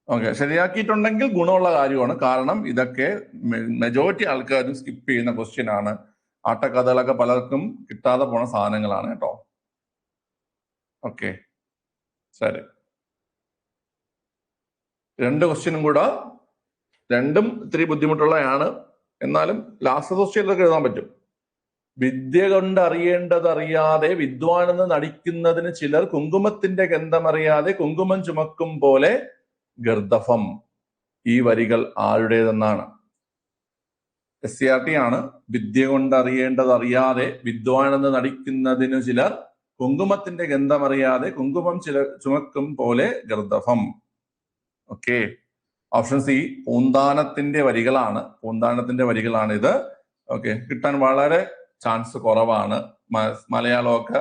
S1: ഓക്കെ. ശരിയാക്കിയിട്ടുണ്ടെങ്കിൽ ഗുണമുള്ള കാര്യമാണ്. കാരണം ഇതൊക്കെ മെജോറിറ്റി ആൾക്കാരും സ്കിപ്പ് ചെയ്യുന്ന ക്വസ്റ്റ്യൻ ആണ്. ആട്ടക്കഥകളൊക്കെ പലർക്കും കിട്ടാതെ പോണ സാധനങ്ങളാണ് കേട്ടോ. ഓക്കെ, ശരി. രണ്ട് ക്വസ്റ്റ്യനും കൂടെ, രണ്ടും ഇത്തിരി ബുദ്ധിമുട്ടുള്ളതാണ്. എന്നാലും ലാസ്റ്റ് ക്വസ്റ്റ്യനിലൊക്കെ എഴുതാൻ പറ്റും. വിദ്യ കൊണ്ട് അറിയേണ്ടതറിയാതെ വിദ്വാനെന്ന് നടിക്കുന്നതിന് ചിലർ കുങ്കുമത്തിന്റെ ഗന്ധമറിയാതെ കുങ്കുമം ചുമക്കും പോലെ ഗർദഭം. ഈ വരികൾ ആരുടേതെന്നാണ്? SCERT ആണ്. വിദ്യ കൊണ്ട് അറിയേണ്ടതറിയാതെ വിദ്വാനെന്ന് നടിക്കുന്നതിനു ചിലർ കുങ്കുമത്തിന്റെ ഗന്ധമറിയാതെ കുങ്കുമം ചുമക്കും പോലെ ഗർദഭം. ഓക്കെ. ഓപ്ഷൻ സി പൂന്താനത്തിന്റെ വരികളാണ്. പൂന്താനത്തിന്റെ വരികളാണ് ഇത്. ഓക്കെ, കിട്ടാൻ വളരെ ചാൻസ് കുറവാണ്. മലയാളമൊക്കെ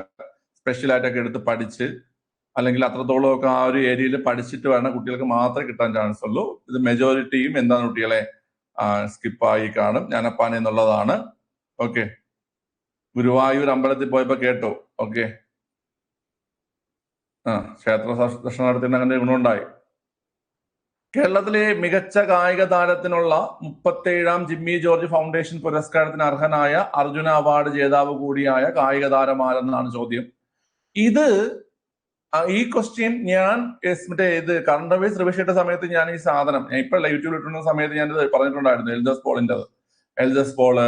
S1: സ്പെഷ്യലായിട്ടൊക്കെ എടുത്ത് പഠിച്ച്, അല്ലെങ്കിൽ അത്രത്തോളം ഒക്കെ ആ ഒരു ഏരിയയിൽ പഠിച്ചിട്ട് വരുന്ന കുട്ടികൾക്ക് മാത്രമേ കിട്ടാൻ ചാൻസ് ഉള്ളൂ. ഇത് മെജോറിറ്റിയും എന്താണ് കുട്ടികളെ സ്കിപ്പായി കാണും. ജ്ഞാനപ്പാന എന്നുള്ളതാണ്. ഓക്കെ, ഗുരുവായൂർ അമ്പലത്തിൽ പോയപ്പോ കേട്ടോ. ഓക്കെ, ക്ഷേത്ര ദർശനം നടത്തിയിട്ട് അങ്ങനെ ഗുണമുണ്ടായി. കേരളത്തിലെ മികച്ച കായിക താരത്തിനുള്ള 37ാം ജിമ്മി ജോർജ് ഫൗണ്ടേഷൻ പുരസ്കാരത്തിന് അർഹനായ അർജുന അവാർഡ് ജേതാവ് കൂടിയായ കായിക താരമാരെന്നാണ് ചോദ്യം. ഈ ക്വസ്റ്റ്യൻ ഞാൻ ഇത് കറണ്ട് അഫയേഴ്സ് റിവിഷൻ ഇട്ട സമയത്ത് ഞാൻ ഈ സാധനം ഇപ്പൊ യൂട്യൂബിൽ ഇട്ടുന്ന സമയത്ത് ഞാൻ ഇത് പറഞ്ഞിട്ടുണ്ടായിരുന്നു. എൽദസ് പോള്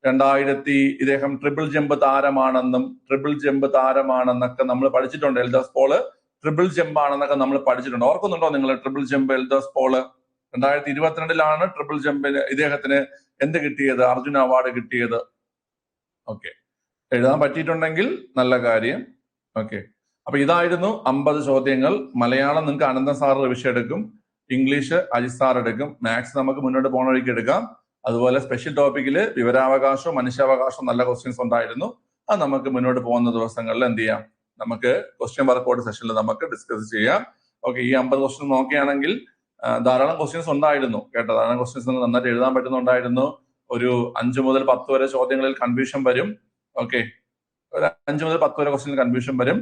S1: 2000 ഇദ്ദേഹം ട്രിപ്പിൾ ജമ്പ് താരമാണെന്നൊക്കെ നമ്മൾ പഠിച്ചിട്ടുണ്ട്. എൽദസ് പോള് ട്രിപ്പിൾ ജമ്പ് ആണെന്നൊക്കെ നമ്മൾ പഠിച്ചിട്ടുണ്ട്. ഓർക്കുന്നുണ്ടോ നിങ്ങൾ? Triple jump Eldose Paul 2022 triple ജമ്പിന് ഇദ്ദേഹത്തിന് എന്ത് കിട്ടിയത്? അർജുന അവാർഡ് കിട്ടിയത്. ഓക്കെ, എഴുതാൻ പറ്റിയിട്ടുണ്ടെങ്കിൽ നല്ല കാര്യം. ഓക്കെ, അപ്പൊ ഇതായിരുന്നു 50 ചോദ്യങ്ങൾ. മലയാളം നിങ്ങൾക്ക് അനന്തൻ സാർ റിവിഷൻ എടുക്കും, ഇംഗ്ലീഷ് അജിത് സാർ എടുക്കും, മാത്സ് നമുക്ക് മുന്നോട്ട് പോണ വഴിക്ക് എടുക്കാം. അതുപോലെ സ്പെഷ്യൽ ടോപ്പിക്കിൽ വിവരാവകാശവും മനുഷ്യാവകാശവും നല്ല ക്വസ്റ്റ്യൻസ് ഉണ്ടായിരുന്നു. അത് നമുക്ക് മുന്നോട്ട് പോകുന്ന ദിവസങ്ങളിൽ എന്ത് ചെയ്യാം, നമുക്ക് ക്വസ്റ്റ്യൻ വർക്കൗട്ട് സെഷനിൽ നമുക്ക് ഡിസ്കസ് ചെയ്യാം. ഓക്കെ, ഈ 50 ക്വസ്റ്റ്യൻ നോക്കുകയാണെങ്കിൽ ധാരാളം ക്വസ്റ്റ്യൻസ് ഉണ്ടായിരുന്നു കേട്ടോ. ധാരാളം ക്വസ്റ്റ്യൻസ് നിങ്ങൾ നന്നായിട്ട് എഴുതാൻ പറ്റുന്നുണ്ടായിരുന്നു. ഒരു 5 മുതൽ 10 വരെ ചോദ്യങ്ങളിൽ കൺഫ്യൂഷൻ വരും. ഓക്കെ, ഒരു 5 മുതൽ 10 വരെ ക്വസ്റ്റ്യനിൽ കൺഫ്യൂഷൻ വരും.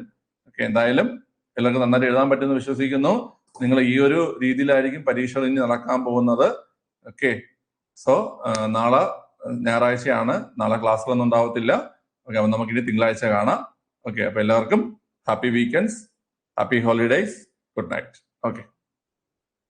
S1: ഓക്കെ, എന്തായാലും എല്ലാവർക്കും നന്നായിട്ട് എഴുതാൻ പറ്റുമെന്ന് വിശ്വസിക്കുന്നു. നിങ്ങൾ ഈ ഒരു രീതിയിലായിരിക്കും പരീക്ഷകൾ ഇനി നടക്കാൻ പോകുന്നത്. ഓക്കെ, സോ നാളെ ഞായറാഴ്ചയാണ്, നാളെ ക്ലാസ്സുകളൊന്നും ഉണ്ടാവത്തില്ല. ഓക്കെ, അപ്പൊ നമുക്കിനി തിങ്കളാഴ്ച കാണാം. ഓക്കെ, അപ്പൊ എല്ലാവർക്കും happy weekends, happy holidays, good night. Okay.